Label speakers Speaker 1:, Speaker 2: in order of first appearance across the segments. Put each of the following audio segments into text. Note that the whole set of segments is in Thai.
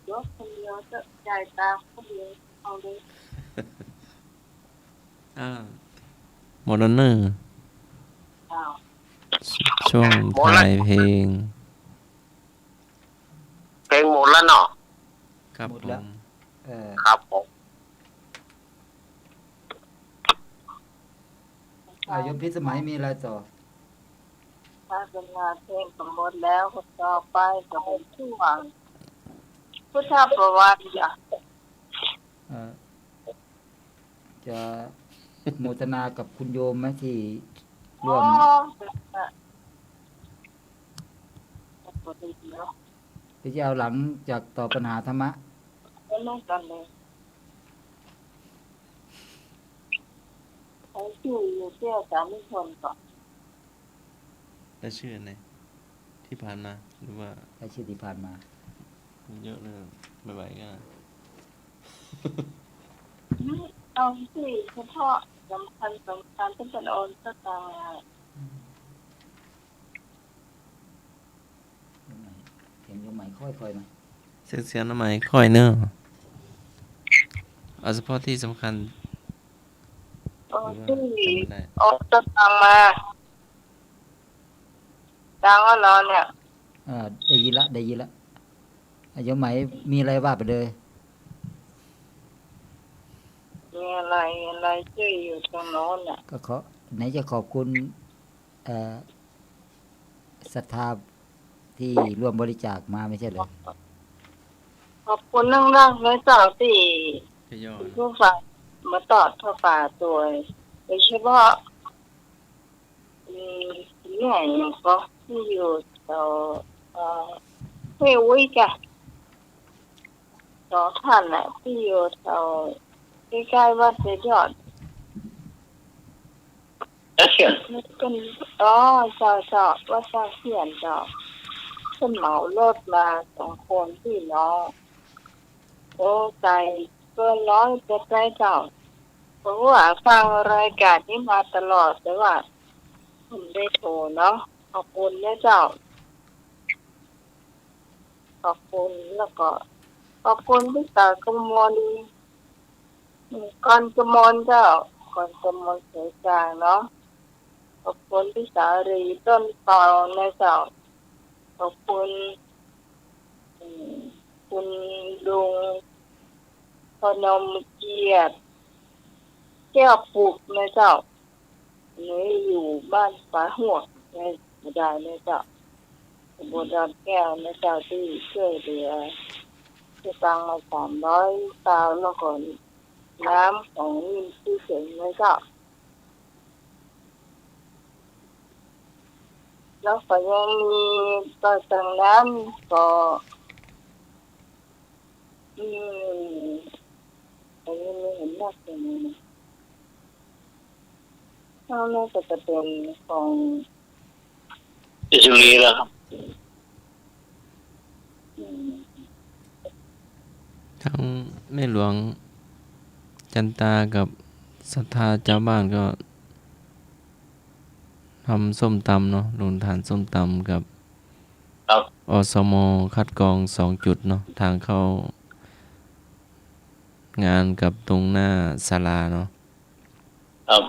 Speaker 1: ยกคนเดียวจะจ่ายตังค์คนเดียวเอาเลย
Speaker 2: อ่าโมเดอร์เนอร์
Speaker 1: อ้าว
Speaker 2: ช่วง
Speaker 3: หมดแล้ว
Speaker 2: ถ่ายเพลง
Speaker 3: เพลงหมดแล้วเนาะ
Speaker 2: ครับ
Speaker 4: หมดแล้ว
Speaker 2: ผม
Speaker 3: ครับผม
Speaker 4: โยมพิสมัยมีอะไรต่อ
Speaker 1: ถ้าเป็นงานเพลงก็หมดแล้วก็ต่อไปก็เป็นช่วงพุทธประวัติจ้ะ
Speaker 4: เอ่อจะโมทนากับคุณโยมไหมที่ร่
Speaker 1: อ๋
Speaker 4: ว
Speaker 1: อ
Speaker 4: ม
Speaker 1: ปกติเนาะ
Speaker 4: ที่จะเอาหลังจากตอบปัญหาธรรมะ
Speaker 1: ไม่น่ากันเลยใช้ชื่ออยู่เที่ยวสามีคนก่อน
Speaker 2: ได้ชื่อไหนที่ผ่านมาหรือว่า
Speaker 4: ในชีวิตที่ผ่านมา
Speaker 2: เยอะเลยไม่ไหวก็
Speaker 1: เอาที่เฉพาะสำคัญที่เป็นโอนสตางค์
Speaker 4: เสียงโยมใหม่ค่อยๆมา
Speaker 2: เสียงน้ำใหม่ค่อยเนอะเอาเฉพาะที่สำคัญ
Speaker 1: โอนที่
Speaker 2: จำไม่ได้
Speaker 1: โอนสตางค์มาตังค์เราเนี่ย
Speaker 4: ได้ยินละโยมใหม่มีอะไรว่าไปเลย
Speaker 1: มีอะไรชื่ออยู่ตรงโน้นน่ะ
Speaker 4: ก็ไหนจะขอบคุณศรัทธาที่ร่วมบริจาคมาไม่ใช่เหรอ
Speaker 1: ขอบคุณนั่งๆเลยสาวที่
Speaker 2: ย่อ
Speaker 1: ผู้ฟังมาตอดผ้าป่าตัวโดยเฉพาะเนี่ยก็ที่อยู่แถวเฮวิกะสองท่านน่ะที่อยู่แถวใกล้ๆวัดเสด็จ
Speaker 3: แล้วเสียง
Speaker 1: นี่เป็นเจ้าว่าเจ้าเขียนเจ้าขึ้นเหมารถมา2 คนพี่น้องโอ้ใจเกิน100จะใจเจ้าเพราะว่าฟังรายการนี้มาตลอดแต่ว่าผมได้โทรเนาะขอบคุณนะเจ้าขอบคุณแล้วก็ขอบคุณพี่ตากมลก่อนกมลเจ้าก่อนกมลเสียจางเนาะขอบคุณพี่สารีต้นตอนะเจ้าขอบคุณคุณลุงพนมเกียรติแก้วปุกนะเจ้านี่อยู่บ้านฝาหัวในบุดานะเจ้าบุดาแก้วนะเจ้าที่ช่วยเหลือที่ตังมา300 ตาแล้วก็น้ำของที่เสียงนะเจ้าแล้วก็ยังมีต่อจากนั้นก็อันนี้ไม่เห็นหน้าเป็นข้างนอกก็จะเป็นของ
Speaker 3: อิสุรีแล้วครับ
Speaker 2: ทั้งแม่หลวงจันตากับศรัทธาเจ้าบ้านก็ทำส้มตำเนาะลงทานส้มตำกับ
Speaker 3: ครับ
Speaker 2: อสมคัดกรอง2 จุดเนาะทางเข้างานกับตรงหน้าศาลาเนาะ
Speaker 3: ครับ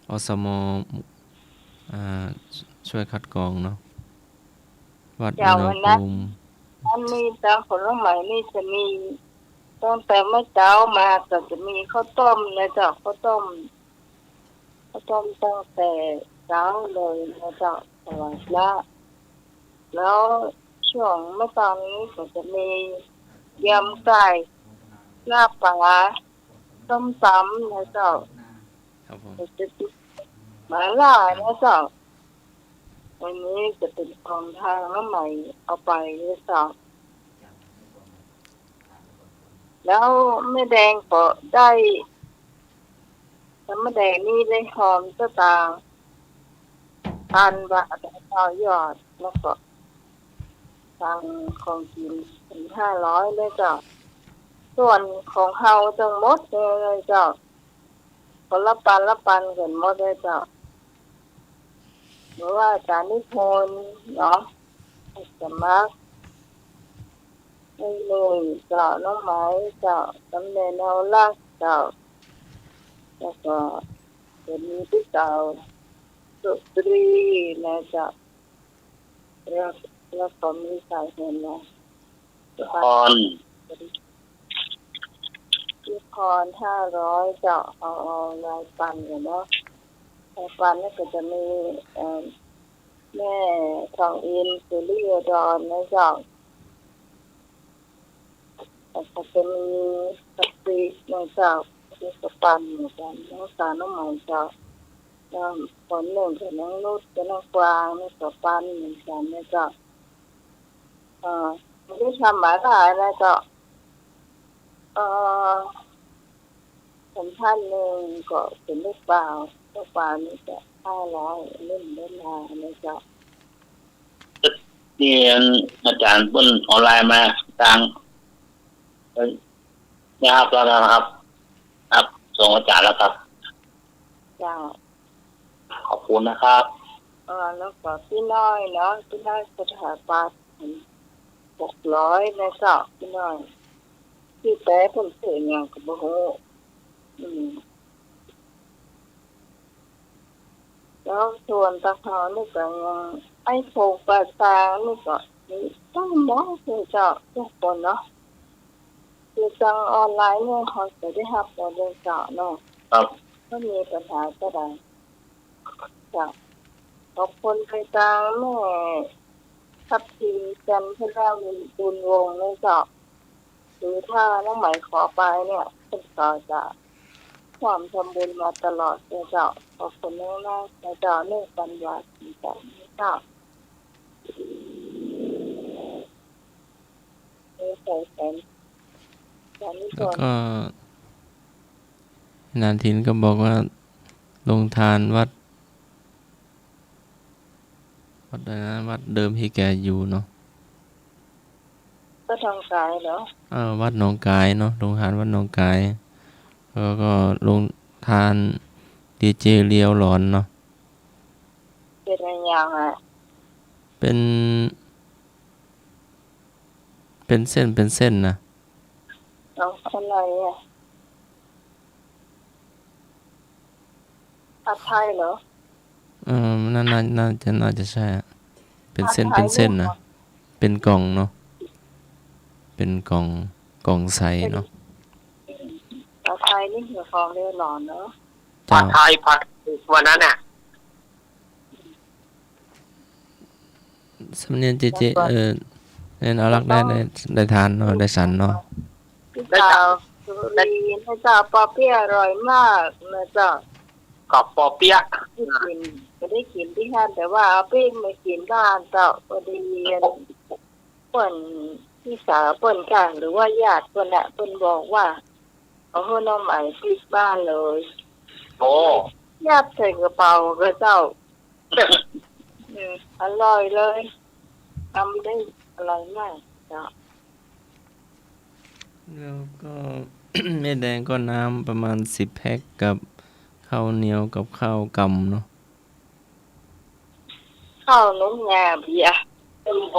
Speaker 2: อสมอ่าช่วยคัดกรองเนาะวัดอุ
Speaker 1: เจ้า
Speaker 2: ณห
Speaker 1: วันนั้น
Speaker 2: ภูมิ
Speaker 1: อันนี้ตามผลไม้นี่จะมีตั้งแต่เมื่อเช้ามาก็จะมีข้าวต้มนะเจ้าข้าวต้มตั้งแต่เช้าเลยนะเจ้าตลอดแล้วช่วงเมื่อตอนนี้ก็จะมียำไก่ลาบปลาต้มตำนะเจ้า
Speaker 2: ครับผม
Speaker 1: ก็จะติดหมาล่านะเจ้าวันนี้จะเป็นของทางน้ำใหม่เอาไปนะเจ้าแล้วแม่แดงก็ได้แล้วแม่แดงนี่ได้หอมสตางค์1,000 บาทต่อยอดแล้วก็ทางของกินเป็น500เลยเจ้าส่วนของเฮาทั้งหมดเลยเจ้าคนละปันกันหมดเลยเจ้าหรือว่าอาจารย์นิพนธ์เนาะจะมัก ไม่เลยเจ้าน้องไม้เจ้าตำแหน่งแนวลักเจ้าแล้วก็จะมีที่เจ้าดนตรีนะเจ้าแล้วก็มีสายเห็นนะ
Speaker 3: พร
Speaker 1: ที่พร500เจ้าเอารายปันอยู่เนาะรายปันนี่ก็จะมีแม่ทองอินสุริยดรนะเจ้าแล้วก็จะมีสตรีนะเจ้าที่สปันเหมือนกันน้องสาวน้องใหม่เจ้าแล้วคนหนึ่งคือน้องนุชกับน้องกวางนี่สปันเหมือนกันนะเจ้าไม่ได้ทำหมาได้นะเจ้าผมท่านหนึ่งก็เป็นลูกเปล่านี่จะ500เล่นเล่นมานะเจ้า
Speaker 3: นี่อาจารย์เพิ่นออนไลน์มาทางนะครับแล้วนะครับครับส่งอาจารย์แล้วครับ
Speaker 1: เจ้า
Speaker 3: ขอบคุณนะครับ
Speaker 1: แล้วก็พี่น้อยเนาะพี่น้อยสถาปัตย์600นะเจ้าพี่น้อยที่แปะเพิ่นซื้อหยังก็บ่ฮู้แล้วส่วนตะเขานี่ก็ยังไอ้โฟกปลาซางนี่ก็มีต้องมองคือเจ้าทุกคนเนาะคือจังออนไลน์เนี่ยเขาจะได้รับบ่ได้เจ้าเนาะ
Speaker 3: ครับ
Speaker 1: ถ้ามีปัญหาก็ได้จ้ะขอบคุณไปจังแม่ทับทิมจันทราบุญวงศ์นะเจ้าหรือถ้าน้องใหม่ขอไปเนี่ยเพิ่นก็จะความทำบุญมาตลอดนะเจ้าขอบคุณมากๆนะเจ้าเนื่องกันว่าสิจ้ะเจ้าใส่แสนตอนนี้
Speaker 2: แล้ว
Speaker 1: ก่อน
Speaker 2: ก็นานทินก็บอกว่าลงทานวัดอะไรนะวัดเดิมที่แกอยู่เนาะ
Speaker 1: ก็ทางกายเหรอ
Speaker 2: วัดหนองกายเนาะลงทานวัดหนองกายแล้วก็ลงทานดีเจเลียวหลอนเนาะ
Speaker 1: เป็นอะไรอย่างอ่ะ
Speaker 2: เป็นเส้นนะ
Speaker 1: น้องอะไรอ่ะอาไทยเหรอ
Speaker 2: น่าจะใช่อะเป็นเส้นนะเป็นกล่องเนาะเป็นกล่องใสเนาะ
Speaker 1: อาไทยนี่คือของเรือหลอนเนาะ
Speaker 3: ผั
Speaker 2: เจ้า
Speaker 3: ดไทยผัดวันนั้นน่ะ
Speaker 2: สำเนียงเจเนี่ยเอารักได้ทานเนาะได้สันเนาะ
Speaker 1: พี่สาวสุรีนะจ๊ะปอเปี๊ยะอร่อยมากนะจ๊ะ
Speaker 3: กับปอเปี๊ยะ
Speaker 1: ได้กินที่ห้านแต่ว่าเอาปิ้งไม่กินบ้านเจ้าพอดีเปิ้นพี่สาวเปิ้นกันหรือว่าญาติเปิ้นน่ะเปิ้นบอกว่าเอาเฮือน้องใหม่ที่บ้านเลย
Speaker 3: โอ้
Speaker 1: ยัดใส่กระเป๋าก็เจ้าอร่อยเลยทำได้อร่อยมากเจ้า
Speaker 2: แล้วก็ แม่แดงก็น้ำประมาณ10 แพ็คกับข้าวเหนียวกับข้าวกำเนาะ
Speaker 1: ข้าวนุ่มงาเบียร์
Speaker 3: ต้นล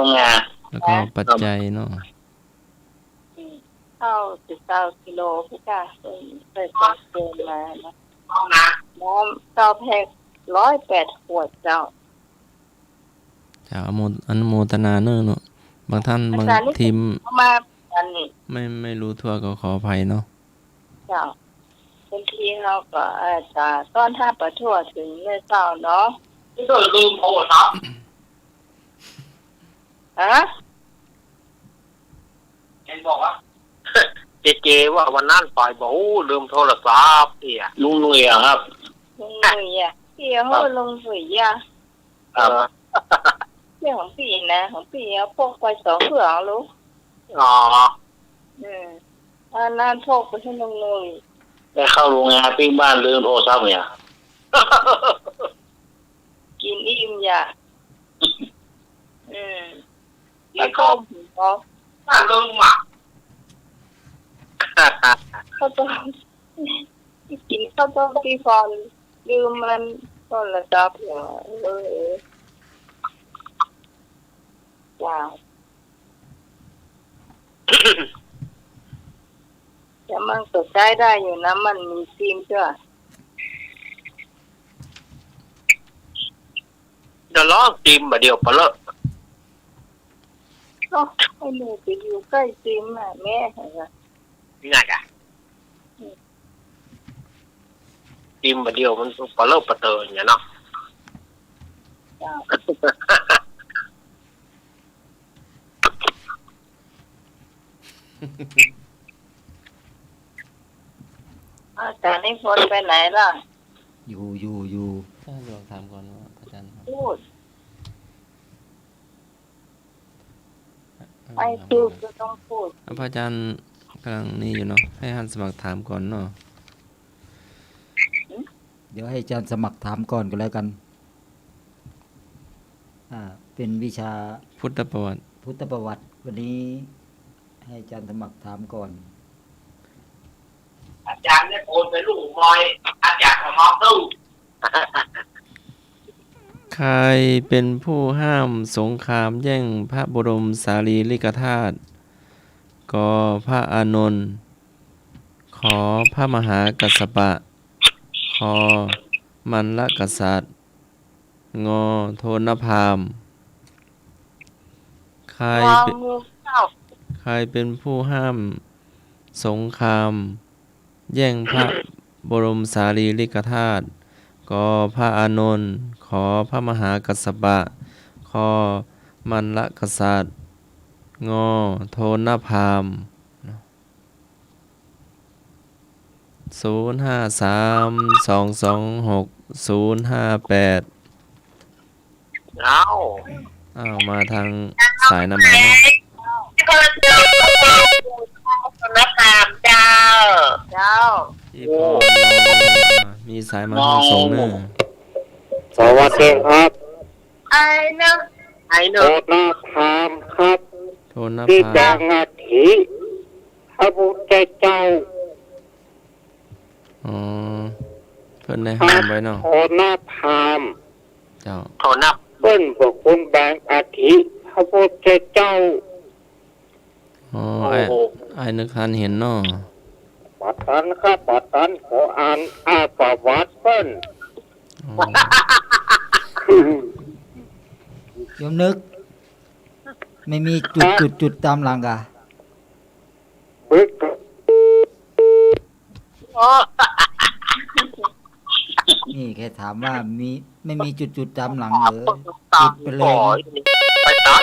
Speaker 3: งงา
Speaker 2: แล้วก็ปัจจัยเนาะ
Speaker 1: ข้าว19 กิโลพี่ค่ะใส่ปลาเกินมานะน้ำ9 แพ็ค108 ขวดเจ้า
Speaker 2: จะอนุโมทนาเนอะเนาะบางท่านบางทีม
Speaker 1: เอามาอันนี้
Speaker 2: ไม่รู้ทั่วก็ขออภัยเนาะ
Speaker 1: เจ้าบางทีเราก็อาจจะต้อนถ้าประทั่วถึงเลยเจ้าเนาะ
Speaker 3: ที่ก็ลืมโทรศัพท์
Speaker 1: ฮะ
Speaker 3: เห็นบอกว่า เจว่าวันนั้นไปบอกลืมโทรศัพท์เนี่ยลุงหนุ่ยอะครับ
Speaker 1: ลุงหนุ่ยอ่ะพี่เขาลุงหนุ่ยอ่ะ
Speaker 3: ครับ
Speaker 1: เรื่องของพี่นะของพี่เอาพกไป2 เครื่องลูก
Speaker 3: อ๋อ
Speaker 1: อันนั้นพกไปให้ลุงหนุ่ย
Speaker 3: ได้เข้าโรงงานปิ้งบ้านลืมโทรศัพท์เนี่ย
Speaker 1: กินอิ่มอย่าแล้วก็เขา
Speaker 3: น่าลืมอ่ะ
Speaker 1: เขาต้องกินข้าวต้มตีฟอนลืมมันต้นละจับหัวเลยจ้า มันก็ใช้ได้อยู่นะมันมีซิมจ้ะ
Speaker 3: เดี๋ยวล้อซิมมาเดียวไปเลย
Speaker 1: เนาะไอ้หนูไปอยู่ใกล้ซิมน่ะแม่เหรอ
Speaker 3: นี่ไงอะซิมมาเดียวมันไปเลยไปเตยอย่างเงี้ยเนาะ
Speaker 1: จ้ะอาจารย์นิพนธ์ไปไหนล่ะ
Speaker 4: อยู่
Speaker 2: ถ้าลองถามก่อนว่าอาจารย์ครับ
Speaker 1: พูดไม่พูดก็ต้องพูด
Speaker 2: พระอาจารย์กำลังนี่อยู่เนาะให้ท่านสมัครถามก่อนเนาะ
Speaker 4: เดี๋ยวให้อาจารย์สมัครถามก่อนก็แล้วกันเป็นวิชา
Speaker 2: พุทธประวัติ
Speaker 4: พุทธประวัติวันนี้ให้อาจารย์สมัครถามก่อน
Speaker 3: อาจารย์เนี่ยโอนไปลูกมอยอาจารย์ของมอตู้
Speaker 2: ใครเป็นผู้ห้ามสงครามแย่งพระบรมสารีริกธาตุกพระอานนท์ขอพระมหากัสสปะคมันละกษัตริย์งโทนพราหมณ์ใคร
Speaker 1: มอง
Speaker 2: เป็น
Speaker 1: งูเจ้า
Speaker 2: ใครเป็นผู้ห้ามสงครามแย่งพระบรมสารีริกธาตุกพระอานนท์ขอพระมหากัสสปะคมันละกษัตริย์งโทนพราหมณ์053-226-058
Speaker 3: เอา
Speaker 2: อ้าวมาทางสายน้ำมันเนาะ
Speaker 3: นักการเจ้า
Speaker 1: เจ้า
Speaker 2: พี่พรมีสายมาทางส่งเนอะ
Speaker 5: สวัสดีครับ
Speaker 1: ไอ้เนาะ
Speaker 3: ไอ้ห
Speaker 5: โท
Speaker 3: นึ่ง
Speaker 5: ษนาพรามครับ
Speaker 2: โทน
Speaker 5: ที่
Speaker 2: พรา
Speaker 5: จา
Speaker 2: หมณ์
Speaker 5: งอาทิพระพุทธเจ้า
Speaker 2: อ๋อเพิ่นได้ห้ามไว้เนาะ
Speaker 5: โทษนาพราม
Speaker 2: เจ้า
Speaker 3: โทรนับ
Speaker 5: เปิ้นบอกคุณแบงอาทิพระพุทธเจ้า
Speaker 2: อ๋อ
Speaker 3: โอ้
Speaker 2: ไอ้
Speaker 3: โห
Speaker 2: ไอ้นึกทันเห็นเนาะ
Speaker 5: ปัตตันครับปัตตันขออ่านประวัติเปิ้น
Speaker 2: อ๋อ
Speaker 4: โยมนึก ไม่มีจุดตามหลังกะ
Speaker 5: บึก
Speaker 3: โอ้
Speaker 4: นี่แค่ถามว่าไม่มีจุดตามหลังเหรอ
Speaker 3: ตาม
Speaker 4: ไปเล
Speaker 3: ปล่
Speaker 4: ย
Speaker 3: อยไปตัด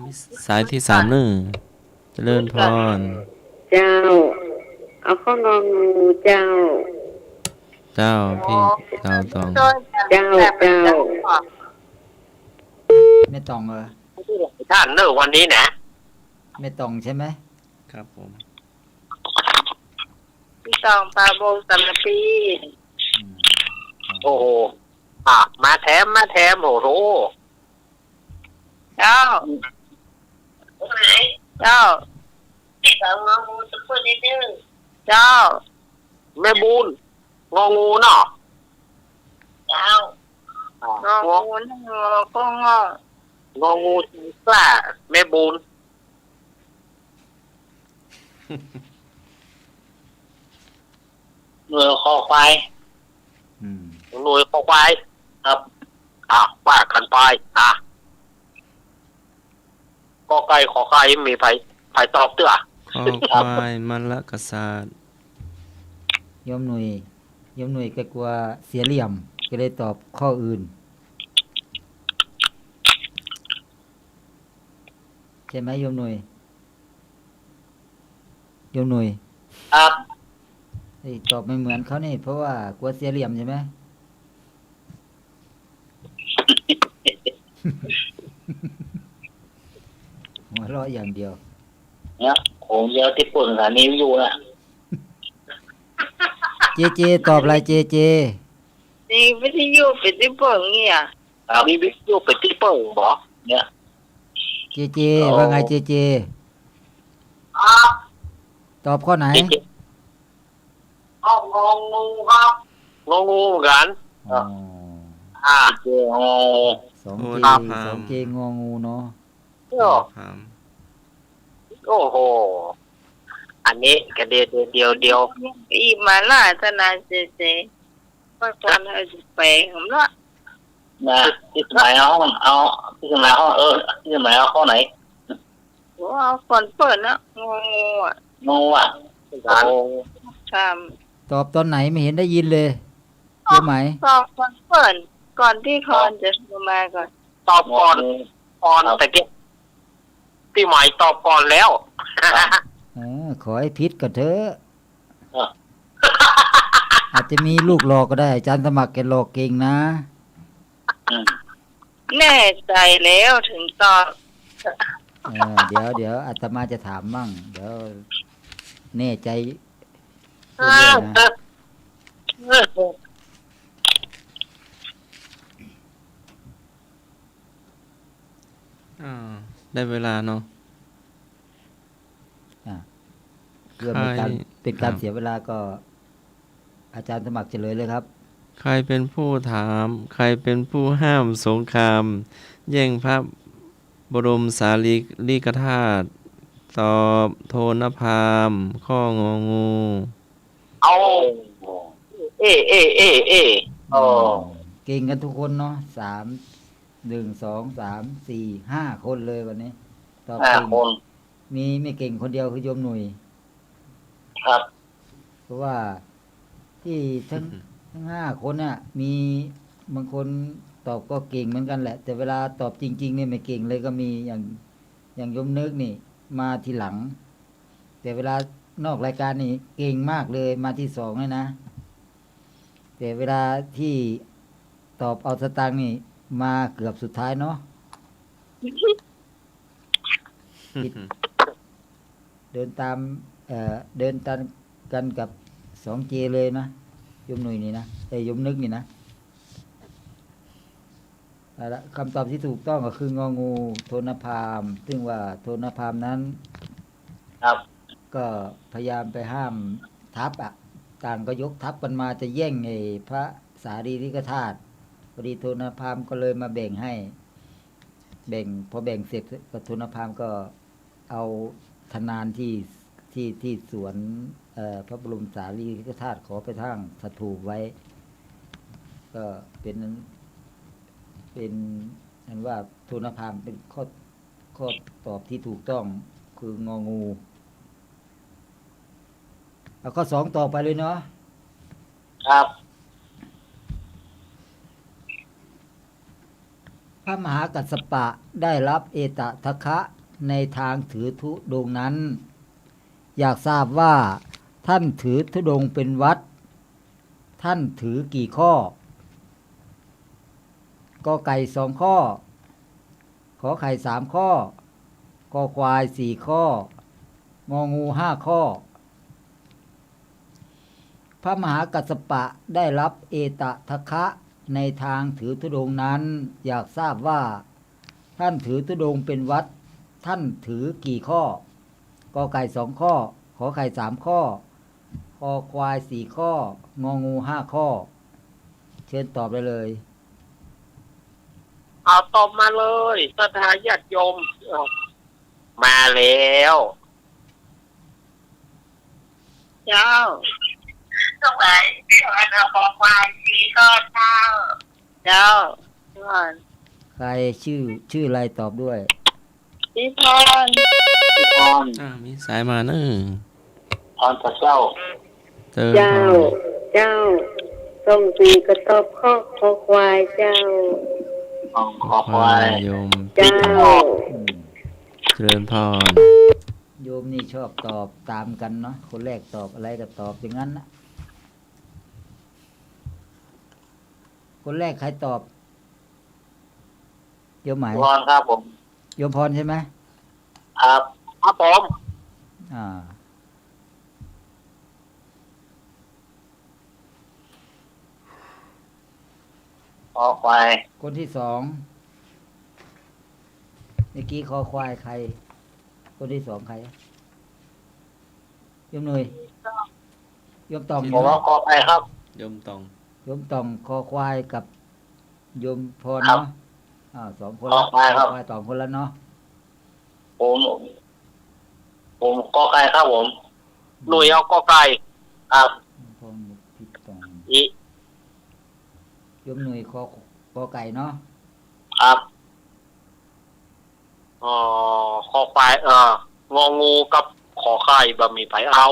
Speaker 2: มีสายที่3เนอะเจริญพร
Speaker 5: เจ้า เอาข้ององูเจ้า
Speaker 2: เจ้าพี่เจ้าตอง
Speaker 5: เจ้าเจ้า
Speaker 4: ไม่ต้องเหรอ
Speaker 3: ท่านเนอะวันนี้นะ
Speaker 4: ไม่ต้องใช่ไหม
Speaker 2: ครับผม
Speaker 1: พี่ตองปลาโบสัมปี
Speaker 4: อืม
Speaker 3: โอ้โหมาแถมโอ้โห
Speaker 1: เจ้า เจ้า เจ้า
Speaker 3: แม่บูนงองูเนาะ
Speaker 1: งองูนั่งงอก็งอง
Speaker 3: องูกล้าแม่บูนหน่วยคอควาย
Speaker 4: อืม
Speaker 3: หน่วยคอควายครับว่ากันไปก็ไก่ขอไก่มีไผตอบเตื้อ
Speaker 2: ขอควายมันละกษัตริย์
Speaker 4: โยมหนุ่ยก็กลัวเสียเหลี่ยม ก็เลยตอบข้ออื่น ใช่ไหมโยมหนุ่ย
Speaker 3: ครับ
Speaker 4: เฮ้ยตอบไม่เหมือนเขานี่เพราะว่ากลัวเสียเหลี่ยมใช่ไหม หัวเราะอย่างเดียว
Speaker 3: เนี่ยผมเยอะที่ปุ่นสถานีวิทยุนะ
Speaker 4: เจตอบอะไรเจ
Speaker 1: นี่วิทยุเป็นที่เปิงเนี่ย
Speaker 3: มีวิทยุเป็นที่เปิ่งบอกเนี่ย
Speaker 4: เจว่าไงเจตอบข้อไหน
Speaker 3: งองูครับงองูเหมือนกัน
Speaker 4: อ๋อ
Speaker 3: เจ้า
Speaker 4: สอง
Speaker 2: โอ้
Speaker 4: เจ
Speaker 2: ยพรา
Speaker 4: ส
Speaker 2: ห
Speaker 4: อ
Speaker 2: ม
Speaker 4: ง
Speaker 2: ณ์
Speaker 4: เจงองูเนาะ
Speaker 3: โอ้
Speaker 2: พราหมณ์
Speaker 3: โอ้โห อันนี้กระเดียว
Speaker 1: อีมาล่าธนาเจเจว่าก่อนเอาสิไปผมละ
Speaker 3: นะที่สมัยเอาที่สมัยที่สมัยข้อไหน
Speaker 1: ว่าก่อนเปิดนะงงอ่ะ
Speaker 3: งูอ่ะการ
Speaker 1: ท
Speaker 4: ตอบตอนไหนไม่เห็นได้ยินเลยโยมไหม
Speaker 1: ำสอบก่อนเปิดก่อนที่คอนจะมาก่อน
Speaker 3: ตอบก่อนแต่กี้พี่หมายตอบก่อนแล้ว
Speaker 4: ขอให้พิษกันเถอะอาจจะมีลูกหลอกก็ได้อาจารย์สมัครแกหลอกเก่งนะ
Speaker 1: แน่ใจแล้วถึงตอบ
Speaker 4: เดี๋ยวอาตมาจะถามมั่งเดี๋ยวแน่ใจเรื่อยๆนะ
Speaker 2: ได้เวลาเนาะ
Speaker 4: เพื่อเป็นการ เป็นการ
Speaker 2: ครับ
Speaker 4: เสียเวลาก็ อาจารย์สมัครเฉลยเลยครับ
Speaker 2: ใครเป็นผู้ถาม ใครเป็นผู้ห้ามสงคราม แย่งพระบรมสารีริกธาตุตอบโทนพราหมณ์ข้ององู
Speaker 3: เอาเอ
Speaker 4: เก่งกันทุกคนเนาะ1 2 3 4 5 คนเลยวันนี้ตอบ
Speaker 3: ห้า
Speaker 4: เก่ง
Speaker 3: คน
Speaker 4: มีไม่เก่งคนเดียวคือโยมหนุ่ย
Speaker 3: ครับ
Speaker 4: เพราะว่าที่ทั้ง5 คนน่ะ มีบางคนตอบก็เก่งเหมือนกันแหละ แต่เวลาตอบจริงๆเนี่ยไม่เก่งเลยก็มีอย่างโยมนึกนี่ มาทีหลัง แต่เวลานอกรายการนี่เก่งมากเลยมาที่2เลยนะ แต่เวลาที่ตอบเอาสตางค์นี่มาเกือบสุดท้ายเนาะ เดินตามเดินตามกันกับ2Jเลยนะโยมหนุ่ยนี่นะโยมนึกนี่นะเอาละคำตอบที่ถูกต้องก็คืององูโทนพราหมณ์ซึ่งว่าโทนพราหมณ์นั้น
Speaker 3: ครับ
Speaker 4: ก็พยายามไปห้ามทัพต่างก็ยกทัพกันมาจะแย่งไอ้พระสารีริกธาตุพอดีโทนพราหมณ์ก็เลยมาแบ่งให้ พอแบ่งเสร็จก็โทนพราหมณ์ก็เอาธนานที่สวนพระบรมสารีริกธาตุขอไปทางสถูปไว้ ก็เป็นอันว่าโทนพราหมณ์เป็นข้อตอบที่ถูกต้องคืององูเอาข้อ2ต่อไปเลยเนาะ
Speaker 3: ครับ
Speaker 4: พระมหากัสสปะได้รับเอตทัคคะในทางถือธุดงค์นั้น อยากทราบว่าท่านถือธุดงค์เป็นวัด ท่านถือกี่ข้อกอไก่2 ข้อ ขอไข่3 ข้อกอควาย4 ข้ององู5 ข้อ พระมหากัสสปะได้รับเอตทัคคะในทางถือธุดงค์นั้น อยากทราบว่าท่านถือธุดงค์เป็นวัด ท่านถือกี่ข้อกอไก่2 ข้อ ขอไข่3 ข้อคอควาย4 ข้ององู5 ข้อ เชิญตอบได้เลย
Speaker 3: เอาตอบมาเลยศรัทธาญาติโยมมาแล้ว
Speaker 1: เจ้า
Speaker 3: สมัยเราบอกว่าสีก็เจ้า
Speaker 1: เจ้าก่อน
Speaker 4: ใครชื่ออะไรตอบด้วย
Speaker 1: พี่พร
Speaker 3: พร
Speaker 2: มีสายมาเนอะ
Speaker 3: พรพระเจ้า
Speaker 2: เจอ
Speaker 1: เจ้า เจ้าส่งปีกระตอบข้อคอควายเจ้า
Speaker 3: ขอควาย
Speaker 2: โยม
Speaker 1: เจ้า
Speaker 2: เจริญพร
Speaker 4: โยมนี่ชอบตอบตามกันเนาะคนแรกตอบอะไรก็ตอบอย่างนั้นนะคนแรกใครตอบโยมหมาย
Speaker 3: พรครับผม
Speaker 4: โยมพรใช่ไหม
Speaker 3: ครับครับผม
Speaker 4: อ่า
Speaker 3: ขอควาย
Speaker 4: คนที่2เมื่อกี้คอควายใคร คนที่2ใครโยมหนุ่ยโยมตอง
Speaker 3: ผมว่าขอควายครับ
Speaker 2: โยมตอง
Speaker 4: โยมตองคอควายกับโยมพร
Speaker 3: ครับ
Speaker 4: เนาะ2 คน
Speaker 3: คอควายครับ
Speaker 4: ควาย2 คนแล้วเนาะ
Speaker 3: ผมขอควายครับผม หน่วยเอากอไก่ครับ
Speaker 4: พรมุกพิตอง
Speaker 3: อี
Speaker 4: โยมหน่วยคอไก่เนาะ
Speaker 3: ครับคอควายงองูกับขอไข่บะหมี่ไผ่เอา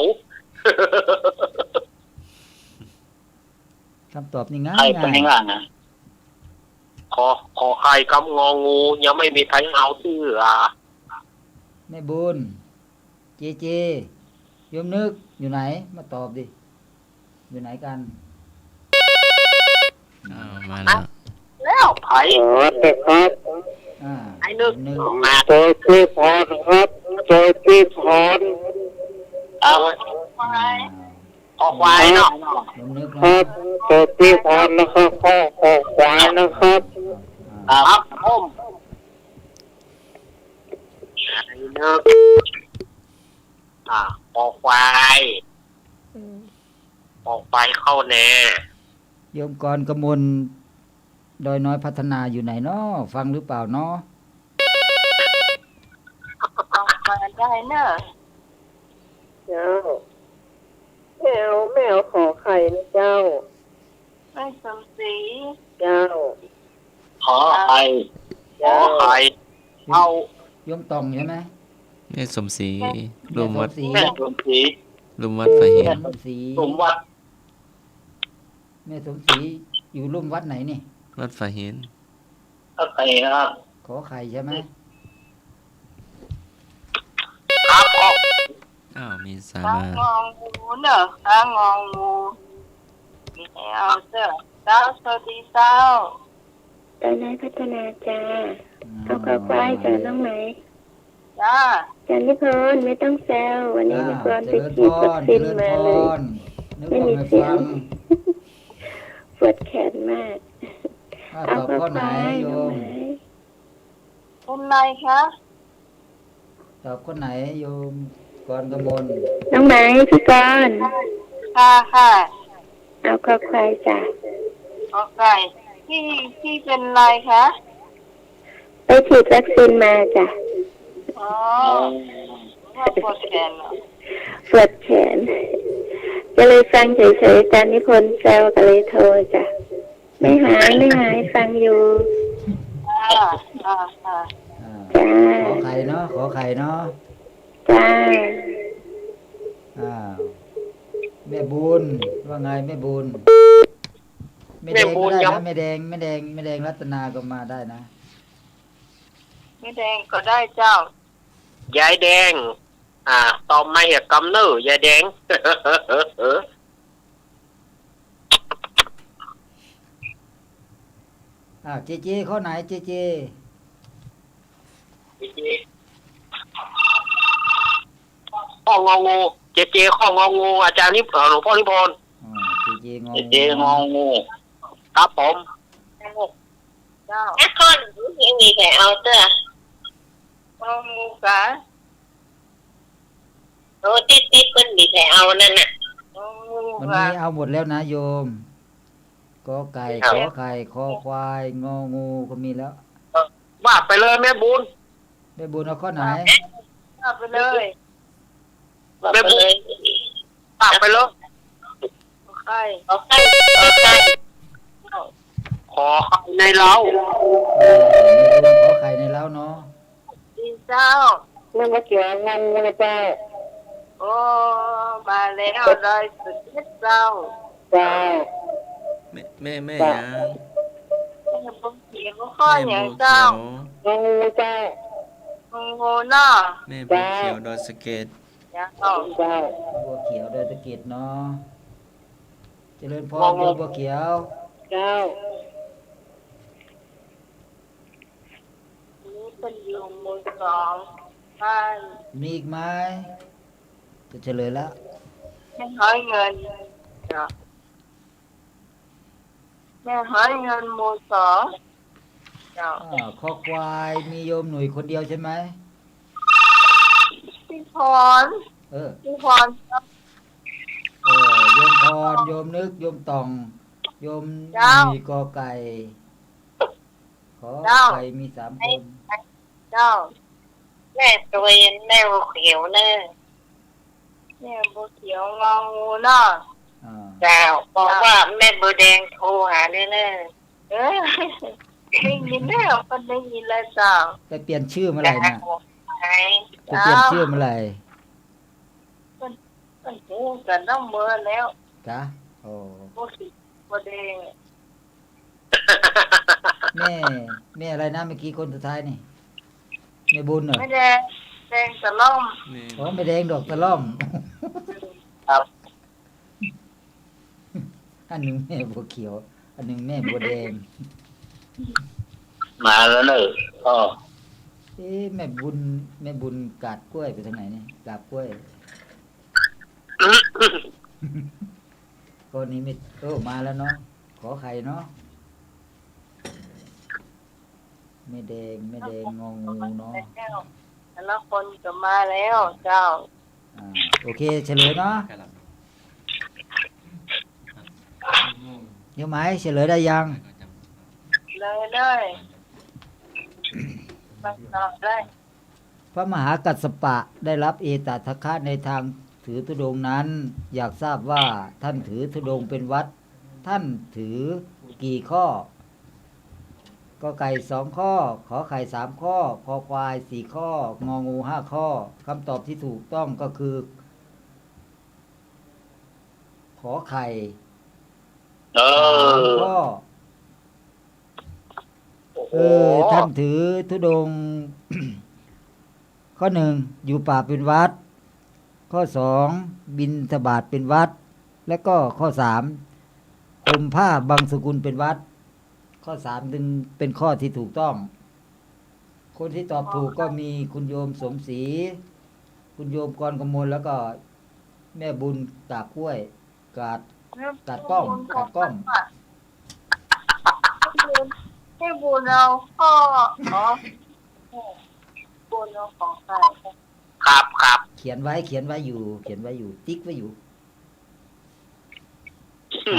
Speaker 4: คำตอบนี่ง่าย
Speaker 3: ไข่เป็นยังไงนะขอไข่กับงองูยังไม่มีไผ่เอาชื่อ
Speaker 4: แม่บุญเจเจโยมนึกอยู่ไหนมาตอบดิอยู่ไหนกัน
Speaker 2: อ้าวมาแล้ว
Speaker 3: แล้วไผ่
Speaker 5: สวัสดีครับ
Speaker 4: อ่า
Speaker 3: ไอ้นึก
Speaker 4: โยมนึก
Speaker 3: มา
Speaker 5: โดยพี่พรครับโดยพี่พร
Speaker 3: เอา
Speaker 4: อ่า
Speaker 3: ขอควายเนาะ
Speaker 4: โยมนึก
Speaker 5: ครั
Speaker 4: เนาะ
Speaker 5: บโดยพี่พรนะครับข้อควายนะครับ
Speaker 3: ครับผมไอ้นึกขอควายออกไปเข้าแน่
Speaker 4: โยมกรกมลดอยน้อยพัฒนาอยู่ไหนเนาะฟังหรือเปล่าเนาะ
Speaker 1: ออกมาได้เนอะ
Speaker 6: เจ้าไม่เอาขอไข่นะเจ้า
Speaker 1: ไม่สมศรี
Speaker 6: เจ้า
Speaker 3: ขอไข่ขอไข่เอา
Speaker 4: โยมตองใช่ไหม
Speaker 2: แม่สมศรีลุมวัด
Speaker 4: สี
Speaker 3: แม่สมศรี
Speaker 2: ลุมวัดไฟเห็
Speaker 4: แม่
Speaker 2: น
Speaker 4: สมศรี
Speaker 3: สมวัด
Speaker 4: แม่สมศรีอยู่ร่วมวัดไหนนี่
Speaker 2: วัดไฟเห็น
Speaker 3: อะไรครับ
Speaker 4: ขอไข่ใช่ไหม
Speaker 3: ครับออก
Speaker 2: อ้าวมีสาย
Speaker 1: ข้าง
Speaker 2: มา
Speaker 1: งองูเนอะข้างงองูมีให้เอาเจ้าเจ้าสวัสดีเจ้า
Speaker 6: ตอนนั้นพัฒนาจ้าเอาขอควายจ้าต้องไหน
Speaker 1: จ้า
Speaker 6: จานิพนธ์ไม่ต้องแซววันนี้นิพนธ์ไป
Speaker 4: เจริญพ
Speaker 6: ฉีด
Speaker 4: ร
Speaker 6: วัค
Speaker 4: เจ
Speaker 6: ซีน
Speaker 4: ริญ
Speaker 6: มา
Speaker 4: พ
Speaker 6: เลย
Speaker 4: รนึกว่าไม่ฟัง
Speaker 6: ปวดแขนมาก
Speaker 4: ตอบข้อไหนโยม
Speaker 1: คุณนายคะ
Speaker 4: ตอบข้อไหนโยมกรกมล
Speaker 6: น้องไหมพี่กรณ์
Speaker 1: ค่ะค่ะ
Speaker 6: เอาขอควายจ้า
Speaker 1: โอเคพี่เป็นไรคะ
Speaker 6: ไปฉีดวัคซีนมาจ้ะ
Speaker 1: อ๋อว่าปวดแขนเหรอ
Speaker 6: ปวดแขนก็เลยฟังเฉยๆจานิพนธ์แซวก็เลยโทรจ้ะไม่หายฟังอยู่
Speaker 1: ค่ะค่ะค่ะ
Speaker 4: อ่า
Speaker 6: จ้า
Speaker 4: ขอไข่เนาะขอไข่เนาะ
Speaker 6: จ้า
Speaker 4: อ้าวแม่บุญว่าไงแม่บุญแม่แดงก็ได้นะแม่แดงรัตนาก็มาได้นะ
Speaker 1: ไม่แดงก็ได้เจ้า
Speaker 3: ยายแดงตอมไม่เหกำเนอยายแดง
Speaker 4: เจเจข้อไหนเจเจ
Speaker 3: ข้ององูเจข้ององูอาจารย์นิหลวงพ่อนิพนธ์
Speaker 4: เจเจงอ
Speaker 3: เจงองูครับผม
Speaker 1: เจ้า
Speaker 6: แอคคอนยังมีแต่เอาเตอร์
Speaker 1: งองูกะ
Speaker 6: โอ้ติดเพิ่นมีแต่เอานั่นน่ะ
Speaker 1: งองู
Speaker 4: มัน
Speaker 1: กะ
Speaker 4: มีเอาหมดแล้วนะโยมกอไก่ขอไข่คอควายงองูก็มีแล้ว
Speaker 3: ว่าไปเลยแม่บุญ
Speaker 4: แม่บุญเอาข้อไหน
Speaker 1: เอาไปเลย
Speaker 3: แม่บุญว่าไปเลย
Speaker 1: โอเค
Speaker 6: เอาไข่เอาไข่
Speaker 3: ขอไข่ในเล้า
Speaker 4: แม่บุญขอไข่ในเล้าเนาะ
Speaker 1: ดีเจ้า
Speaker 6: นั่นมาเกี่ยวงานนะเจ้า
Speaker 1: โอ้มาแล้วได้สุดที่เจ้า
Speaker 6: เจ้า
Speaker 2: แม่ยัง
Speaker 1: แม่บุญเขียวข้อ
Speaker 2: แม่
Speaker 1: อย่าง
Speaker 2: บัว
Speaker 1: เจ้า
Speaker 2: เขียว
Speaker 6: งงูเจ้าง
Speaker 1: องูเนาะ
Speaker 2: แม่บัวเขียวดอยสะเก็ด
Speaker 1: อย่างเจ้า
Speaker 6: เจ้า
Speaker 4: บัวเขียวโดอยตะเกียบเนาะเจริญพรโยมบัวเขียว
Speaker 6: เจ้า
Speaker 1: นี่เป็นอยู่หมู่สองบ้าน
Speaker 4: มีอีกไหมจะเฉลยแล้ว
Speaker 1: แม่ห้อยเงินเจ้าแม่ห้อยเงินหมู่สองเจ้า
Speaker 4: คอควายมีโยมหนุ่ยคนเดียวใช่ไหม
Speaker 1: พี่พร
Speaker 4: เออ
Speaker 1: พี่พร
Speaker 4: โยมพรโยมนึกโยมตองโยมหนุ่ยกอไก่ขอไข่มี3 คน
Speaker 1: เจ้า
Speaker 6: แม่ตัวเย็นแม่เขียวเนอ
Speaker 1: แม่บัวเขียวงองูเนาะ
Speaker 4: อ่า
Speaker 3: เจ้าบอกว่าแม่เบอร์แดงโทรหาแน่
Speaker 1: เอ้ยได้ยินแล้วก็ได้ยินแล้วเจ้า
Speaker 4: ไปเปลี่ยนชื่อเมื่อ
Speaker 3: ๆ
Speaker 4: ไหร่น่ะ
Speaker 3: ไหน
Speaker 4: ไปเปลี่ยนชื่อเมื่อไหร่
Speaker 1: มันหูกันน้ำเมื่อแล้ว
Speaker 4: กะโอ้
Speaker 1: บัวเขียวบัวแดง
Speaker 4: แม่อะไรนะเมื่อกี้คนสุดท้ายนี่แม่บุญเหรอ
Speaker 1: ไม่แดงแดงตะล่อม
Speaker 2: นี่
Speaker 4: อ๋อไม่แดงดอกตะล่อม
Speaker 3: ครับ
Speaker 4: อันหนึ่งแม่บัวเขียว อันหนึ่งแม่บัวแดง
Speaker 3: มาแล้วเนอะก็
Speaker 4: เอ๊ะแม่บุญกาดกล้วยไปทางไหนเนี่ยกาบกล้วยคนนี้ไม่มาแล้วเนาะขอไข่เนาะแม่แดงงองูเนาะ
Speaker 1: แล้วแต่ละคนก็มาแล้วเจ้า
Speaker 4: อ่าโอเคเฉลยเนาะ
Speaker 2: ใครหลับ
Speaker 4: เดี๋ยวไหมเฉลยได้ยัง
Speaker 1: เลยเลยมาต่อได้
Speaker 4: พระมหากัสสปะได้รับเอตทัคคะในทางถือธุดงค์นั้น อยากทราบว่าท่านถือธุดงค์เป็นวัด ท่านถือกี่ข้อ ก็ไก่2 ข้อ ขอไข่3 ข้อ คอควาย4 ข้อ งองู5 ข้อคำตอบที่ถูกต้องก็คือ ขอไข่
Speaker 3: เออ
Speaker 4: 3 ข้อ
Speaker 3: โอ้โห
Speaker 4: ท่านถือธุดงค์ ข้อ 1 อยู่ป่าเป็นวัด ข้อ 2 บิณฑบาตเป็นวัด และก็ข้อ 3 ห่มผ้าบังสกุลเป็นวัด ข้อ 3 จึงเป็นข้อที่ถูกต้อง คนที่ตอบถูกก็มีคุณโยมสมศรีคุณโยมกรกมลแล้วก็แม่บุญกาบกล้วยกาด กัดป้อมกัดป้อม
Speaker 1: ให้บุญเอาข้ออ๋อบุญเอาของใคร
Speaker 3: ครับ
Speaker 4: เขียนไว้อยู่ ติ๊กไว้อยู่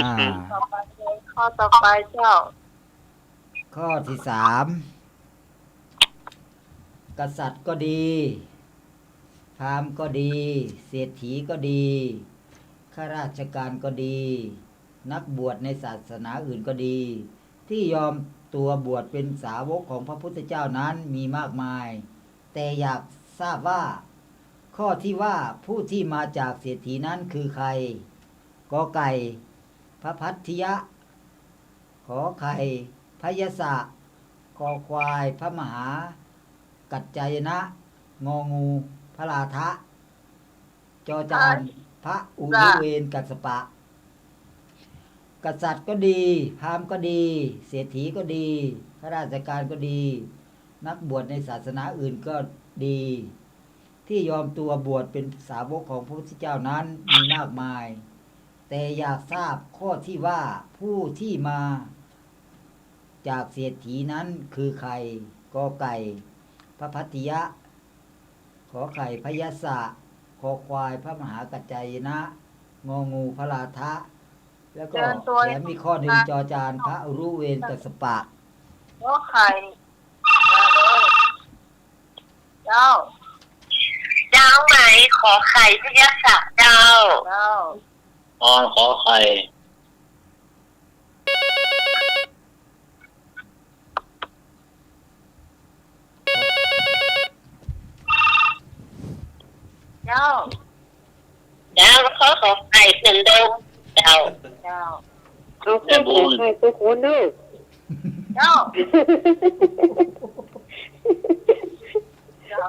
Speaker 4: อ่า
Speaker 1: ต่อไปเลยข้อต่อไปเจ้า
Speaker 4: ข้อที่ 3 กษัตริย์ก็ดีพราหมณ์ก็ดี เศรษฐีก็ดีข้าราชการก็ดี นักบวชในศาสนาอื่นก็ดี ที่ยอมตัวบวชเป็นสาวกของพระพุทธเจ้านั้นมีมากมาย แต่อยากทราบว่า ข้อที่ว่าผู้ที่มาจากเศรษฐีนั้นคือใคร กอไก่ พระพัทธิยะ ขอไข่พยสะคอควาย พระมหา กัจจายนะ งองู พระราทะ จอจาน พระอุรุเวนกัสสปะ กษัตริย์ก็ดีพราหมณ์ก็ดี เศรษฐีก็ดีข้าราชการก็ดี นักบวชในศาสนาอื่นก็ดี ที่ยอมตัวบวชเป็นสาวกของพระพุทธเจ้านั้นมีมากมาย แต่อยากทราบข้อที่ว่าผู้ที่มาจากเศรษฐีนั้นคือใคร กอไก่ พระพัทธิยะ ขอไข่พยสะคอควายพระมหากัจจายนะ งองูพระราทะ แล้วก็แถมมีข้อหนึ่งจอจานพระอุรุเวนกัสสปะ
Speaker 1: ข้อไข่มาเลยเจ้า
Speaker 3: เจ้าไหมขอไข่พยัคฆ์เจ้า
Speaker 1: เจ้า
Speaker 3: ขอไข่
Speaker 1: เจ้า
Speaker 3: เจ้าแล้วขอไข่เป็นเดิมเจ้า
Speaker 1: เจ้า
Speaker 6: เอาขึ้นขอไข่ตัวคนเด้อ
Speaker 1: เจ้า เจ้า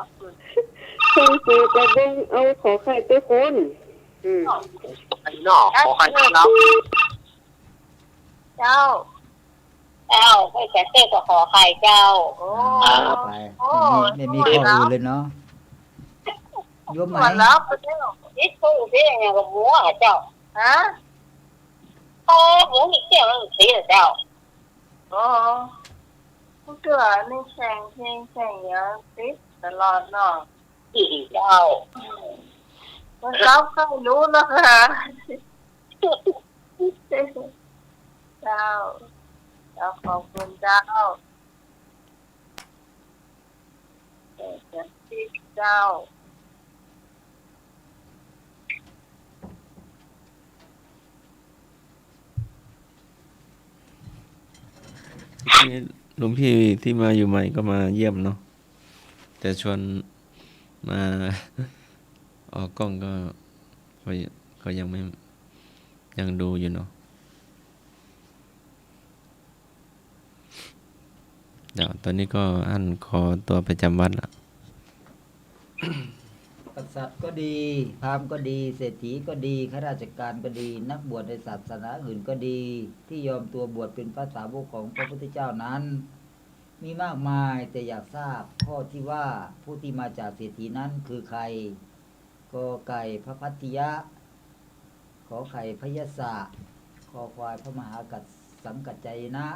Speaker 6: คนสื่อจะเบิ่งเอาขอไข่ตัวคน
Speaker 3: ไอ้นอกขอไข่เนาะ
Speaker 1: เจ้า
Speaker 3: เจ้าไม่ใช่เต้ก็ขอไข่เจ้า
Speaker 1: โอ้
Speaker 4: ไป
Speaker 1: โอ้
Speaker 4: ไม่มีข้ออื่นเลยเนาะโยมไหม
Speaker 1: หมดแล้วไปเจ้า
Speaker 3: นี่ตู้ที่ยังไงกับหมูอ่ะเจ้า
Speaker 1: ฮะ
Speaker 3: หมูมีเกี่ยวกับสีเจ้า
Speaker 1: โอ้ผู้เกิดในแข่งเพลงแข่งเยอะติดตลอดเนาะ
Speaker 3: อีเจ้า
Speaker 1: มันรับเข้ารู้นะคะเจ้าเจ้าขอบคุณเจ้าเจ้า
Speaker 2: นี่หลวงพี่ที่มาอยู่ใหม่ก็มาเยี่ยมเนาะแต่ชวนมา ออกกล้องก็ยังไม่ยังดูอยู่เนาะเดี๋ยวตอนนี้ก็อันขอตัวไปจำวัดละ
Speaker 4: กษัตริย์ก็ดีพราหมณ์ก็ดีเศรษฐีก็ดีข้าราชการก็ดีนักบวชในศาสนาอื่นก็ดี ที่ยอมตัวบวชเป็นพระสาวกของพระพุทธเจ้านั้น มีมากมายแต่อยากทราบข้อที่ว่าผู้ที่มาจากเศรษฐีนั้นคือใครกอไก่พระพัทธิยะขอไข่พยสะคอควายพระมหากัสสังกัจจายนะ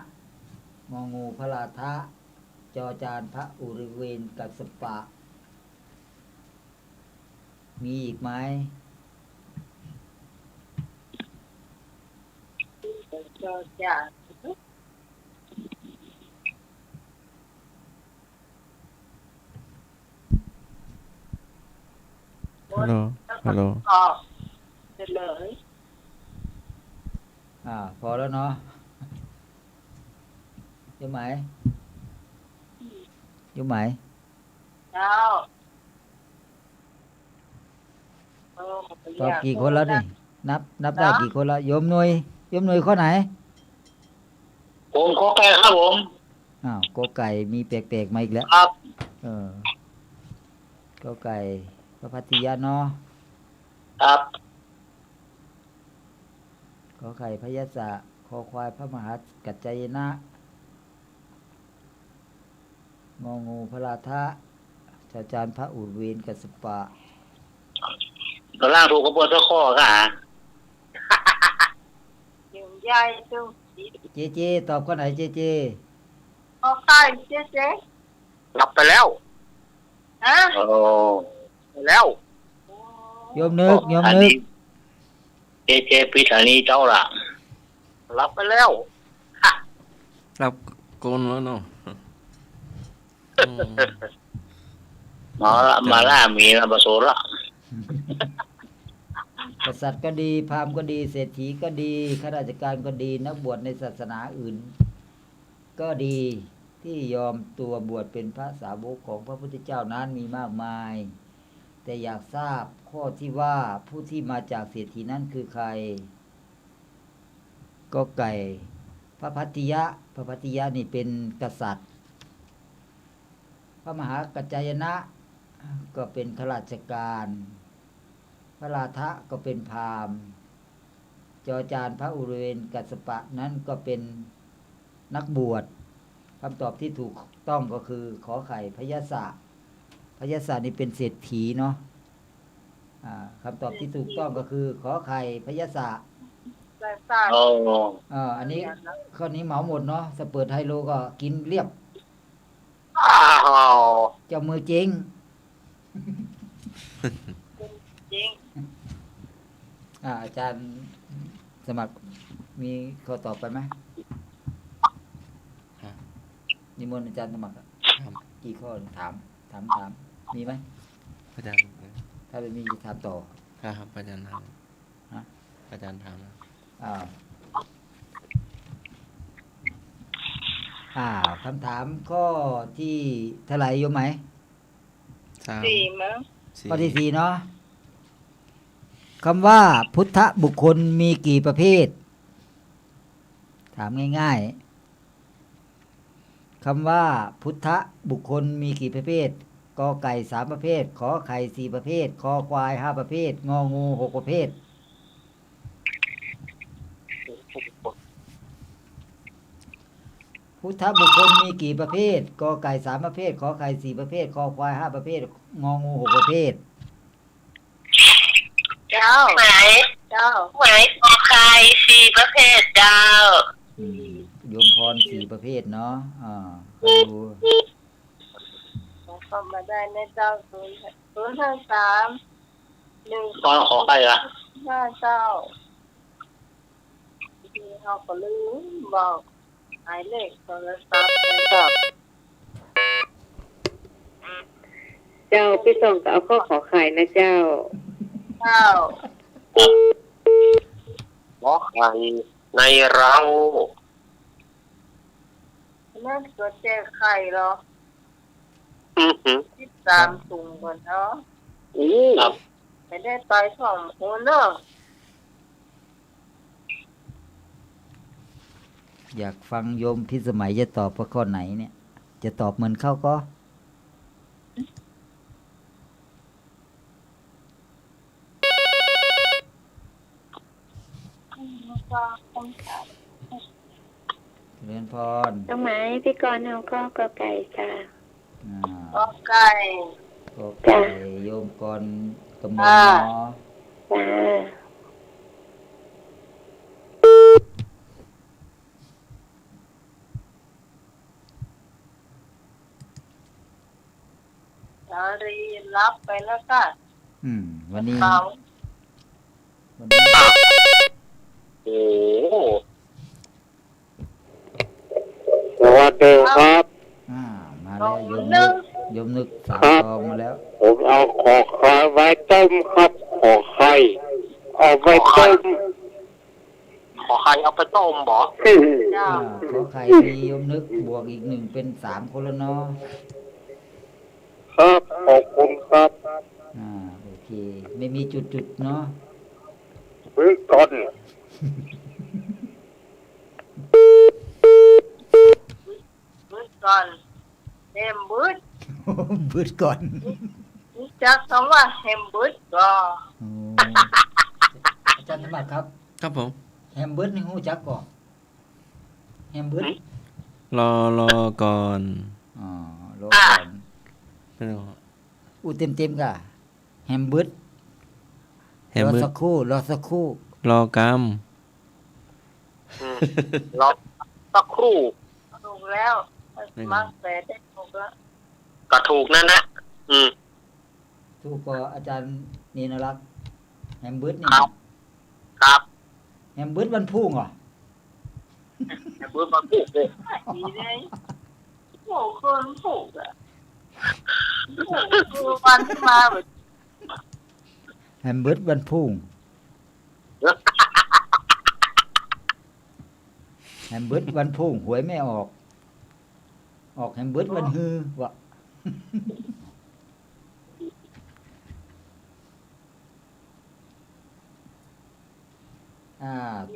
Speaker 4: งองูพระราทะจอจานพระอุริเวนกัสสปะมีอีกไหม
Speaker 1: จอจ่า
Speaker 2: ฮัลโหลฮัลโหล
Speaker 1: ออกเฉลย
Speaker 4: พอแล้วเนาะยมไหมยมไหม
Speaker 1: เจ้า
Speaker 4: ตอบกี่คนแล้วนี่นับได้กี่คนแล้วโยมหน่วยข้อไหน
Speaker 3: ผมขอแก้ครับผม
Speaker 4: กอไก่มีแปลกๆมาอีกแล้ว
Speaker 3: ครับ
Speaker 4: กอไก่พระพัทธิยะเนาะ
Speaker 3: ครับ
Speaker 4: ขอไข่พยสะคอควายพระมหากัจจายนะงองูพระราทะจาจานพระอุรเวนกัสสปะ
Speaker 3: ตอนล่างถูกกระบวนข้อค่ะ
Speaker 1: อยู่ใหญ่จุง
Speaker 4: เจตอบข้อไหนเจ
Speaker 1: ก็ใกล้เจ๊
Speaker 3: รับไปแล้ว
Speaker 1: ฮะ
Speaker 3: โอ้ไปแล้ว
Speaker 4: โยมนึก
Speaker 3: เจพิธานีเจ้าล่ะ รับไปแล้ว
Speaker 2: รับโกนแล้วเนาะ
Speaker 3: มาล่ามีนะบะโซละ
Speaker 4: กษัตริย์ก็ดีพราหมณ์ก็ดีเศรษฐีก็ดีข้าราชการก็ดีนักบวชในศาสนาอื่น ก็ดีที่ยอมตัวบวชเป็นพระสาวกของพระพุทธเจ้านั้นมีมากมาย แต่อยากทราบข้อที่ว่าผู้ที่มาจากเศรษฐีนั้นคือใครก็ไก่พระพัทธิยะนี่เป็นกษัตริย์ พระมหากัจจายนะก็เป็นข้าราชการพระราทะก็เป็นพราหมณ์จอจานพระอุรเวนกัสสปะนั้นก็เป็นนักบวชคำตอบที่ถูกต้องก็คือขอไข่พยสะนี่เป็นเศรษฐีเนาะคำตอบที่ถูกต้องก็คือขอไข่พยสะ
Speaker 1: ใส่ใส่
Speaker 3: โอ้
Speaker 4: อันนี้ข้อนี้เหมาหมดเนาะสเปิดไฮโลก็กินเรียบ
Speaker 3: อ้าว
Speaker 4: เจ้ามือจริง
Speaker 1: จริง
Speaker 4: อาจารย์สมัครมีข้อตอบไปไหมนิมนต์อาจารย์สมัครกี่ข้อถามมีไหม
Speaker 2: อาจารย์
Speaker 4: ถ้าไม่มีจะถามต่อ
Speaker 2: ครับอาจารย์ถาม
Speaker 4: ฮะ
Speaker 2: อาจารย์ถามนะ
Speaker 4: คำถามข้อที่เท่าไหร่โยมไหม
Speaker 1: สี่มั้ง
Speaker 4: ข้อที่สี่เนาะคำว่าพุทธบุคคลมีกี่ประเภท ถามง่ายๆคำว่าพุทธบุคคลมีกี่ประเภทกอไก่3ประเภทขอไข่4ประเภทคอควาย5ประเภทงองู6ประเภทพุทธบุคคลมีกี่ประเภทกอไก่3ประเภทขอไข่4ประเภทคอควาย5ประเภทงองู6ประเภท
Speaker 1: เจ้า
Speaker 6: หมาย
Speaker 1: เจ้า
Speaker 6: หมายขอไข่4ประเภทเจ้า
Speaker 4: โยมพร4ประเภทเนาะดู
Speaker 1: เข้ามาได้ในเจ้า053
Speaker 3: ตอนขอไปละ
Speaker 1: 1 5เจ้าที่เขาก็ลืมบอกหมายเลขโทรศัพท์เจ้า
Speaker 6: เจ้าพี่ส่งก็เอาข้อขอไข่นะเจ้า
Speaker 3: ขอใครในเรา
Speaker 1: น นั่นก็แจกไข่หรอ 13 ถุงก่อนเนาะ
Speaker 3: ครับ
Speaker 1: ไม่ได้ไป2 คนเนาะ
Speaker 4: อยากฟังโยมพิสมัยจะตอบว่าข้อไหนเนี่ย จะตอบเหมือนเขาก็ เรียนพร
Speaker 6: ต้องหมายพี่กรณ์เอาข้อกอไก่จ้า
Speaker 1: ก็ไก่
Speaker 4: ก็ไก่โยมกรกระมวลเนาะ
Speaker 6: จ้า
Speaker 1: สารีรับไปแล้วก็
Speaker 4: วันนี้
Speaker 1: เรา
Speaker 4: วันนี้
Speaker 3: โอ้โห
Speaker 5: สวัสดีครับ
Speaker 4: มาแล้วโยมนึกสามทองมาแล้ว
Speaker 5: ผมเอาขอไข่ไว้ต้มครับ ขอไข่เอาไว้ต้ม
Speaker 3: ขอใครเอาไปต้มบ่
Speaker 1: เจ้า
Speaker 4: ขอไข่มีโยมนึกบวกอีกหนึ่งเป็น3 คนแล้วเนาะ
Speaker 5: ครับขอบคุณครับ
Speaker 4: โอเค ไม่มีจุดเนาะ
Speaker 5: วิก่อน
Speaker 1: บึดก่อนเฮมบึด
Speaker 4: บึดก่อน
Speaker 1: รู้จักคำว่าเฮมบึดก็
Speaker 4: โอ้อาจารย์ธรรมะครับ
Speaker 2: ครับผม
Speaker 4: แฮมเบิร์ดนี่ฮู้จักก่อนแฮมเบิร์ด
Speaker 2: รอก่อน
Speaker 4: รอก่อน
Speaker 2: ไม่รู้
Speaker 4: เต็มกะแฮมเบิร์ด
Speaker 2: แฮม
Speaker 4: รอ
Speaker 2: เบอ
Speaker 4: สัก
Speaker 2: ร์
Speaker 4: ครู่รอสักครู่
Speaker 2: รอกรรม
Speaker 3: รอสักครู่
Speaker 1: ถูกแล้วมักแต่ได้ถูกแล้ว
Speaker 3: ก็ถูกนั่นนะ
Speaker 4: ถูกก็อาจารย์นีนรักษ์แฮมเบิร์ดนี่
Speaker 3: ครับ ครับ
Speaker 4: แฮมเบิร์ดวันพุ่งเหรอ
Speaker 3: แต่เบื่อมาพูดเลย
Speaker 1: ดีเลยโอ้คนถูกอ่ะคือวันที่มาแบบ
Speaker 4: แฮมเบิร์ดวันพุ่งแฮมเบิร์ดวันพุ่งหวยไม่ออกแฮมเบิร์ดวันฮือวะ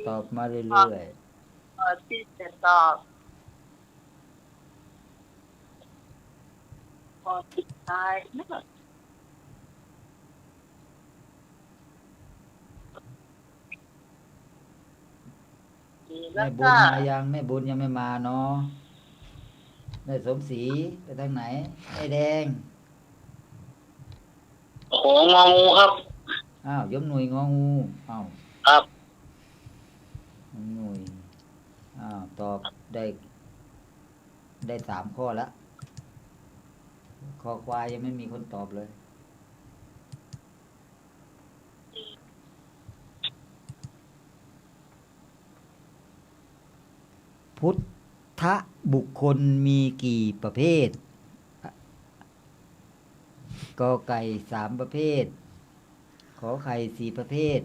Speaker 4: ตอบมาเรื่อย
Speaker 1: ที่จะตอบพอสุดท้ายนะดี
Speaker 4: ๆ
Speaker 1: แล้ว
Speaker 4: แม่บุ
Speaker 1: ก็
Speaker 4: ญมายังแม่บุญยังไม่มาเนาะแม่สมศรีไปทางไหนไอ้แดง
Speaker 3: ของงองูครับ
Speaker 4: ยมหน่วยงองู
Speaker 3: ครับ
Speaker 4: ยมหน่วยตอบได้3 ข้อแล้วคอควายยังไม่มีคนตอบเลย พุทธบุคคลมีกี่ประเภทกอไก่3 ประเภท ขอไข่4 ประเภท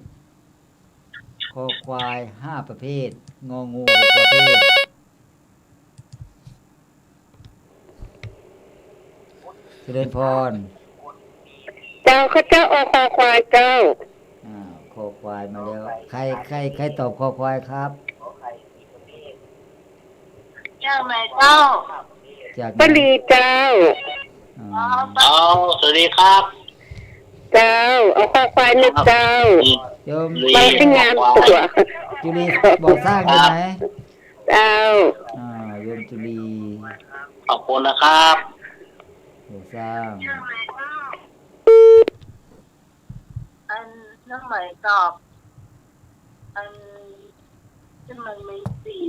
Speaker 4: คอควาย5 ประเภท งองู6 ประเภท เจริญพร
Speaker 6: เจ้าข้าเจ้าอคอควายเจ้า
Speaker 4: คอควายมาแล้ว ใครตอบคอควายครับ
Speaker 1: เจ้าไหนเจ้า
Speaker 4: จาก
Speaker 6: ปรีเจ้า
Speaker 3: เอาสวัสดีครับ
Speaker 6: เจ้าเอาคอควายนึกเจ้า
Speaker 4: โยม
Speaker 6: มันเป็นงานตัว
Speaker 4: จุลีบอกสร้างอยู่ไหน
Speaker 6: เจ้า
Speaker 4: โยมจุลี
Speaker 3: ขอบคุณนะครับ
Speaker 4: บอกสร้าง
Speaker 1: อันน้องใหม่ตอบ อันที่มันมี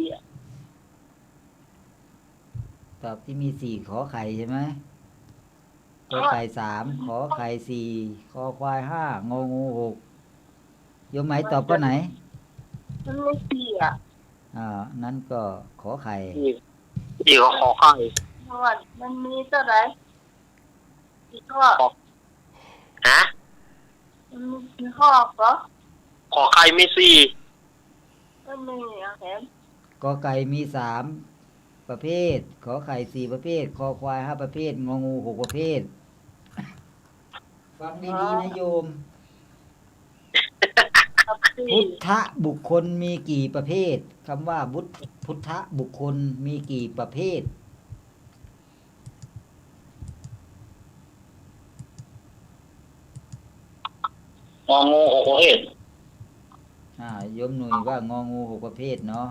Speaker 1: 4อ่ะ
Speaker 4: ตอบที่มี4 ขอไข่ใช่ไหมกอไก่3 ขอไข่4 คอควาย5 งองู6โยมไหมตอบข้อไหน
Speaker 1: มันไม่4อ่ะ
Speaker 4: นั้นก็ขอไข่
Speaker 3: อีกก็ขอไข่
Speaker 1: เพราะว่ามันมีเท่าไหร่กี่ข้อ
Speaker 3: ฮะ
Speaker 1: มันมีกี่ข้อก็
Speaker 3: ขอไข่ไม่สี่
Speaker 1: ไม่มีอ่ะเห็น
Speaker 4: กอไก่มี3 ประเภท ขอไข่4ประเภทคอควาย5ประเภทงองู6ประเภทฟังดีๆนะโยม
Speaker 1: ครับพี่
Speaker 4: พุทธบุคคลมีกี่ประเภทคำว่าพุทธบุคคลมีกี่ประเภท
Speaker 3: งองูโอเห็น
Speaker 4: โยมหนุ่ยว่างองู6ประเภทเนาะ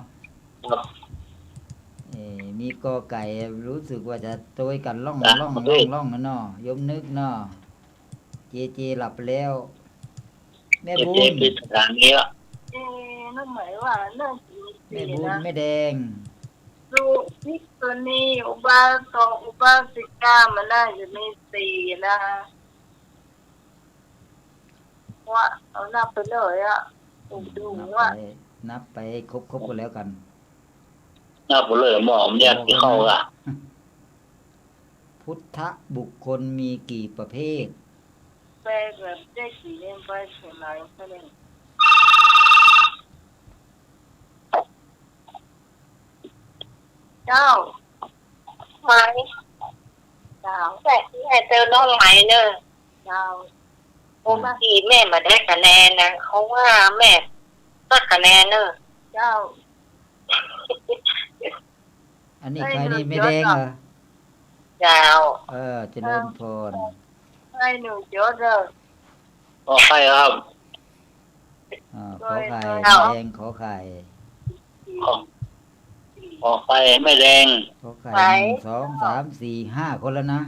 Speaker 3: ครับ
Speaker 4: มีกอไก่รู้สึกว่าจะโตยกันล่อง
Speaker 3: อ่ะ
Speaker 4: ล่อง
Speaker 3: ประ
Speaker 4: ล่
Speaker 3: เภ
Speaker 4: อง
Speaker 3: ท
Speaker 4: ล่องนะเนาะโยมนึกเนาะเจหลับแล้ว แม่
Speaker 3: เจ
Speaker 4: บุ
Speaker 3: เจ
Speaker 4: ญ
Speaker 3: คือสถานนี้ละ
Speaker 1: นั่นหมายว่าเรื่องจริ
Speaker 4: แม่
Speaker 1: ง
Speaker 4: บุญ
Speaker 1: นะ
Speaker 4: แม่แดง
Speaker 1: ลูกนิกนีอุบาสกอุบาสิกามันน่าจะมี4นะว่าเอานับไปเลยอ่ะดู
Speaker 4: นับ
Speaker 1: ว่า
Speaker 4: ไปนับไปครบกันแล้วกัน
Speaker 3: หน้าผมเลยหมอมแยกที่เข้าอะ
Speaker 4: พุทธบุคคลมีกี่ประเภท
Speaker 1: แปลแบบได้กี่เล่มไปใช่ไหมก็เลยเจ้าไหมเจ้าแต่แม่เจอน้องไหมเนอะเจ้า
Speaker 6: โอ้บางทีแม่มาได้คะแนนนะเขาว่าแม่ก็คะแนนเนอะ
Speaker 1: เจ้า
Speaker 4: อันนี้
Speaker 1: ไอ้
Speaker 4: ใครนี่
Speaker 1: หนู
Speaker 4: แม่
Speaker 1: ยศ
Speaker 4: แดง
Speaker 1: อ่ะ
Speaker 4: เหรอ
Speaker 6: ยาว
Speaker 4: เจริญพร
Speaker 1: ให้หนูยศเลย
Speaker 3: ก็ใครครับ
Speaker 4: ขอไข่
Speaker 1: เอา
Speaker 4: แดงขอไข่
Speaker 3: ขอไฟไม่แดง
Speaker 4: ขอไข่1 2 3 4 5คนแล้วนะ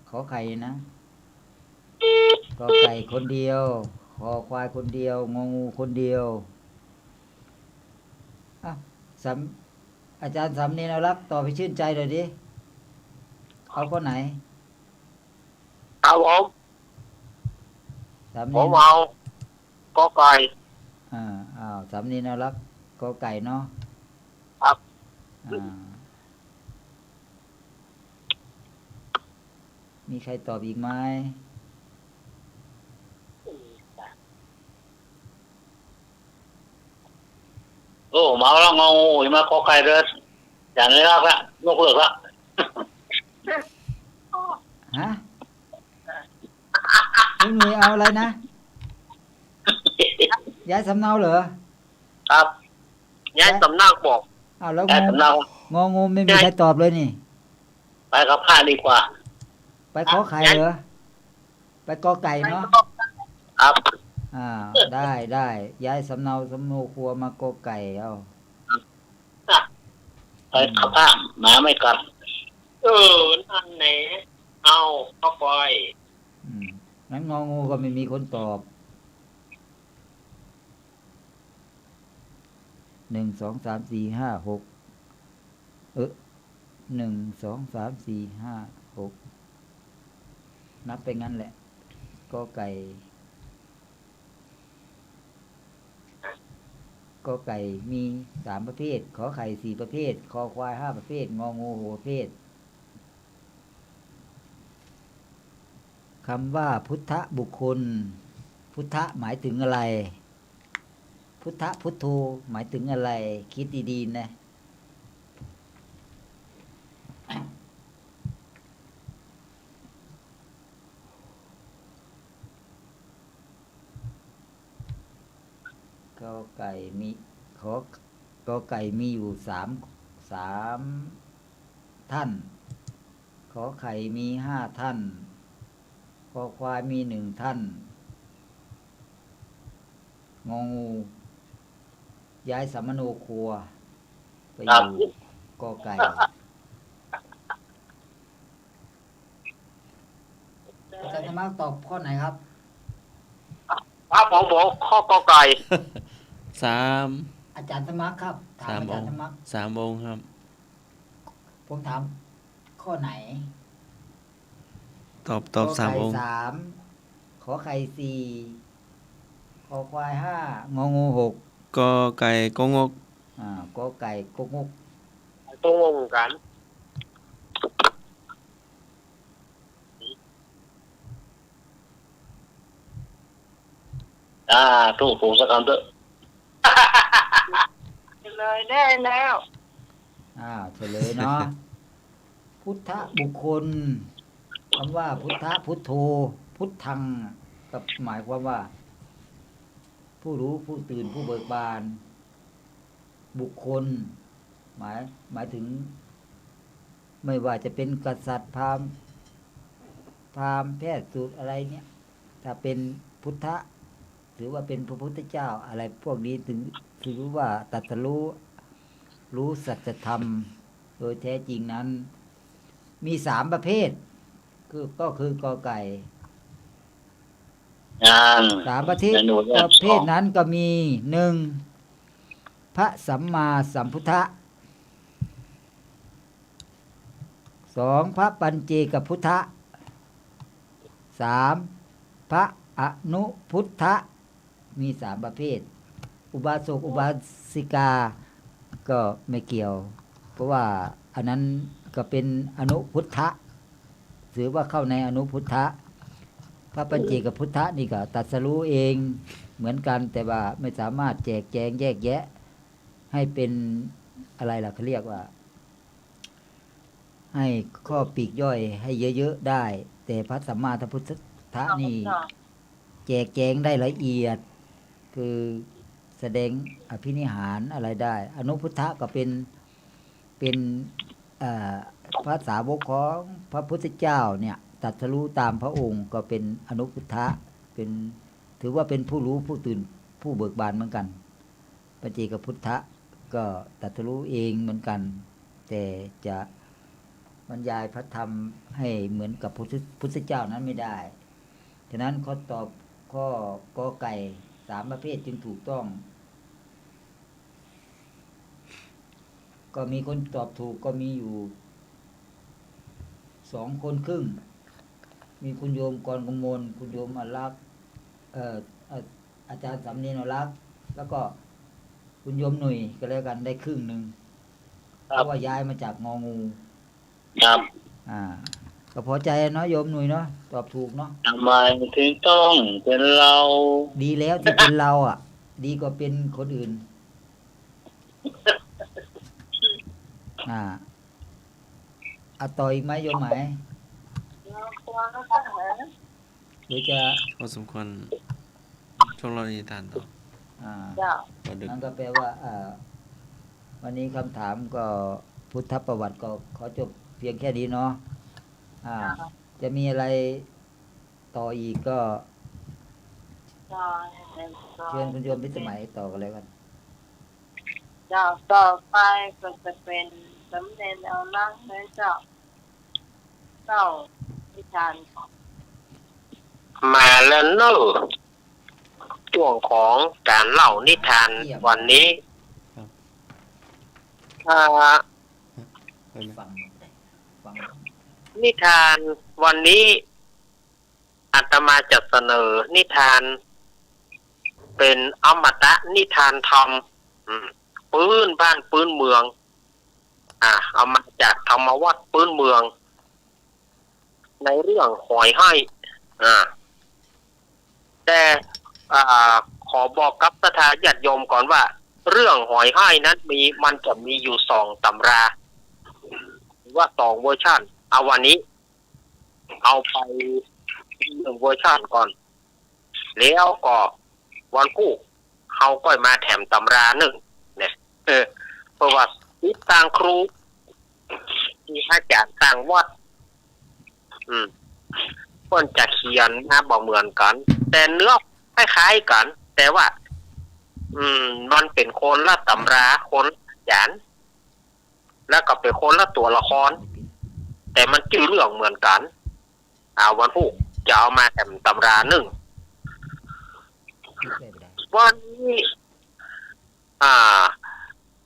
Speaker 4: ขอไข่นะกอไก่คนเดียวคอควายคนเดียวงองูคนเดียวอาจารย์สำเนียงรักษ์ตอบให้ชื่นใจหน่อยดิเอาข้อไหน
Speaker 3: ครับผม
Speaker 4: สำ
Speaker 3: ผ
Speaker 4: เนีย
Speaker 3: ม
Speaker 4: ง
Speaker 3: เอาก็ไก่
Speaker 4: สำเนียงรักษ์กอไก่เนาะ
Speaker 3: ครับ
Speaker 4: มีใครตอบอีกไหม
Speaker 3: โอ้เมาแล้วงองูอีมาก็ไก่เด้ออย่างนี้ละนกเลิกละ
Speaker 4: ฮะคุณหนุ่ยเอาอะไรนะย้ายสำเนาเหรอ
Speaker 3: ครับย้ายสำนักบอก
Speaker 4: แล้ว
Speaker 3: ย้ายสำนัก
Speaker 4: งองูไม่มีใครตอบเลยนี่
Speaker 3: ไปกับข้าดีกว่า
Speaker 4: ไปขอไข่เหรอไปกอไก่เนาะ
Speaker 3: ครับ
Speaker 4: ได้ย้ายสำเนาครัวมากอไก่เอา
Speaker 3: ไปกับข้าหมาไม่กัดนั่นแหละเอาก็ไฟ
Speaker 4: งั้นงองูก็ไม่มีคนตอบ1 2 3 4 5 6 1 2 3 4 5 6นับไปงั้นแหละกอไก่มี3ประเภทขอไข่4ประเภทคอควาย5ประเภทงองู6ประเภทคำว่าพุทธบุคคลพุทธหมายถึงอะไรพุทธพุทโธหมายถึงอะไรคิดดีๆนะกอไก่มีกอไก่มีอยู่สามท่านขอไข่มี5ท่านคอควายมี1ท่านงองูย้ายสามโนครัวไปอยู่กอไก่อาจารย์ธรรมะตอบข้อไหนครับ
Speaker 3: ครับผมบอกข้อก็ไก่
Speaker 2: 3
Speaker 4: อาจารย์ธรรมะครับถามอาจารย์ธรรมะ
Speaker 2: 3 องค์ครับ
Speaker 4: ผมถามข้อไหน
Speaker 2: ตอบ3 องค์
Speaker 4: 3ขอไข่4ขอควาย5งองู6
Speaker 2: กอไก่กงก
Speaker 4: กอไก่กงก
Speaker 3: ต้องงงกันถูกผมสักคำเถอะ
Speaker 1: เลยได้แล้ว
Speaker 4: เฉลยเนาะ พุทธบุคคลคำว่าพุทธพุทโธพุทธังก็หมายความว่า ผู้รู้ผู้ตื่นผู้เบิกบาน บุคคลหมายถึง ไม่ว่าจะเป็นกษัตริย์พราหมณ์แพทย์สูตรอะไรเนี่ยถ้าเป็นพุทธะถือว่าเป็นพระพุทธเจ้าอะไรพวกนี้ถือว่าตรัสรู้สัจธรรมโดยแท้จริงนั้นมี3ประเภทก็คือกอไก่3ประเภทนั้นก็มี1พระสัมมาสัมพุทธะ2พระปัญเจกพุทธะ3พระอนุพุทธะมี3ประเภทอุบาสกอุบาสิกาก็ไม่เกี่ยวเพราะว่าอันนั้นก็เป็นอนุพุทธะถือว่าเข้าในอนุพุทธะพระปัญเจกพุทธะนี่ก็ตรัสรู้เองเหมือนกันแต่ว่าไม่สามารถแจกแจงแยกแยะให้เป็นอะไรล่ะเขาเรียกว่าให้ข้อปีกย่อยให้เยอะๆได้แต่พระสัมมาสัมพุทธะนี่แจกแจงได้ละเอียดคือแสดงอภินิหารอะไรได้อนุพุทธะก็เป็นพระสาวกของพระพุทธเจ้าเนี่ยตรัสรู้ตามพระองค์ก็เป็นอนุพุทธะเป็นถือว่าเป็นผู้รู้ผู้ตื่นผู้เบิกบานเหมือนกันปัญเจกพุทธะก็ตรัสรู้เองเหมือนกันแต่จะบรรยายพระธรรมให้เหมือนกับพุทธเจ้านั้นไม่ได้ฉะนั้นเขาตอบข้อกอไก่3ประเภทจึงถูกต้องก็มีคนตอบถูกก็มีอยู่2 คนครึ่งมีคุณโยมกรกมลคุณโยมอลักษ์อาจารย์สำเนียงอลักษ์แล้วก็คุณโยมหนุ่ยก็แล้วกันได้ครึ่งหนึ่งเพราะว่าย้ายมาจากงองู
Speaker 3: ครับ
Speaker 4: ก็พอใจเนาะโยมหนุ่ยเนาะตอบถูกเนาะ
Speaker 3: ทำไมถึงต้องเป็นเรา
Speaker 4: ดีแล้วที่เป็นเราดีกว่าเป็นคนอื่นต่ออีกไหมโยมไหมหรือจะ
Speaker 2: พอสมควรช่วงเรานิทานต่อ
Speaker 4: นั่นก็แปลว่าวันนี้คำถามก็พุทธประวัติก็ขอจบเพียงแค่นี้เนาะจะมีอะไรต่ออีกก็เชิญคุณโยมพิสมัยต่อกันเลยกัน
Speaker 1: ต่อไปก็จะเป็นสำเร็จเอาลักษณ์และเจ้านิทาน
Speaker 3: มาแล้วเนอะช่วงของการเล่านิทานวันนี้นิทานวันนี้อาตมาจะเสนอนิทานเป็นอมตะนิทานธรรมปื้นบ้านปื้นเมืองเอามาจากธรรมวัตรปื้นเมืองในเรื่องหอยให้แต่ขอบอกกับศรัทธาญาติโยมก่อนว่าเรื่องหอยให้นั้นมันจะมีอยู่2ตำราหรือว่า2เวอร์ชันเอาวันนี้เอาไป1เวอร์ชันก่อนแล้วก็วันกู้เขาก็มาแถมตำรา1เนี่ยเพราะว่าติดต่างครูที่อาจารย์ต่างวัดเพิ่นจะเขียนมาบ่เหมือนกันแต่เนื้อคล้ายๆกันแต่ว่ามันเป็นคนละตำราคนอาจารย์แล้วก็เป็นคนละตัวละครแต่มันชื่อเรื่องเหมือนกันวันพุธจะเอามาแถมตำรา1วันนี้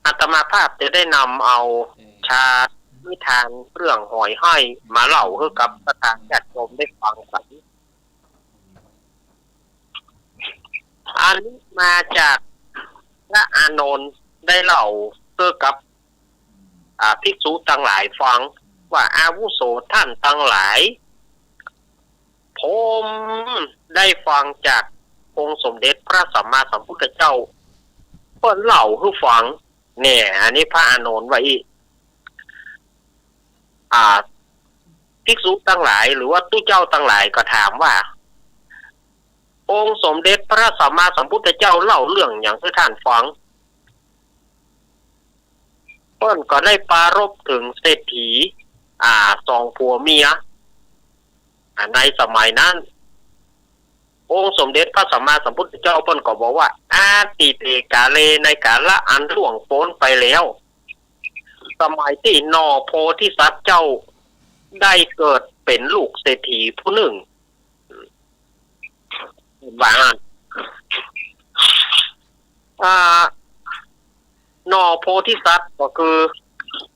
Speaker 3: อาตมาภาพจะได้นำเอาชานิทานเรื่องหอยให้มาเล่าให้กับศรัทธาญาติโยมได้ฟังกันอันนี้มาจากพระอานนท์ได้เล่าเพื่อกับภิกษุทั้งหลายฟังว่าอาวุโสท่านทั้งหลายผมได้ฟังจากองค์สมเด็จพระสัมมาสัมพุทธเจ้าเพิ่นเล่าให้ฟังเนี่ยอันนี้พระอานนท์ไว้ ภิกษุทั้งหลายหรือว่าตู้เจ้าทั้งหลายก็ถามว่าองค์สมเด็จพระสัมมาสัมพุทธเจ้าเล่าเรื่องอย่างที่ท่านฟังเพิ่นก็ได้ปรารภถึงเศรษฐีสองผัวเมียในสมัยนั้นองค์สมเด็จพระสัมมาสัมพุทธเจ้าเพิ่นก็บอกว่าอาติเตกาเลในกาละอันล่วงพ้นไปแล้วสมัยที่นอโพธิสัตว์เจ้าได้เกิดเป็นลูกเศรษฐีผู้หนึ่งว่านอโพธิสัตว์ก็คือ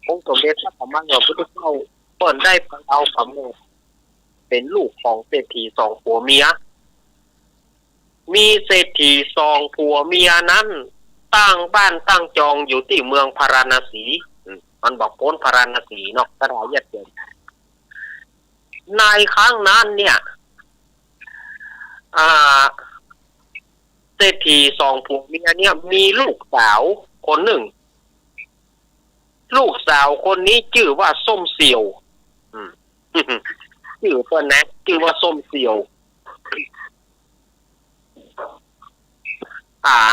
Speaker 3: องค์สมเด็จพระสัมมาสัมพุทธเจ้าเปิดได้ไปเอาสำเร็จเป็นลูกของเศรษฐีสองผัวเมียมีเศรษฐีสองผัวเมียนั้นตั้งบ้านตั้งจองอยู่ที่เมืองพาราณสีมันบอกพ้นพาราณสีเนาะกระดาษยัดเยียดในครั้งนั้นเนี่ยเศรษฐีสองผัวเมียเนี่ยมีลูกสาวคนหนึ่งลูกสาวคนนี้ชื่อว่าส้มเสี่ยวชื่อเพิ่นนะชื่อว่าส้มเสี่ยว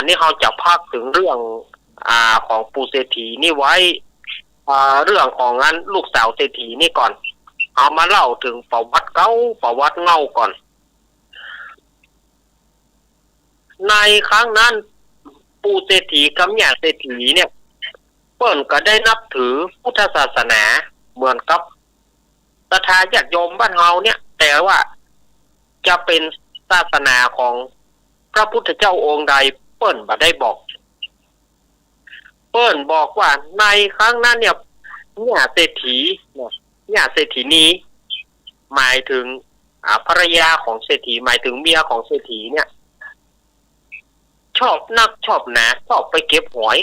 Speaker 3: นี่เขาจะพักถึงเรื่องของปู่เศรษฐีนี่ไว้เรื่องของงั้นลูกสาวเศรษฐีนี่ก่อนเอามาเล่าถึงประวัติเก่าประวัติเงาก่อนในครั้งนั้นปู่เศรษฐีกับย่าเศรษฐีเนี่ยเปิ้นก็ได้นับถือพุทธศาสนาเหมือนกับศรัทธาญาติโยมบ้านเฮาเนี่ยแต่ว่าจะเป็นศาสนาของพระพุทธเจ้าองค์ใดเปิ้นบ่ได้บอกเปิ้นบอกว่าในครั้งนั้นเนี่ยย่าเศรษฐีย่าเศรษฐีนี้หมายถึงภรรยาของเศรษฐีหมายถึงเมียของเศรษฐีเนี่ยชอบนักชอบหนาชอบไปเก็บหอย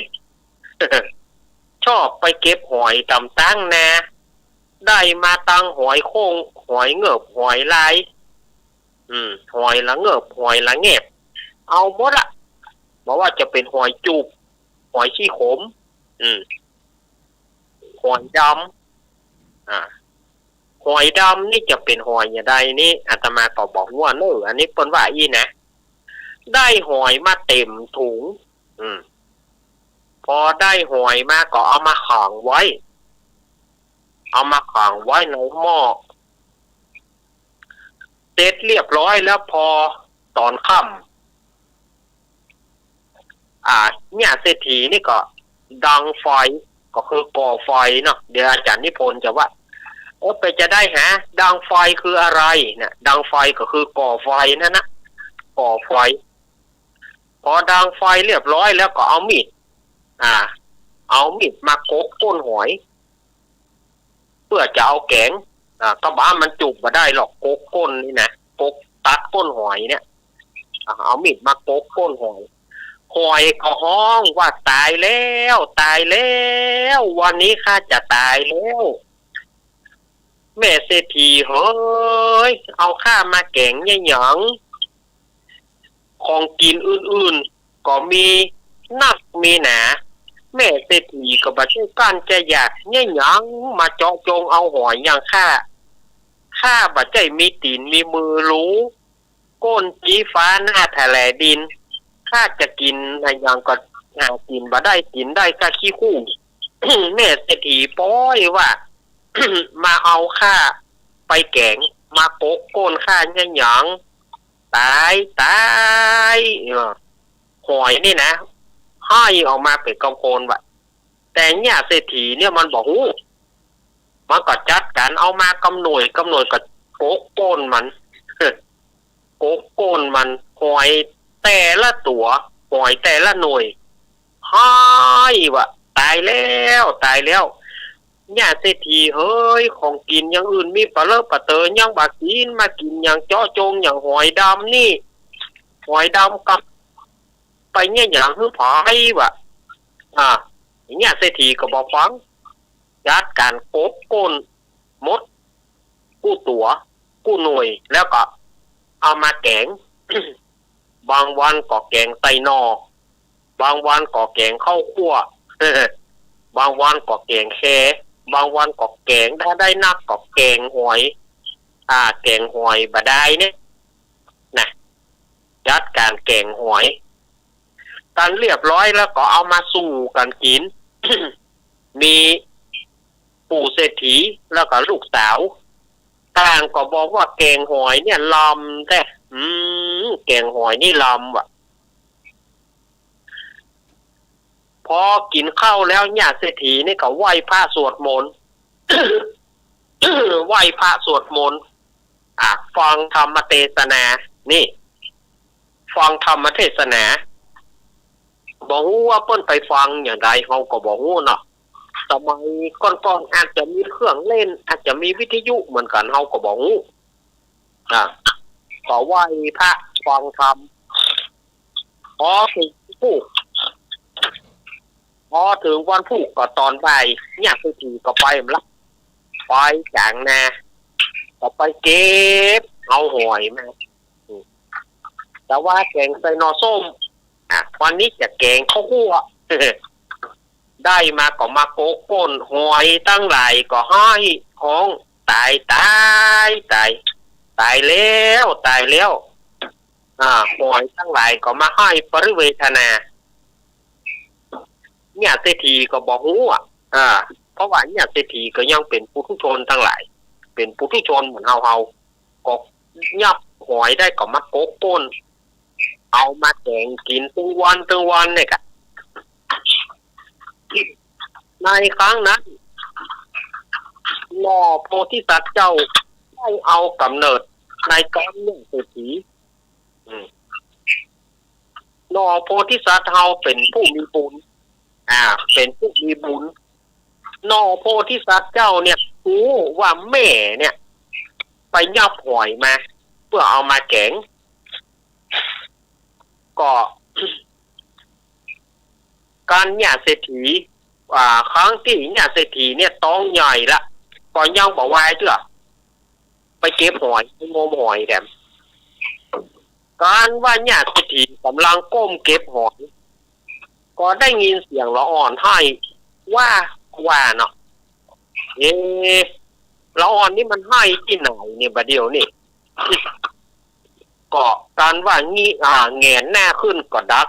Speaker 3: ชอบไปเก็บหอยตำตั้งนาได้มาตั้งหอยโค้งหอยเงือบหอยลายหอยละเงือบหอยละเงียบเอาหมดละบอกว่าจะเป็นหอยจูบหอยขี้ขมหอยดำหอยดำนี่จะเป็นหอยอย่างใดนี่อาตมาก็บอกว่าเนออันนี้เป็นว่าอีนะได้หอยมาเต็มถุงพอได้หอยมาก็เอามาขังไว้ในหม้อเสร็จเรียบร้อยแล้วพอตอนค่ำเนี่ยเศรษฐีนี่ก็ดังไฟก็คือก่อไฟเนาะเดี๋ยวอาจารย์นิพนธ์จะว่าไปจะได้ฮะดังไฟคืออะไรเนี่ยดังไฟก็คือก่อไฟนั่นนะก่อไฟพอดังไฟเรียบร้อยแล้วก็เอามีดมากกก้นหอยเพื่อจะเอาแกงก็บ้ามันจุกมาได้หรอกกกก้นนี่นะกกตัดก้นหอยเนี่ยเอามีดมากกก้นหอยก็ห้องว่าตายแล้ววันนี้ข้าจะตายแล้วแม่เศรษฐีเฮ้ยเอาข้ามาแกงเนี่ยหยังของกินอื่นๆก็มีนักมีหนาแม่เศรษฐีก็บ่ใช่การจะอยากเนี่ยหยังมาเจาะจงเอาหอยอย่างข้าบ่ใจมีตีนมีมือรู้ก้นจีฟ้าหน้าทะเลดินข้าจะกินอะไรอย่างก็หากินบ่ได้กินได้ก็ขี้คู่ แม่เศรษฐีป้อยว่า มาเอาข้าไปแกงมาโกกก้นข้าเนี่ยหยังตายหอยนี่นะให้ออกมาเป็นกำโพนว่ะแต่เนี่ยเศรษฐีเนี่ยมันบอกมันก็จัดการเอามากำหนวยกับโกกก้นมัน โกกก้นมันหอยแต่ละตัวหอยแต่ละหน่วยให้ว่ะตายแล้วเนี่ยเศรษฐีเฮ้ยของกินอย่างอื่นมีปลาเลอะปลาเตยยังบากินมากินอย่างเจาะจงอย่างหอยดำนี่หอยดำกับไปเนี่ยอย่างหื้อผายว่ะเนี่ยเศรษฐีก็บอกฟังจัดการโกกก้นมดกู้ตัวกู้หน่วยแล้วก็เอามาแกง บางวันก็แกงไตนอบางวันก็แกงข้าวคั่ว บางวันก็แกงแค่ บางวันก็แกงถ้าได้นักก็แกงหอยแกงหอยบะได้เนี่ยนะจัดการแกงหอยกันเรียบร้อยแล้วก็เอามาสู่กันกิน มีปู่เศรษฐีแล้วก็ลูกสาวต่างก็บอกว่าแกงหอยเนี่ยลำแต่แกงหอยนี่ลำว่ะพอกินข้าวแล้วญาติเศรษฐีนี่ก็ไหว้พระสวดมนต์ ไหว้พระสวดมนต์ฟังธรรมเทศนานี่ฟังธรรมเทศนาบอกว่าเปิ้นไปฟังอย่างไรเขาก็บอกว่าเนาะสมัยก่อนๆอาจจะมีเครื่องเล่นอาจจะมีวิทยุเหมือนกันเขาก็บอกว่าก็ไหว้พระฟังธรรมพอถึงวันพุธก็ตอนบ่ายเนี่ยคือทีก็ไปมันละไปจางนาก็ไปเก็บเอาหอยมาแต่ว่าแกงใส่นอส้มวันนี้จะแกงข้าวคั่ว ได้มาก็มาโกกก้นหอยตั้งหลายก็ให้ของตายแล้วหอยตั้งหลายก็มาให้ปริเวทนาเนี่ยเศรษฐีก็บอกเพราะว่าเนี่ยเศรษฐีก็ยังเป็นปุถุชนทั้งหลายเป็นปุถุชนเหมือนเฮาก็ยับหอยได้ก็มาโกกก้นเอามาแกงกินทั้งวันเนี่ยค่ะในครั้งนั้นหล่อโพธิสัตว์เจ้าได้เอากำเนิดในก้อนเนี่ยเศรษฐีหล่อโพธิสัตว์เฮาเป็นผู้มีบุญเป็นผู้มีบุญหล่อโพธิสัตว์เจ้าเนี่ยรู้ว่าแม่เนี่ยไปยับหอยมาเพื่อเอามาแกงก็การญาติเศรษฐีครั้งที่ญาติเศรษฐีเนี่ยต้องใหญ่ละก็ยังบอกว่าเจ้าไปเก็บหอยไปงมหอยแดมการว่าญาติเศรษฐีกำลังก้มเก็บหอยก็ได้ยินเสียงละอ่อนให้ว่าเนาะละอ่อนนี่มันให้ที่ไหนเนี่ยบัดเดียวนี่ก็การว่างี้แงนหน้าขึ้นก็ดัก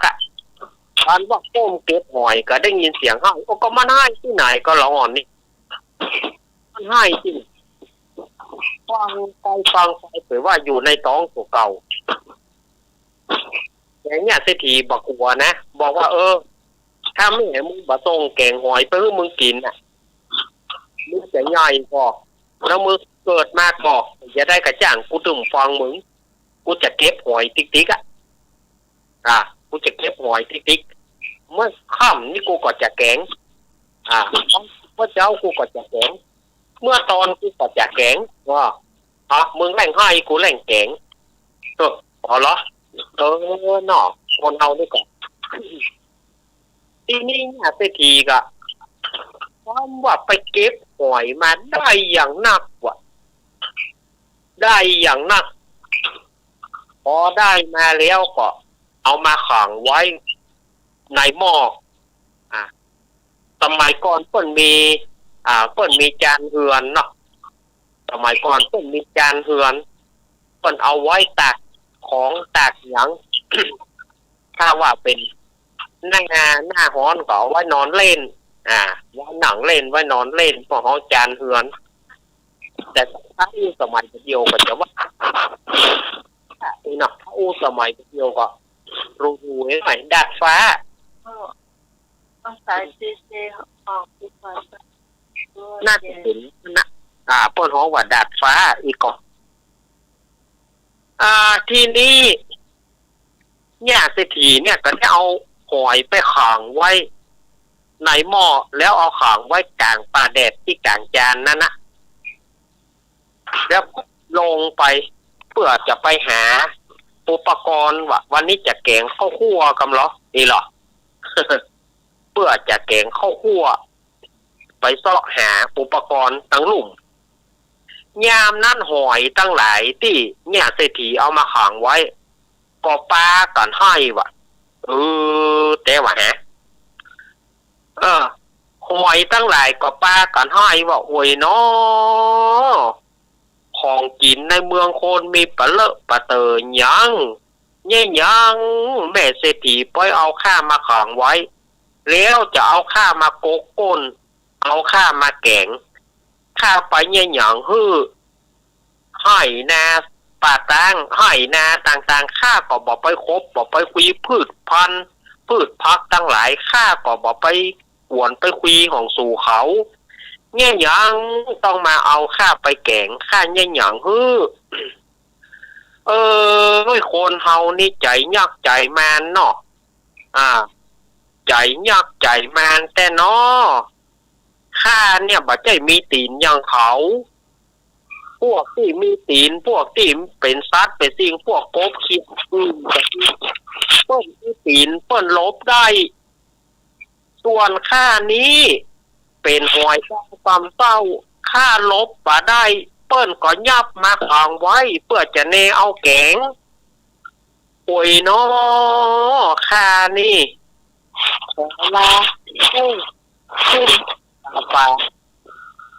Speaker 3: การว่าก้มเก็บหอยก็ได้ยินเสียงให้ก็มันให้ที่ไหนก็ละอ่อนนี่มันให้ที่ฟังไปเผยว่าอยู่ในท้องตัวเก่าอย่างเงี้ยเศรษฐีบอกหัวนะบอกว่าถ้าไม่เห็นมึงบะส่งแกงหอยไปให้มึงกินมึงจะใหญ่พอแล้วมึงเกิดมากพอจะได้กระจ่างกูถึงฟังมึงกูจะเก็บหอยติ๊กกูจะเก็บหอยติ๊กเมื่อค่ำนี่กูก็จะแกงเมื่อเช้ากูก็จะแกงเมื่อตอนกูก็จะแกงว่ามึงแหล่งให้กูแหล่งแกงพอเหรอหนอคนเอาด้วยก่อนทีนี้เนี่ยเศรษฐีก็ความว่าไปเก็บหอยมาได้อย่างหนักพอได้มาแล้วก็เอามาขังไว้ในหม้อสมัยก่อนเพิ่นมีจานเฮือนเนาะสมัยก่อนเพิ่นมีจานเฮือนเพิ่นเอาไว้ตักของตักหยัง ถ้าว่าเป็นหน้าฮ้อนก็เอาไว้นอนเล่นไว้หนังเล่นไว้นอนเล่นพอเฮาจานเฮือนแต่ถ้าสมัยเดียวก็จะว่าเนาะถ้าสมัยเดียวก็รู้ๆหน่อยดาดฟ้า
Speaker 1: สายเซออกดีกว่า
Speaker 3: น่าจะเห็นนะเปิ้นฮ้องว่าดาดฟ้าอีกก่อนทีนี้ญาติเศรษฐีเนี่ยก็ได้เอาหอยไปขังไว้ในหม้อแล้วเอาขังไว้กลางปลาแดดที่กลางจานนั่นนะแล้วลงไปเพื่อจะไปหาอุปกรณ์ว่าวันนี้จะแกงข้าวคั่วกันเหรอนี่เหรอ เพื่อจะแกงข้าวคั่วไปเสาะหาอุปกรณ์ตั้งหลุมยามนั้นหอยตั้งหลายที่เนี่ยเศรษฐีเอามาขังไว้ก็ปลากันให้ว่ะแต่ว่าห หอยตั้งหลายก็ป้ากันให้ว่าโอ้ยเนาะของกินในเมืองโคนมีปะเลอะปะเตอยังเนี่ยยังแม่เศรษฐีปล่อยเอาข้ามาขังไว้แล้วจะเอาข้ามาโกกก้นเอาข้ามาแกงข้าไปเนี่ยยังฮื้อให้นาป่าตั้งให้นาต่างๆข้าก็บอกไปคบบอกไปคุยพืชพันธุ์พืชพักตั้งหลายข้าก็บอกไปหวนไปคุยของสู่เขาเนี่ยยังต้องมาเอาข้าไปแกงข้าเนี่ยยังฮื้อคนเฮานี่ใจยักใจแมนเนาะใจยักใจแมนแต่เนาะข้าเนี่ยบ่ใจมีตีนอย่างเขาพวกที่มีตีนพวกที่เป็นซัดเป็นสิ่งพวกกบคิดเปิ้นมีตีนเปิ้นลบได้ส่วนข้านี้เป็นหอยความเศร้าข้าลบบ่ได้เปิ้นก็ยับมาขังไว้เพื่อจะเนเอาแกงโอ้ยเนาะข้านี่ขอลาขึ้นไป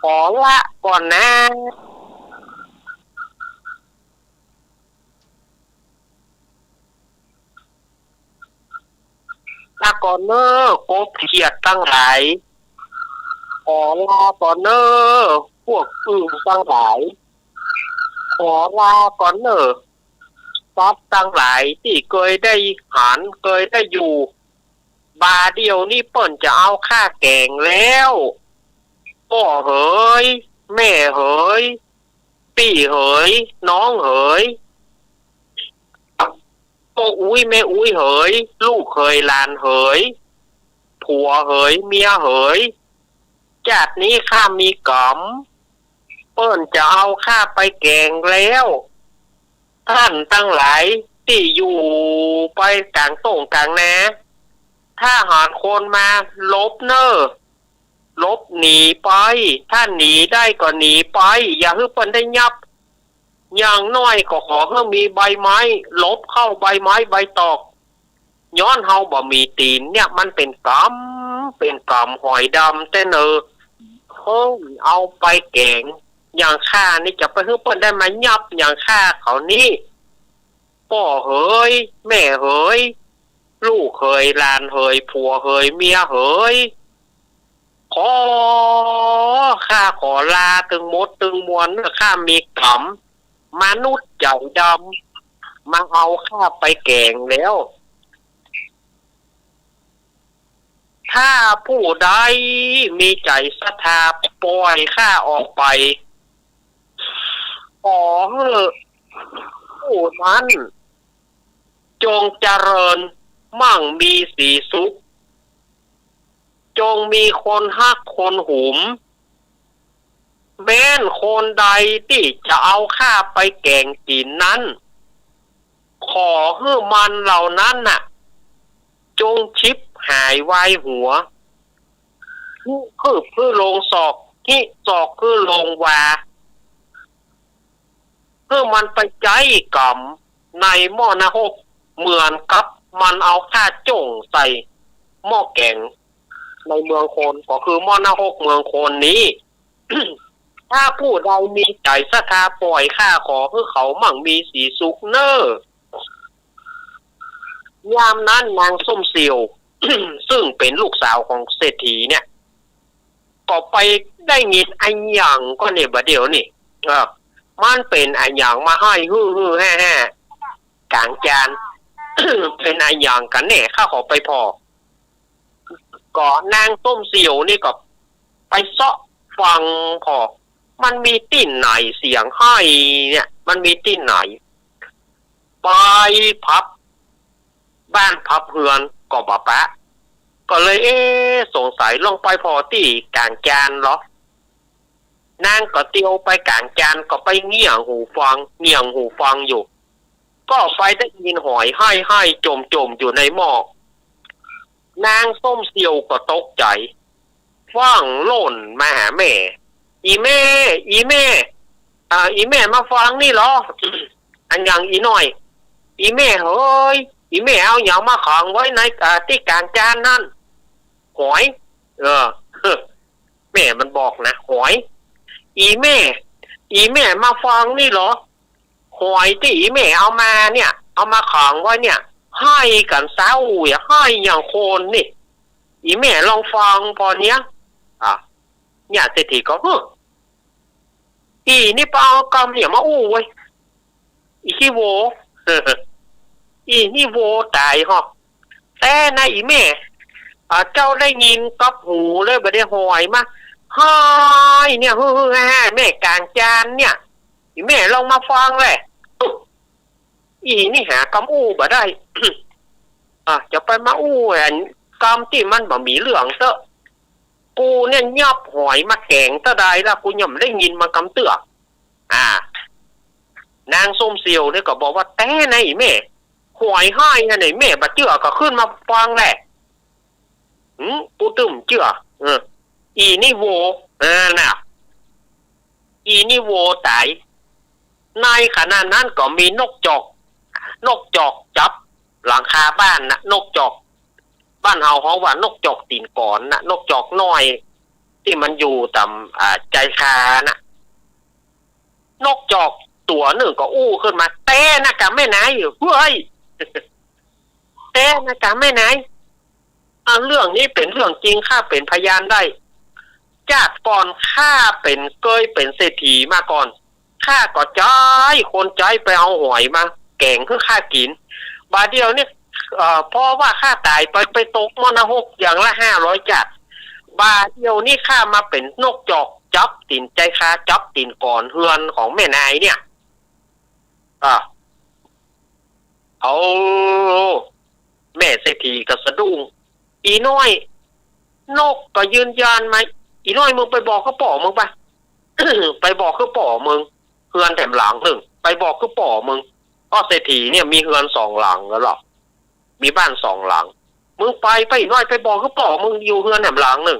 Speaker 3: ขอละก่อนนะลาก่อนเนอกบเขียดตั้งหลายขอลาก่อนเนอพวกอื่นตั้งหลายขอลาก่อนเนอซับตั้งหลายที่เคยได้หันเคยได้อยู่บาเดียวนี่เปิ้นจะเอาข้าแกงแล้วพ่อเหยแม่เหยพี่เหยน้องเหยพ่ออุ้ยแม่อุ้ยเหยลูกเหยหลานเหยผัวเหยเมียเหยจากนี้ข้ามีกล่อมเปิ้นจะเอาข้าไปแกงแล้วท่านตั้งหลายที่อยู่ไปกลางส่งกลางนาถ้าหาคนมาลบเนอลบหนีไปถ้าหนีได้ก็หนีไปอย่าให้เปิ้นได้ยับอย่างน้อยก็ขอให้มีใบไม้ลบเข้าใบไม้ใบตอกย้อนเฮาบ่มีตีนเนี่ยมันเป็นกรรมหอยดำแต่เอาไปแกงอย่างข้านี่จะไปให้เปิ้นได้มายับอย่างข้าเขานี่พ่อเหยแม่เหยลูกเหยหลานเหยผัวเหยเมียเหยข้าขอลาตึงมดตึงมวลข้ามีกรรมมนุษย์ใจดำมาเอาข้าไปแกงแล้วถ้าผู้ใดมีใจศรัทธาปล่อยข้าออกไปขอให้ผู้นั้นจงเจริญมั่งมีสีสุขจงมีคนฮักคนหุมแม้นคนใดที่จะเอาข้าไปแกงกินนั้นขอให้มันเหล่านั้นน่ะจงชิบหายวายหัวคือลงศอกที่ศอกคือลงวาเพื่อมันไปใจกรรมในหม้อนาหกเหมือนกับมันเอาข้าจ่งใส่หม้อแกงในเมืองโคนก็คือหม้อนาหกเมืองโคนนี้ ถ้าผู้ใดมีใจศรัทธาปล่อยข้าขอเพื่อเขามั่งมีสีสุขเนอยามนั้นนางส้มเสียว ซึ่งเป็นลูกสาวของเศรษฐีเนี่ยก็ไปได้ยินไอ้หยังก็เนี่ยบัดเดี๋ยวนี่มันเป็นไอ้หยังมาให้ฮือแฮ่กลางจาน เป็นไอ้หยังกันเนี่ยข้าขอไปพอก็นางส้มเสียวนี่ก็ไปเซาะฟังพอมันมีติ่นไหนเสียงให้เนี่ยมันมีติ่นไหนไปพับบ้านพับเฮือนก็บ่ปะก็เลยสงสัยลงไปพอที่กลางจานเหรอนางก็เตียวไปกลางจานก็ไปเงี่ยงหูฟังอยู่ก็ไปได้ยินหอยให้จมอยู่ในหม้อนางส้มเสียวก็ตกใจฟังโล่นมาหาแม่อีแม่อีแม่มาฟังนี่เหรอ อันอย่างอีน้อยอีแม่เฮ้ยอีแม่เอาอย่างมาขังไว้ในที่กลางจานนั่นหอย แม่มันบอกนะหอยอีแม่มาฟังนี่เหรอหอยที่อีแม่เอามาเนี่ยเอามาขังไว้เนี่ยให้กันเศร้าอย่าให้อย่างโคนนี่อีแม่ลองฟังพอเนี้ยเนี่ยเศรษฐีก็อีนี่เปล่ากำเนี่ยมาอู้ไว้อีขี้โวอีนี่โวตายฮะแต่นะอีแม่เจ้าได้ยินกับหูเลยบ่ได้หอยมาหายเนี่ยแม่กลางจานเนี่ยอีแม่ลองมาฟังเลยอีนี่หากำอู้บ่ได้ จะไปมาอู้กำที่มันบ่มีเหลืองเตอะกูเนี่ยยับหอยมาแกงตะใดละกูย่ำได้ยินมากำเตือกนางส้มเซียวเนี่ยก็บอกว่าแต่ไหนแม่หอยให้ไหนแม่บ่เจือก็ขึ้นมาฟังแหละปูตึมเจืออีนี่โวน่ะอีนี่โวตายในขณะนั้นก็มีนกจอกจับหลังคาบ้านนะนกจอกบ้านเฮาฮ้องว่านกจอกตีนก่อนนะนกจอกน้อยที่มันอยู่ต่ำใจคานะนกจอกตัวหนึ่งก็อู้ขึ้นมาแต่นะกะแม่นายเฮ้ยแต่นะกะแม่นายเรื่องนี้เป็นเรื่องจริงข้าเป็นพยานได้จากก่อนข้าเคยเป็นเศรษฐีมาก่อนข้าก็คนใจไปเอาหอยมาแกงเพื่อข้ากินบาเดียวเนี่ยเพราะว่าข้าตายไปตกมรณะ6อย่างละ500จัดบาเดียวนี่ข้ามาเป็นนกจอกจับตีนใจคาจับตีนก่อนเฮือนของแม่นายเนี่ยเอาแม่เศรษฐีก็สะดุ้งอีน้อยนกก็ยืนยันไหมอีน้อยมึงไปบอกเขาป่อมึงไป ไปบอกเขาป่อมึงเฮือนแถมหลังหนึ่งไปบอกเขาป่อมึงก็เศรษฐีเนี่ยมีเฮือน2หลังแล้วหรอมีบ้าน2หลังมึงไปอีน้อยไปบอกเขาป่อมึงอยู่เฮือนแถมหลังหนึ่ง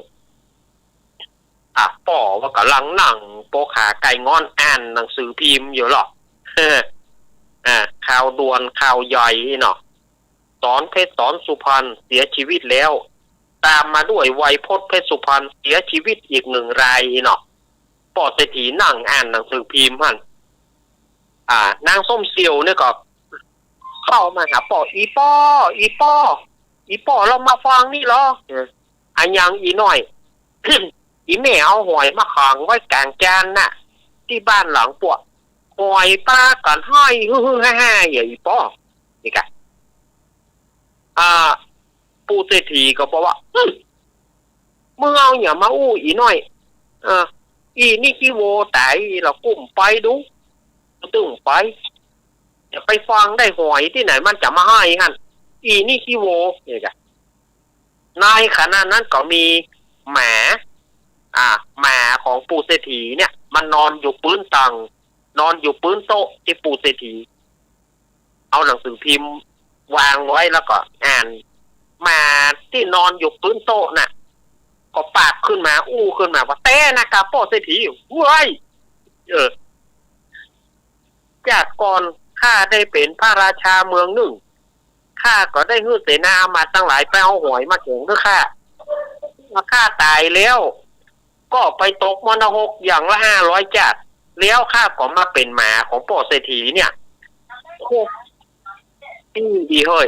Speaker 3: ป่อว่ากำลังนั่งโปขาไก่งอนอ่านหนังสือพิมพ์อยู่หรอข่าวด่วนข่าวใหญ่เนาะสอนเพชรสอนสุพรรณเสียชีวิตแล้วตามมาด้วยไวยพจน์เพชรสุพรรณเสียชีวิตอีก1 รายเนาะป่อเศรษฐีนั่งอ่านหนังสือพิมพ์ฮั่นนางส้มเซียวเนี่ยก็เข้ามาหาป่ออีป้อเรามาฟังนี่เหรออันยังอีน้อย อีแม่เอาหอยมาขังไว้กลางจานน่ะที่บ้านหลังปวกหอยป้ากันห้อยฮ่าอย่างอีป้อนี่กันปูเศรษฐีก็บอกว่ามึงเอาอย่ามาอู้อีน้อยอีนี่ขี้โวตายเรากุ้มไปดูตึงไปจะไปฟังได้หอยที่ไหนมันจะมาให้ฮั่นอีนี่ขี้โวนี่กันในขณะนั้นก็มีหมาของปู่เศรษฐีเนี่ยมันนอนอยู่ปื้นตังนอนอยู่ปื้นโต๊ะที่ปู่เศรษฐีเอาหนังสือพิมพ์วางไว้แล้วก็อ่านมาที่นอนอยู่ปื้นโต๊ะน่ะก็ปากขึ้นมาอู้ขึ้นมาว่าแต่นะครับปู่เศรษฐีเว้ยจากก่อนข้าได้เป็นพระราชาเมืองหนึ่งข้าก็ได้ฮื้อเสนามาตั้งหลายไปเอาหอยมาเก่งด้วยข้าตายแล้วก็ไปตกมรณะ6อย่างละ500จัดแล้วข้าก็มาเป็นหมาของป่อเศรษฐีเนี่ยโอ้ดีเฮ้ย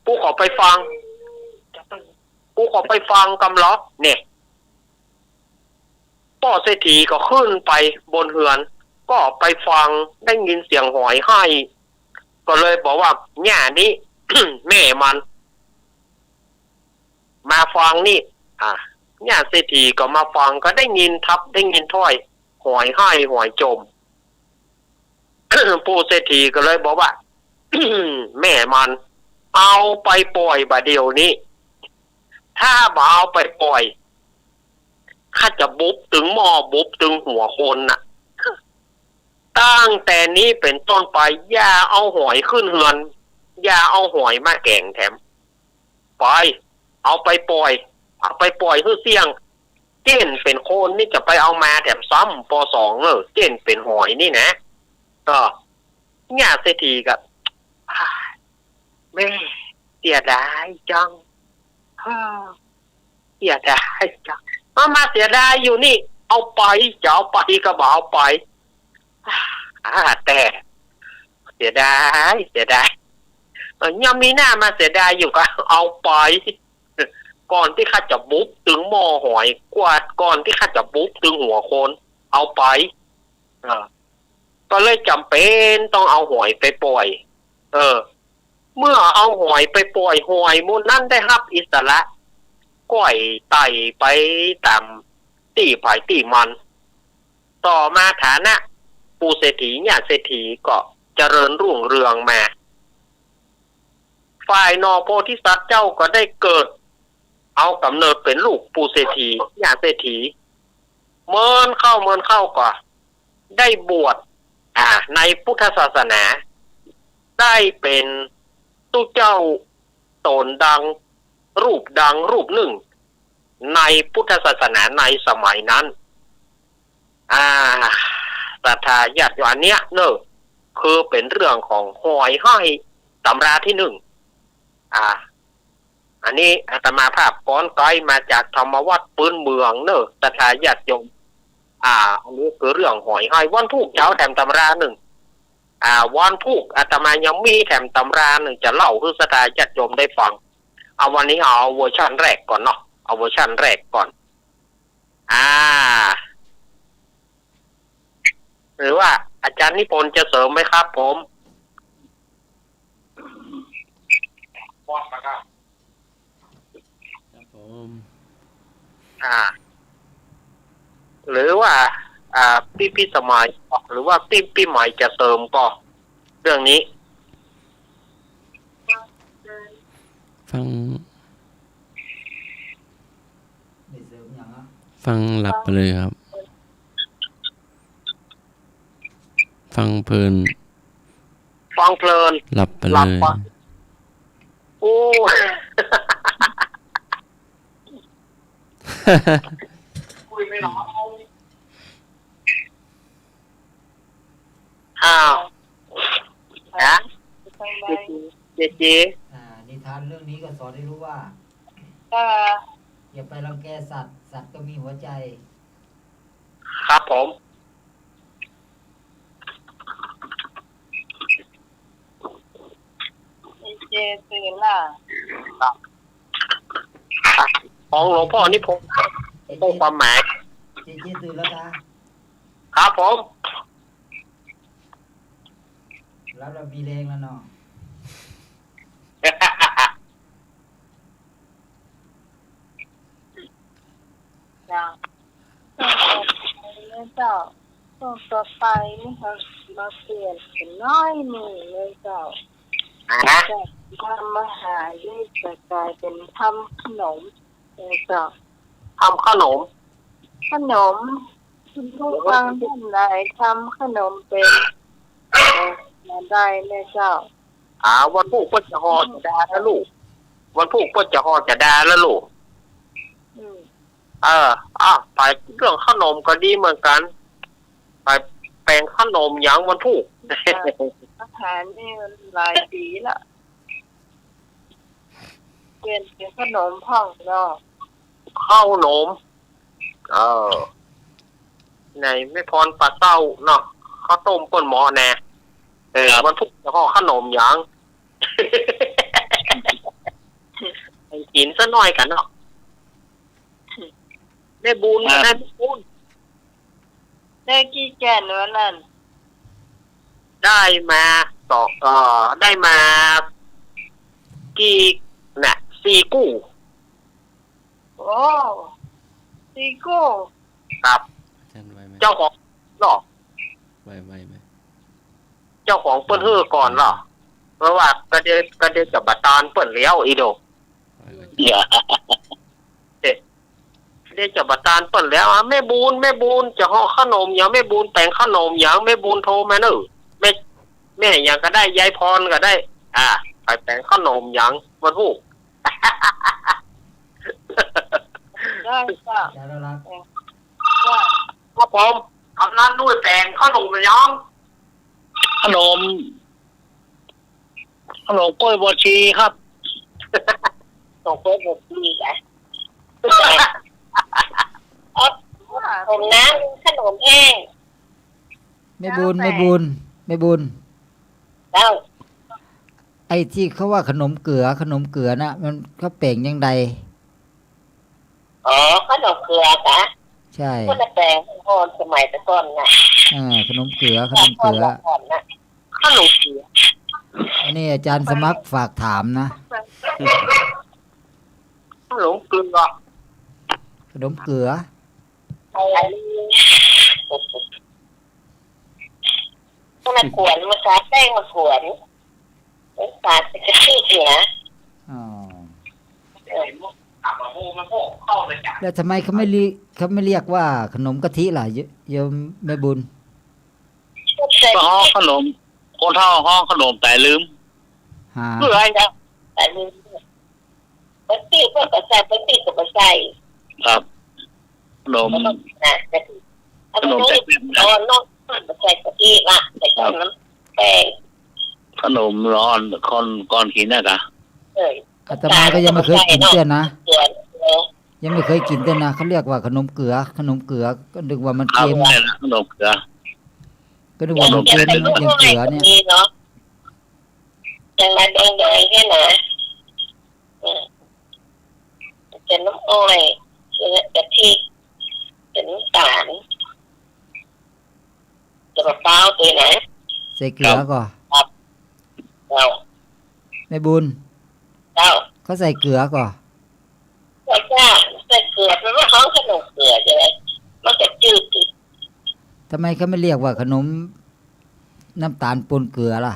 Speaker 3: กูขอไปฟังกำล็อกเนี่ยป่อเศรษฐีก็ขึ้นไปบนเฮือนก็ไปฟังได้ยินเสียงหอยให้ก็เลยบอกว่าเนี่ยนี้ แม่มันมาฟังนี่เนี่ยเศรษฐีก็มาฟังก็ได้ยินถ้อยหอยให้หอยจม ปู่เศรษฐีก็เลยบอกว่า แม่มันเอาไปปล่อยบาเดียวนี้ถ้าบ่เอาไปปล่อยข้าจะบุบถึงหม้อบุบถึงหัวคนน่ะ ตั้งแต่นี้เป็นต้นไปอย่าเอาหอยขึ้นเฮือนอย่าเอาหอยมาแกงแถมไปเอาไปปล่อยเพื่อเสี่ยงเจ้นเป็นโคนนี่จะไปเอามาแถมซ้ำป.2เจ้นเป็นหอยนี่นะก็เนี่ยเศรษฐีกับแม่เสียดายจังเสียดายจัง มาเสียดายอยู่นี่ เอาไปจะเอาไปก็บอกเอาไปแต่เสียดายย่ำนี้หน้ามาเสียดายอยู่ก็เอาไปก่อนที่ข้าจะบุ๊บถึงหม้อหอยกวาดก่อนที่ข้าจะบุ๊บถึงหัวโคนเอาไปก็เลยจำเป็นต้องเอาหอยไปปล่อยเมื่อเอาหอยไปปล่อยหอยมูลนั่นได้รับอิสระก้อยไต่ไปตามตีไผ่ตีมันต่อมาฐานะปูเศรษฐีเนี่ยเศรษฐีก็เจริญรุ่งเรืองมาฝ่ายนอโพธิสัตว์เจ้าก็ได้เกิดเอากำเนิดเป็นลูกปูเศรษฐีเนี่ยเศรษฐีเมินเข้าก็ได้บวชในพุทธศาสนาได้เป็นตู้เจ้าตนดังรูปหนึ่งในพุทธศาสนาในสมัยนั้นศรัทธาญาติโยมอันเนี้ยเนอะคือเป็นเรื่องของหอยห้อยตำราที่หนึ่งอันนี้อาตมาภาพก้อนไกลมาจากธรรมวัดปืนเมืองเนอะศรัทธาญาติโยมอันนี้คือเรื่องหอยห้อยวันทุกเจ้าแถมตำราหนึ่งวันทุกอาตมายังมีแถมตำราหนึ่งจะเล่าให้ศรัทธาญาติโยมได้ฟังเอาวันนี้เอาเวอร์ชันแรกก่อนเนาะเอาเวอร์ชันแรกก่อนหรือว่าอาจารย์นิพนธ์จะเสริมไหมครับผม
Speaker 2: ครับผม
Speaker 3: หรือว่าพี่สมัยหรือว่าพี่ใหม่จะเสริมก็เรื่องนี้
Speaker 2: ฟังหลับไปเลยครับฟังเพลินหลับไปเลย
Speaker 3: โอ้ คุยไม่หรอนะเจ
Speaker 4: นิทานเรื่องนี้ก็สอนให้รู้ว่าอย่าไปรังแกสัตว์ก็มีหัวใจ
Speaker 3: ครับผม
Speaker 1: เจตื่นล่ะ
Speaker 3: ของหลวงพ่อนี่ผมความหมาย
Speaker 4: เจตื่นแล้ว
Speaker 3: ครับผม
Speaker 4: แล้วเรามีแรงแล้วเนาะ
Speaker 1: เจ้าต้องต่อไปนี่เขามาเปลี่ยนเป็นน้อยหนึ่งเลยเจ้าจะทำอาหารที่จะกลายเป็นทำขนมเลยเจ้า
Speaker 3: ทำขนม
Speaker 1: คุณผู้ฟังท่านใดทำขนมเป็นมาได้เลยเจ้า
Speaker 3: วันพุธก็จะห่อจะดาแล้วลูกวันพุธก็จะห่อจะดาแล้วลูกไปเรื่องขนมก็ดีเหมือนกันไปแปลงขนมอย่างวันพุธ
Speaker 1: อาหารนี่มันหลายปีละเปลี่ยนเป็นขนมพ่องเนาะ
Speaker 3: ข้าวหนมในไม่พรปลาเต้าเนาะข้าวต้มก้นหม้อแน่วันพุธจะห่อขนมอย่างกินซะหน่อยกันเนาะได้บุญ
Speaker 1: ได้กี่แก่นวันนั้น
Speaker 3: ได้มาได้มากี่4 กู้
Speaker 1: โอ้4 กู้
Speaker 3: ครับเจ้าของหรอ
Speaker 2: ไวไหม
Speaker 3: เจ้าของเปิ้นฮื้อก่อนหรอเพราะว่าก็ได้กับบัตรเปิ้นเลี้ยวอีโดได้จับบัตรเปิ้นแล้วแม่บูนจะห่อขนมอย่างแม่บูนแต่งขนมอย่างแม่บูนโทรมาเนอะแม่อย่างก็ได้ยายพรก็ได้ไปแต่งขนมอย่างวันพุธ
Speaker 1: ได้ค่ะ
Speaker 3: ครับผมทำนั้นด้วยแต่งขนมอย่างขนมกล้วยบวชชีครับกล้วยบวชชี
Speaker 6: ผมน้ำขนมแห้ง
Speaker 4: ไม่บุญ
Speaker 6: แล้ว
Speaker 4: ไอ้ที่เขาว่าขนมเกลือน่ะ มันเขาเป่งยังไง
Speaker 6: อ๋อขนมเกลือจ้ะ
Speaker 4: ใช่
Speaker 6: คนละแปลงคนสมัยแต่ก่อนน่ะ
Speaker 4: ขนมเกลือ
Speaker 6: ก่อนน่ะ
Speaker 3: ขนมเกลือ
Speaker 4: อันนี้อาจารย์สมัครฝากถามนะ
Speaker 3: ขนมเกลือ
Speaker 4: ขนมเกลือ
Speaker 6: อะไรมันมาขวนมาสาแป้งมาขวนเป็นสาสิกระชีเนี่ย
Speaker 4: อ๋อ
Speaker 3: มันพวกเข้าเลยจ้ะ
Speaker 4: แล้วทำไมเขาไม่เรียกว่าขนมกะทิล่ะโยมแม่บุญ
Speaker 5: ห้องขนมคนเท่าห้องขนมแต่ลืม
Speaker 4: หา
Speaker 6: เพื่ออะไรนะแต่ลืมเป็นตีเพื่อกระใส่เป็นตีกับกระใส่
Speaker 5: ครับขนม
Speaker 6: นะกะทิถ้ามันไม่ตอนนอกกระใส่กะทิละใส่น้ำแป้ง
Speaker 5: ขนมร้อนก่อนกินนะกะ
Speaker 4: อาตมาก็ยังไม่เคยกินเต้นนะ
Speaker 6: เกลือ
Speaker 4: ยังไม่เคยกินเต้นนะเขาเรียกว่าขนมเกลือก็นึกว่ามัน
Speaker 5: เอา
Speaker 4: เค็ม
Speaker 5: ไว้นะขนมเกลือ
Speaker 4: ก็นึกว่ามันเค็มอย่างเกลือเนี่ย
Speaker 6: เนาะอย่างนั้นแดงๆแค่ไหนเป็นน้ำอ้อยเป็นกะทิเป็นน้ำตาลจะมะพร้าวตัวไหน
Speaker 4: ใส่เกลือก่อน
Speaker 6: เรา
Speaker 4: แม่บุญ
Speaker 6: เรา
Speaker 4: เขาใส่เกลือก่อน
Speaker 6: ใส่จ้าใส่เกลือเพราะว่าเขาขนมเกลือใช่ไหมมันจะจืด
Speaker 4: ทำไมเขาไม่เรียกว่าขนมน้ำตาลปนเกลือล่ะ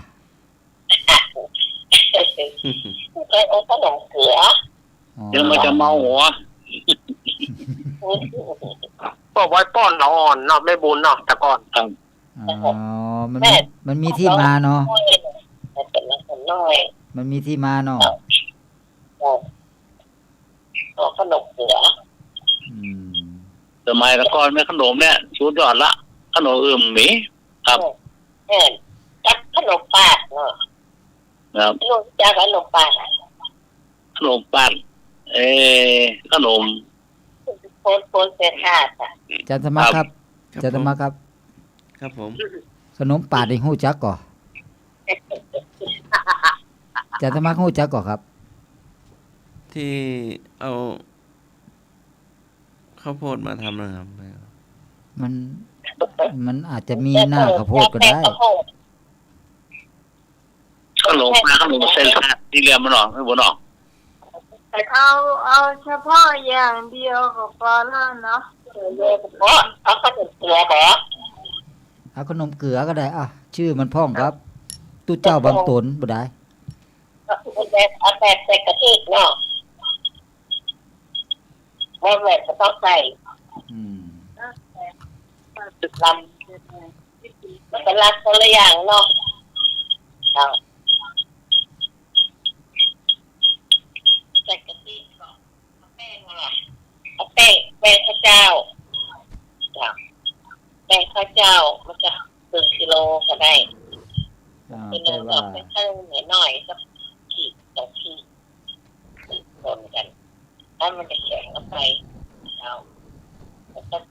Speaker 6: ใส่ขนมเกลือ
Speaker 4: อ๋อ
Speaker 5: เดี๋ยวมันจะเมาหัว
Speaker 3: ก็ไว้ป้อนเราอ่อนเนาะไม่บุญเนาะแต่ก่อน
Speaker 4: อ๋อมันมีที่มาเนาะ
Speaker 6: เป็นขนมน้อย
Speaker 4: มันมีที่มาเนาะ
Speaker 6: ขนมเกลือ
Speaker 4: อืม
Speaker 5: สมัยแต่ก่อนไม่ขนมเนี่ยชุดยอดละขนมอื่นหมีครับ
Speaker 6: จักขนมปาดเนาะ
Speaker 5: ครับ
Speaker 6: ลูกจากขนมปาด
Speaker 5: ขนมปั้นขนม
Speaker 6: โคนเศษธาตุอ่ะ
Speaker 4: อาจารย์สมัครครับอาจารย์สมัครครับ
Speaker 2: ครับผม
Speaker 4: ขนมปาดในหู้จักก่อนอาจารย์สมัครหู้จักก่อนครับ
Speaker 2: ที่เอาข้าวโพดมาทำนะครับ
Speaker 4: มันอาจจะมีหน้าข้าวโพดก็ได้
Speaker 5: ขนมปลาขนมเส้นทาที่เรียมมันหรอกไม่บนหรอก
Speaker 1: เอาเฉพาะอย่างเดียวก็พอแล้วเนาะ
Speaker 6: เอาขนมเกลือเหรอ
Speaker 4: เอาขนมเกลือก็ได้อ่ะชื่อมันพ้องครับ ตู้เจ้าบางตนบ่ได้
Speaker 6: เอาแบบใส่กะทิเนาะไม่แบบจะต้องใส่
Speaker 4: อืม
Speaker 6: ลำมันเป็นรักคนละอย่างเนาะใส่กะทิก่อนเอาแป้งมาหรอเอาแป้งข้าวเจ้าแป้งข้าวเจ้ามันจะ1 กิโลก็ได้ เป็น
Speaker 4: แต่
Speaker 6: เนื้อ
Speaker 4: ว่า
Speaker 6: เป็นข้าวเหนียวหน่อยสักขีด2 ขีดคนกันถ้ามันจะแข็งเข้าไปเอา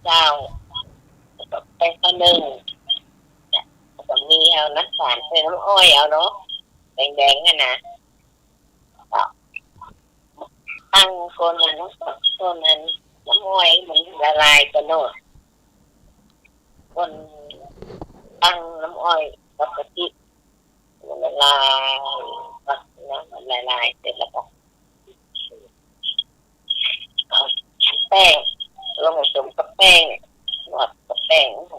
Speaker 6: เจ้าแล้วไปข้าวนึ่งแล้วก็มีเอาน้ำตาลใส่น้ำอ้อยเอาเนาะแดงๆอ่ะนะตั้งโคนนั้นโคนนั้นน้ำอ้อยมันละลายกันเนาะคนตั้งน้ำอ้อยกับกะทิมันละลายนะมันละลายเสร็จแล้วก็แป้งลงผสมกับแป้งนวดกับแป้งนวด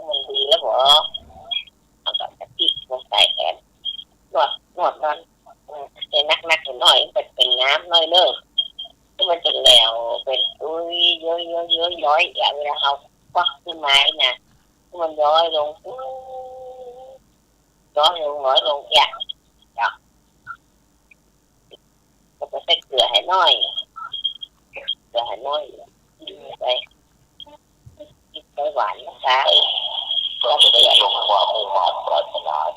Speaker 6: มันดีแล้วเหรอเอากับกะทิมาใส่แทนนวดมันจะนักหน่อยเป็นน้ำน้อยเลิกที่มันจะแหลวเป็นอุ้ยย้อยอย่างเวลาเราควักขึ้นไม้นะมันย้อยลงน้อยลงอย่างก็จะใส่เกลือให้น้อยไปหวานนะคะก็จะได้ลงความหวานปลอดภัย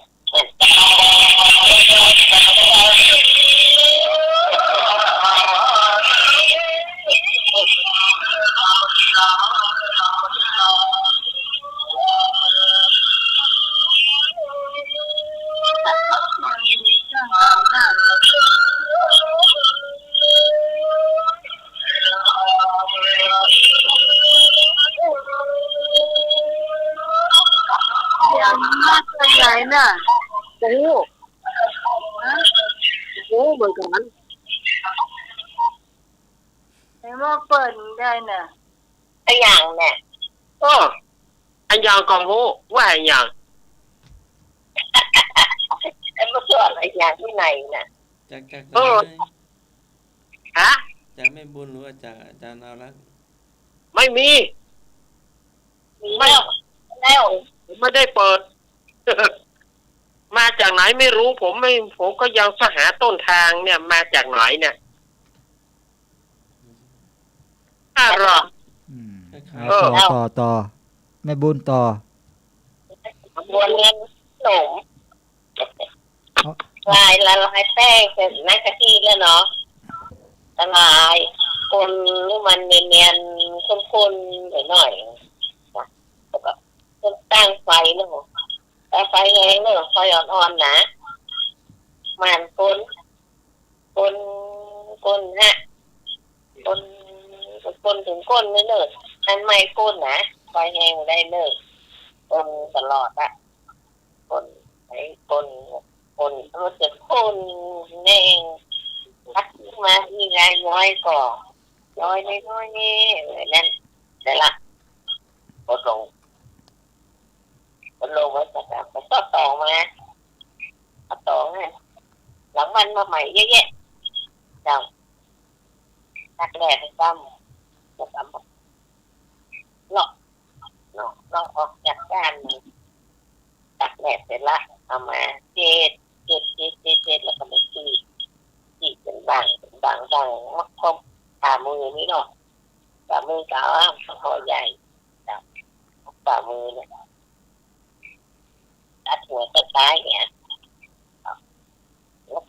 Speaker 1: น่ะโอ้โหเหมือนกันไอ้หม้อเปิดได้น่ะ
Speaker 6: ไอ้อย่างเนี่ย
Speaker 3: อันยังกองหูว่าอันยัง
Speaker 6: ไอ้มาสอนไอ้อย่างที่ไหนน่ะ
Speaker 2: จากไหน
Speaker 3: ฮะ
Speaker 2: จากแม่บุญหรือว่าจากอาจารย์เอารักษ์
Speaker 3: ไม่มี
Speaker 6: มีแล้ว
Speaker 3: ผมไม่ได้เปิด มาจากไหนไม่รู้ผมก็ยังหาต้นทางเนี่ยมาจากไหนเนี่ยอะไรอ
Speaker 4: อืม
Speaker 2: คล้าย
Speaker 4: ต่อแม่บุญต่อ
Speaker 6: บนเงินขนมละลายแป้งเสร็จนักกะทิแล้วเนาะละลายคนให้มันเนียนๆข้นๆหน่อยๆแล้วก็ตั้งไฟเนาะแต่ไฟแรงเนาะไฟอ่อนๆนะมันก้นฮะก้นถึงก้นเนิ่นๆอันไม่ก้นนะไฟแรงได้เนิ่นก้นตลอดอะก้นไอ้ก้นรู้สึกก้นแน่งพัดมามีรายย้อยก่อย้อยน้อยนี่นั่นได้ละกดลงไว้สักไปต่อมาต่อไงหลังมันมาใหม่เยอะแยะเจ้าตักแดดไปซ้ำลอกออกจากด้านตักแดดเสร็จละเอามาเจ็ดแล้วก็มาจีเป็นบางมักคมฝ่ามือนี่เนาะฝ่ามือเก่าพอใหญ่ฝ่ามือเนี่ยตัดหัวตัดท้ายเนี่ยแล้ว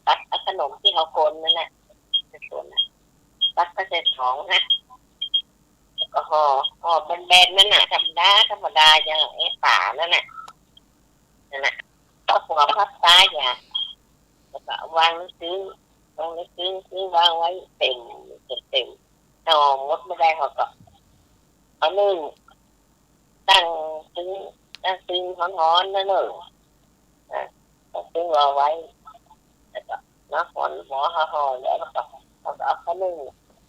Speaker 6: ตัดขนมที่เขาคนนั่นแหละส่วนนั้นตัดก็จะท้องนะแล้วก็ห่อแบนๆนั่นน่ะธรรมดาอย่างไอ้ฝานั่นน่ะก็หัวพับซ้ายอย่างแล้วก็วางซื้อวางไว้เต็มเอามดไม่ได้เขาก็เอานึ่งตั้งซื้อฮ้อนๆนั่นเลยซื้อรอไว้แล้วก็น้ำหอห่อแล้วก็เอาข้าวนึ่ง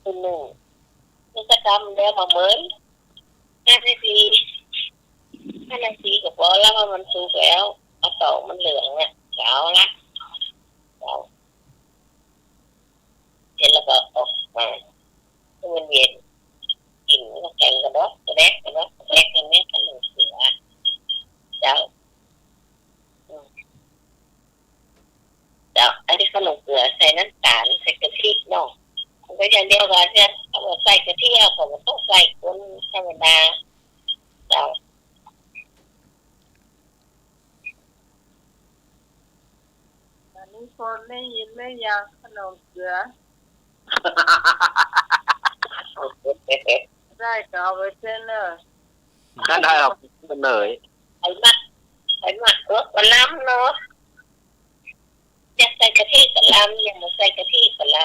Speaker 6: ขึ้นนึ่งนี่จะทำแล้วมาเหมือน5 นาทีก็พอแล้วมันสุกแล้วเอาต่อมันเหลืองเนี่ยเช้าละเสร็จแล้วก็ออกมาให้มันเย็นกินแล้วแกงกระดกกันแม่กันหนึ่งเสือเจ้าอันนี้ขนมเกลือใส่น้ำตาลใส่กะทิเนาะมันก็อย่างเดียวกันเนี่ยถ้าเราใส่กะทิผมก็ต้องใส่คนธรรมดาเจ้า
Speaker 1: ตอนนี้คนได้ยินไม่ยังขนมเกลือได้ก็เอาไปเส้นเลย
Speaker 3: ก็ได้หรอกมันเหนื่อย
Speaker 6: ไอ้หมักรสกระลำเนาะอยากใส่กะทิกระลำอยากใส่กะทิกระล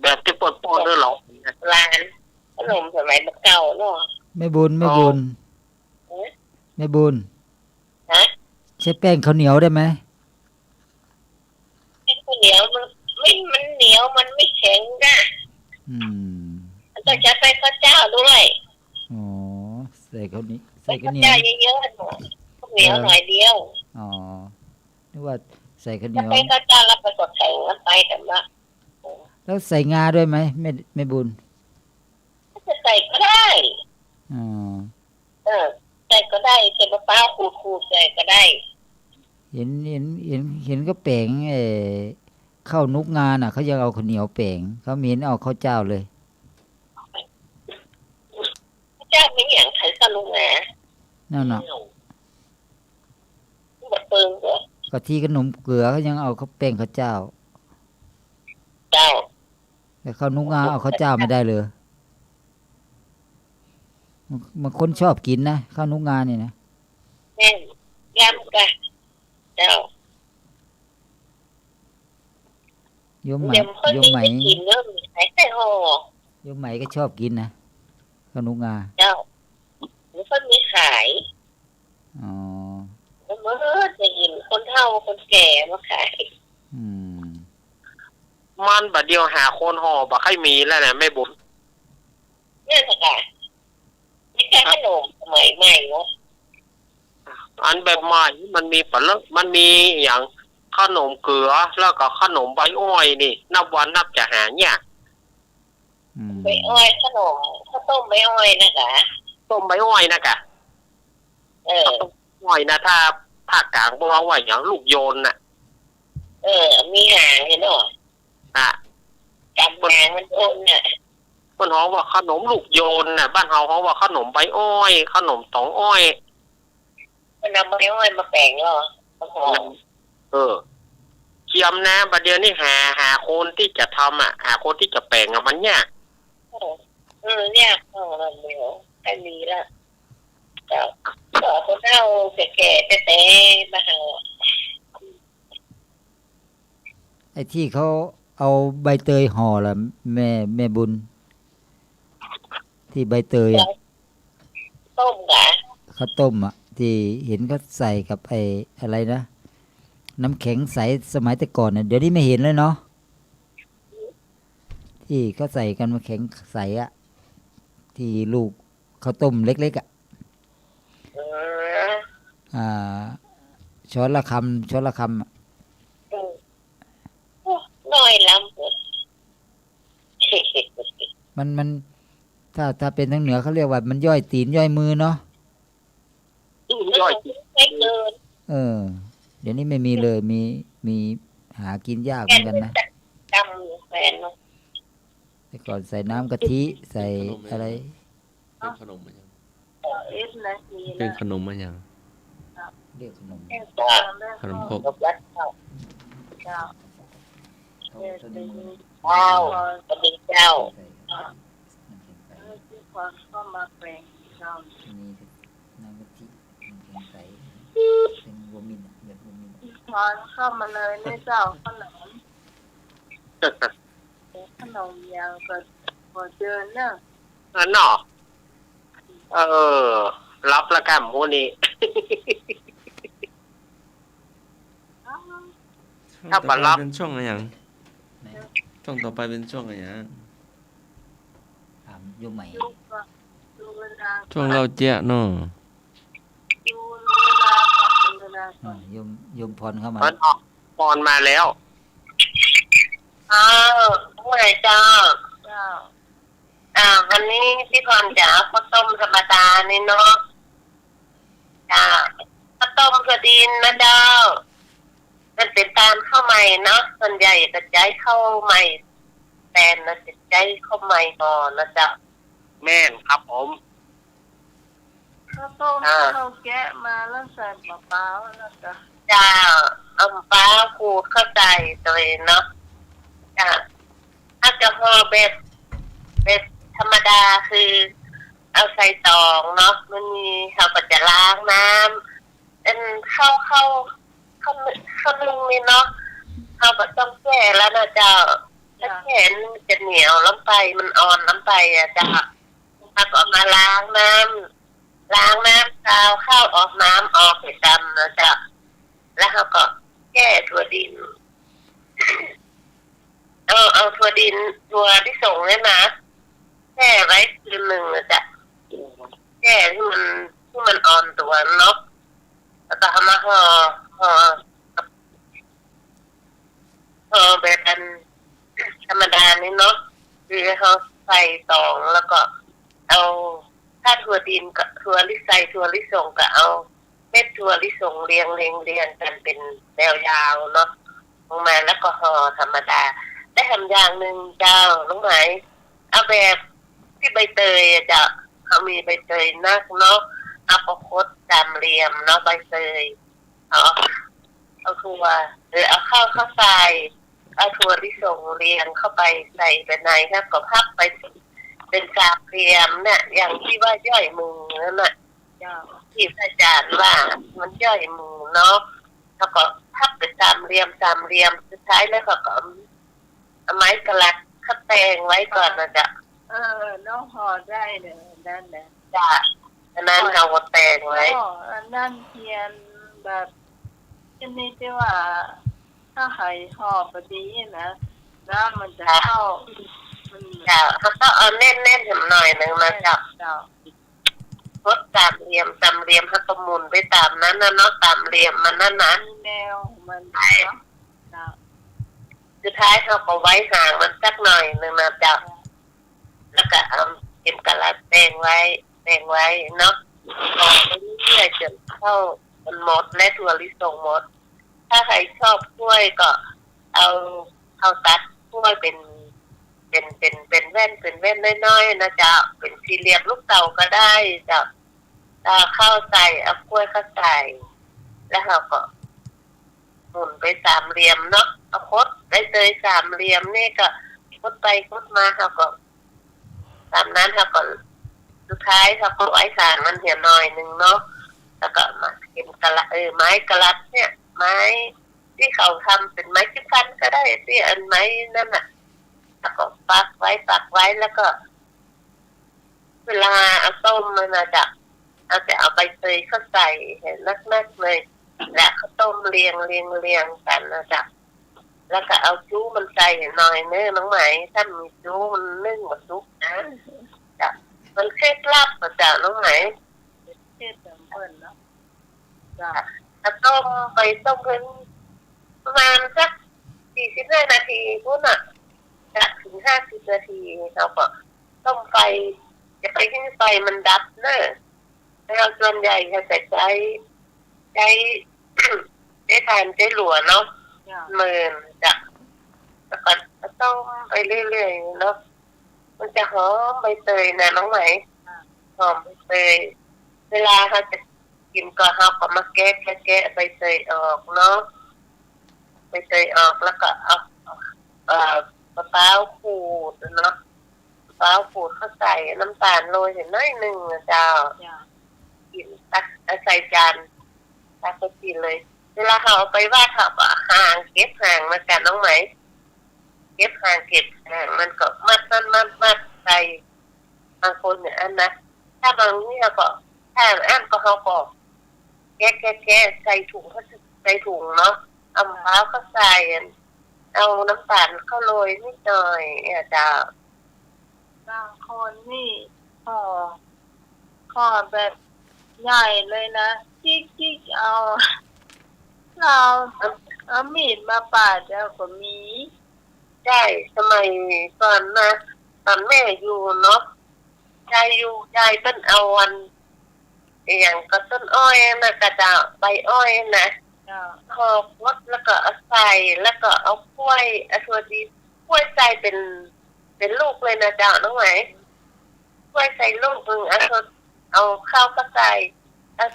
Speaker 3: แบบที่ปนด้วยหรอ
Speaker 6: ำร้านขนมสมัยเก่าเนาะ
Speaker 4: แม่บุญ
Speaker 6: ฮะ
Speaker 4: ใช้แป้งข้าวเหนียวได้ไหม
Speaker 6: ข้าวเหนียวมันเหนียวมันไม่แข็งนะ
Speaker 4: อืม
Speaker 6: มันต้องใช้ไปข้าวเจ้าด้วย
Speaker 4: อ๋อใส่ข้าวนี้
Speaker 6: ไป
Speaker 4: ใส่ข้าว
Speaker 6: ข้าว
Speaker 4: เหนีย
Speaker 6: เจ้าว เยอะๆหน่อยข้าวเหนียวหน่อยเดียว
Speaker 4: อ๋อนึกว่าใส่ข้าวเหนี
Speaker 6: ถ้า
Speaker 4: ยว
Speaker 6: ไปข้าวเจ้าแล้วไปกดแข็งแล้วไปแต่ว่า
Speaker 4: แล้วใส่งาด้วยไหมแม่บุญ
Speaker 6: จะใส่ก็ได้
Speaker 4: อ๋อ
Speaker 6: ใส่ก็ได้ใส่มะพร้าวขูดใส่ก็ได้
Speaker 4: เห็นก็แปลงข้าวนุกงาน่ะเขายังเอาข้าวเหนียวแปลงเขาไม่เห็นเอาข้าวเจ้าเลย
Speaker 6: ข้าวเจ้าไม่อย่างไข่ตะลุงนะ
Speaker 4: นั่นน่ะ
Speaker 6: บดเปิงก็
Speaker 4: กะทิขนมเกลือเขายังเอาข้าวแป้งข้าวเจ้า
Speaker 6: เจ้า
Speaker 4: แต่ข้าวนุกงาเอาข้าวเจ้าไม่ได้เลยบางคนชอบกินนะข้าวนุกงานี่นะ
Speaker 6: แม่นยำกันเจ้า
Speaker 4: โยมไหม
Speaker 6: เดี๋ยวคน
Speaker 4: โยม
Speaker 6: นี้
Speaker 4: ไหม
Speaker 6: จะกินเริ่มใส่ไส้ห่อ
Speaker 4: โยมไหมก็ชอบกินนะข้าวนุกงา
Speaker 6: เจ้าหรือคนมีขาย
Speaker 4: อ๋อ
Speaker 6: เมื่อจะเห็นคนเฒ่าคนแก่มาขาย
Speaker 4: อืม
Speaker 3: มันบัดเดียวหาคนห่อบ่ค่อยมีแล้วนะไม่บุญ
Speaker 6: เนี่ยสักการนี่แค่ขนมสมัยใหม่เนาะ
Speaker 3: อันแบบใหม่มันมีปลามันมีอย่างขนมเกลือแล้วก็ขนมใบอ้อยนี่ นับวันนับจะหาเนี่ยาก
Speaker 4: อืม
Speaker 6: ใบอ้อยขนมข้าวต้มใบอ้อยนะคะ
Speaker 3: ต้มใบอ้อยนะกะ
Speaker 6: เออ
Speaker 3: ต้มอ้อยนะถ้าภาคกลางบอกว่าอย่างลูกโยนน่ะ
Speaker 6: มีหางเห็นหรอ
Speaker 3: อ่ะ
Speaker 6: จำหางมันโอนน่ะ
Speaker 3: คนฮ้องว่าขนมลูกโยนน่ะบ้านเฮาฮ้องว่าขนมใบอ้อย ขนมตองอ้อย
Speaker 6: มันนำใบอ้อยมาแปลงเหรอมาหอม
Speaker 3: เทียมนะบัดเดียวนี่หาคนที่จะทำหาคนที่จะแปลงมันยาก
Speaker 6: เนี่ยเราเดียวใกล้มีแล้วก็คนเฒ่าแก่ๆแต่มาหา
Speaker 4: ไอ้ที่เขาเอาใบเตยห่อล่ะแม่บุญ ที่ใบเตยอ่ะ
Speaker 6: ต้มกะ
Speaker 4: ข้าวต้มอ่ะ ที่เห็นเขาใส่กับไอ้อะไรนะ น้ำแข็งใสสมัยแต่ก่อนน่ะเดี๋ยวนี้ไม่เห็นเลยเนาะที่เขาใส่กันน้ำแข็งใสอ่ะ ที่ลูกข้าวต้มเล็กๆอ่ะ
Speaker 6: เออ
Speaker 4: อ่า ช้อนละคำอะ
Speaker 6: น้อยล้ำ
Speaker 4: มันถ้าเป็นทางเหนือเขาเรียกว่ามันย่อยตีนย่อยมือเนาะ
Speaker 3: ย่อย
Speaker 6: ไม่เกิน
Speaker 4: เดี๋ยวนี้ไม่มีเลยมีหากินยากเหมือนกันนะ
Speaker 6: จำแฟนเนาะ
Speaker 4: แต่ก่อนใส่น้ำกะทิใส่อะไร
Speaker 2: เป็นขนมมันยัง
Speaker 1: เอ็ดนะที
Speaker 2: เป็น
Speaker 1: นะ
Speaker 2: ขนมมันยัง
Speaker 4: เรียกขนม
Speaker 2: ขนมครก
Speaker 6: กับรัดเจ้า
Speaker 1: เจ้า
Speaker 4: เขา
Speaker 1: เอ็ด
Speaker 4: ตัว
Speaker 1: เป็
Speaker 4: นี้
Speaker 1: น
Speaker 6: เจ้าสวัสดีเจ้า
Speaker 4: ใส่น้ำแข็งใส
Speaker 1: ที่ความเข้ามาแปลงเจ้า
Speaker 4: มีน้ำกะทิน้ำแข็งใสเป็นวมินอะแบบวมิน
Speaker 1: ที่พรเข้ามาเลยนี่เจ้าขนมยางก็พอเจอเนอะ
Speaker 3: อันเนาะรับละกันพวกนี้ ถ้าบัตรรับ
Speaker 2: เป็นช่วงอะไรอย่างช่วงต่อไปเป็นช่วงอะไรอย่าง
Speaker 4: ถามโยมใหม่
Speaker 1: ดูก็ดูเวลา
Speaker 2: ช่วงเราเจ๊ะเนาะ
Speaker 1: ดูเวลาก่อนเวลาก่อน
Speaker 4: โยมพรเข้ามา
Speaker 3: มันออกปอนมาแล้ว
Speaker 6: อ้าวเมื่อไหร่เจ้า
Speaker 1: เจ้า
Speaker 6: อันนี้พี่พรจ๋าข้าวต้มธรรมดานี่เนาะจ้าข้าวต้มกระดินนะเจ้ามันเป็นตามข้าวใหม่เนาะส่วนใหญ่จะใจข้าวใหม่แตนนะจะใจข้าวใหม่ก่อนนะเจ้า
Speaker 3: แม่นครับผม
Speaker 1: ข้าวต้มข้าวแกะมาแล้วใส่มะพร้าวแล้วก็
Speaker 6: จ้าเอาปลาขูดเข้าใจตัวเองเนาะจ้าถ้าจะห่อแบบธรรมดาคือเอาใส่ตองเนาะมันมีเขาก็จะล้างน้ำเป็นเข้านึ่งนี่เนาะเขาก็ต้องแช่แล้วนะเจ้าถ้าแช่มันจะเหนียวล้ำไปมันอ่อนล้ำไปอ่ะจ้าเขาก็มาล้างน้ำข้าวออกน้ำออกให้ดำนะจ้าแล้วเขาก็แก้ถั่วดิน เอาถั่วดินถั่วที่ส่งเนี่ยนะแช่ไว้คืนหนึ่งนะจ๊ะแช่ที่มันอ่อนตัวเนาะแล้วก็เอามาห่อแบบนั้นธรรมดานี่เนาะคือเขาใส่ตองแล้วก็เอาถ้าถั่วดินกับถั่วลิใส่ถั่วลิสงก็เอาเม็ดถั่วลิสงเรียงกันเป็นแนวยาวเนาะลงมาแล้วก็ห่อธรรมดาได้ทำอย่างหนึ่งเจ้าลุงไหมเอาแบบที่ใบเตยอะจ้ะเขามีใบเตยนักเนาะเอาประคตสามเหลี่ยมเนาะใบเตยเอาถั่วหรือเอาข้าวใส่เอาถั่วที่ส่งเรียงเข้าไปใส่ไปในครับก็พับไปเป็นสามเหลี่ยมเนี่ยอย่างที่ว่าย่อยมือนั่นแหละ
Speaker 1: เจ้า
Speaker 6: ที่อาจารย์ว่ามันย่อยมือเนาะแล้วก็พับเป็นสามเหลี่ยมสุดท้ายแล้วก็เอาไม้กระลัดคัดแตงไว้ก่อนนะจ๊ะ
Speaker 1: น้องห่อได้เลยนั่นแหละ
Speaker 6: จ้ะอันนั้นเอาแตงไว้
Speaker 1: อันนั่นเทียน แบบชนิดที่ว่าถ้าหายหอบพอดีนะน้ำมันจะเข้ามัน
Speaker 6: เจ้าเขาก็เอาแน่นๆหน่อยนึงนะเจ้า
Speaker 1: เจ้า
Speaker 6: พดตามเหลี่ยมเขาก็หมุนไปตามนั้นนะเนาะตามเหลี่ยมมันนั่นนะ
Speaker 1: มีแนวมันเนาะเจ้า
Speaker 6: สุดท้ายเขาก็ไว้ห่างมันสักหน่อยนึงนะเจ้าแล้วก็เอาเข็มกะลัดแปงไว้เนาะพอไปเรื่อยๆจนเข้ามันหมดและถั่วลิสงหมด ถ้าใครชอบกล้วยก็เอาเข้าตัดกล้วยเป็นแว่นเป็นแว่นน้อยๆนะเจ้าเป็นสี่เหลี่ยมลูกเต่าก็ได้เจ้าถ้าเข้าใส่เอากล้วยเข้าใส่แล้วเราก็หมุนไปสามเหลี่ยมเนาะเอาคดได้เลยสามเหลี่ยมนี่ก็คดไปคดมาเราก็ตามนั้นเราก็สุดท้ายเราก็ไว้สารมันเหี่ยวหน่อยนึงเนาะแล้วก็มาเข็มกะละไม้กะลัดเนี่ยไม้ที่เขาทำเป็นไม้จิ้มฟันก็ได้ที่อันไม้นั่นน่ะแล้วก็ปักไว้แล้วก็ เวลาเอาต้มมันนะจ๊ะเอาแต่เอาใบเตยเข้าใส่เห็นนักๆเลยและข้าวต้มเรียงกันนะจ๊ะแล้วก็เอาจู้มันใส่หน่อยเนื้อน้องไหมถ้ามีจู้มันนึ่งหมดซุปนะจ๊ะมันเคล็ดลับนะจ๊ะน้องไหม
Speaker 1: เทศเพิ่นเนาะเจ้า
Speaker 6: ถ้าต้มไปต้มเพิ่นประมาณสัก45 นาทีพุ่นอ่ะจากถึง50 นาทีเราก็ต้มไฟจะไปที่ไฟมันดับเนอะแล้วส่วนใหญ่จะใช้ ได้ทานได้หลัวเนาะ
Speaker 1: เจ้า
Speaker 6: เมินจ้ะแล้วก็ต้มไปเรื่อยๆเนาะมันจะหอมใบเตยนะน้องไหมหอมใบเตยเวลาเขาจะกินก็เขาก็มาแกะใบเตยออกเนาะใบเตยออกแล้วก็เอามะพร้าวขูดเนาะมะพร้าวขูดเขาใส่น้ำตาลโรยเห็นน้อยหนึ่งนะเจ้า
Speaker 1: เจ้า
Speaker 6: กินตักใส่จานตักไปกินเลย เวลาเขาเอาไปว่าเขาก็ห่างเก็บห่างมากันน้องไหมเก็บห่างมันก็มัดใส่บางคนเนี่ยอันนะถ้าบางเนี่ยก็ถ้าอันก็เขาก็แกะใส่ถุงเนาะเอามะพร้าวเข้าใส่เอาน้ำตาลเข้าโรยนิดหน่อยจ้า
Speaker 1: บางคนนี่ข้อแบบใหญ่เลยนะจิกเอาเอามีดมาปาดแล้วก็มี
Speaker 6: ใช่สมัยก่อนนะตอนแม่อยู่เนาะยายเป็นเอาวันอย่างก็ต้นอ้อยนะกระดาษใบอ้อยนะ
Speaker 1: เจ้า
Speaker 6: หอบวัดแล้วก็เอาใส่แล้วก็เอากล้วยถั่วดีกล้วยใส่เป็นลูกเลยนะเจ้าน้องไหมกล้วยใส่ลูกนึงเอาข้าวก็ใส่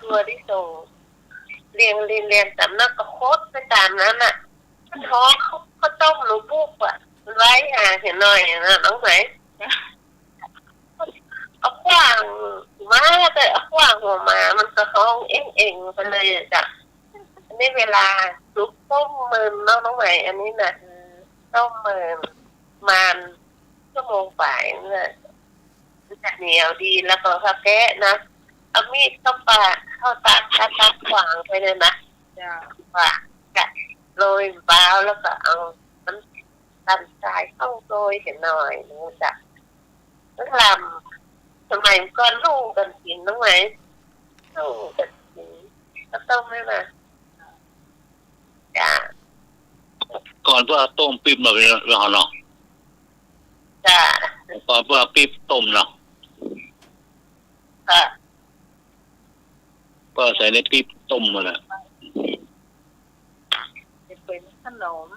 Speaker 6: ถั่วดิสงเรียงตามนั้นก็โคตรไปตามนั้นน่ะท้องเขาต้มหนูปุ๊บอ่ะไว้ห่างเห็นหน่อยนะน้องไหมเอาขว้างมาแต่เอาขว้างหัวมามันก็ท้องเอ็งไปเลยจ้ะอันนี้เวลาซุปต้มเมินน้องไหมอันนี้นะต้มเมินมันชั่วโมงป่ายเนี่ยจะเหนียวดีแล้วก็ข้าวแกะนะเอามีดเข้าปากเข้าตัดขวางไปเลยนะ
Speaker 1: เจ้า
Speaker 6: ว่าจะโรยเบาแล้วก็เอาน้ำตาลทรายเข้าโรยเห็นหน่อยนะจ๊ะแล้วลำสมัยก่อนลูกกันกินน้องไหมลูกกันกินก็ต้มให้มาจ้ะ
Speaker 5: ก่อนเพื่อต้มปิ๊บมาเป็นเรื่องเนาะ
Speaker 6: จ้ะ
Speaker 5: ก่อนเพื่อปิ๊บต้มเนาะ
Speaker 6: ค่ะ
Speaker 5: ก็ใส่ในปิ๊บต้มมาแหละ
Speaker 1: จะเป็นขนม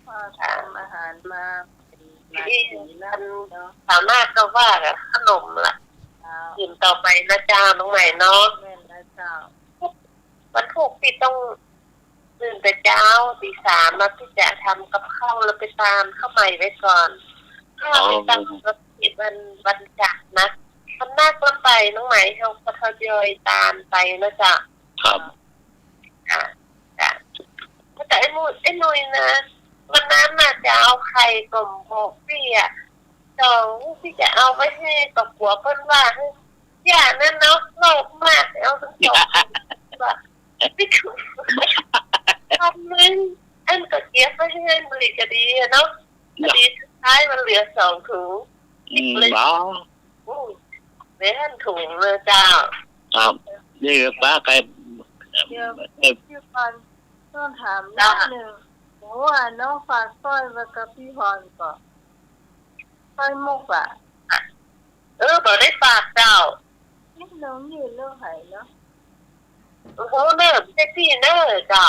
Speaker 1: ว่าทำอาหารมาเป็นหลาย
Speaker 6: ที่
Speaker 1: สีแล้
Speaker 6: มั
Speaker 1: วน เนาะ
Speaker 6: สามารถก็ว่าขนมล่ะ
Speaker 1: เจ้า
Speaker 6: กินต่อไปนะจ้าน้องใหม่เนาะ
Speaker 1: แม่นนะเจ้า
Speaker 6: วันถูกที่ต้องตื่นแต่เช้าตี 3แล้วที่จะทำกับข้าวแล้วไปตามข้าวใหม่ไว้ก่อนถ้าไปตามกับผิดวันจักรนะมันน่าต้นไปน้องใหม่เขาก็ทยอยตามไปนะจ๊ะ
Speaker 5: ครับ
Speaker 6: จ้ะแต่ไอ้นุยนะวันนั้นน่ะจะเอาไข่กลมโบกพี่อ่ะที่จะเอาไว้ให้กับหัวเพิ่นว่าอย่านั่นเนาะโลภมากเอาทั้งสองว่า ไม่ถูกทำนึงอันก็เก็บไว้ให้มันเลยจะดีเนาะดีสุดท้ายมันเหลือ2 ถุง
Speaker 5: đó
Speaker 6: เหลือ1 ถุงเลยเจ้า
Speaker 5: như ba cái
Speaker 1: เดี๋ยวพี่พรต้องถามนิดนึงหนูว่าน้องฝากสร้อยไว้กับพี่พรก่อนสร้อยมุกอ่ะ
Speaker 6: บอกได้ฝากเจ้า
Speaker 1: นี่น้องยืนเรื่องไหนเนาะ
Speaker 6: โอ้โหเนิ่ใช่พี่เนิ่เจ้า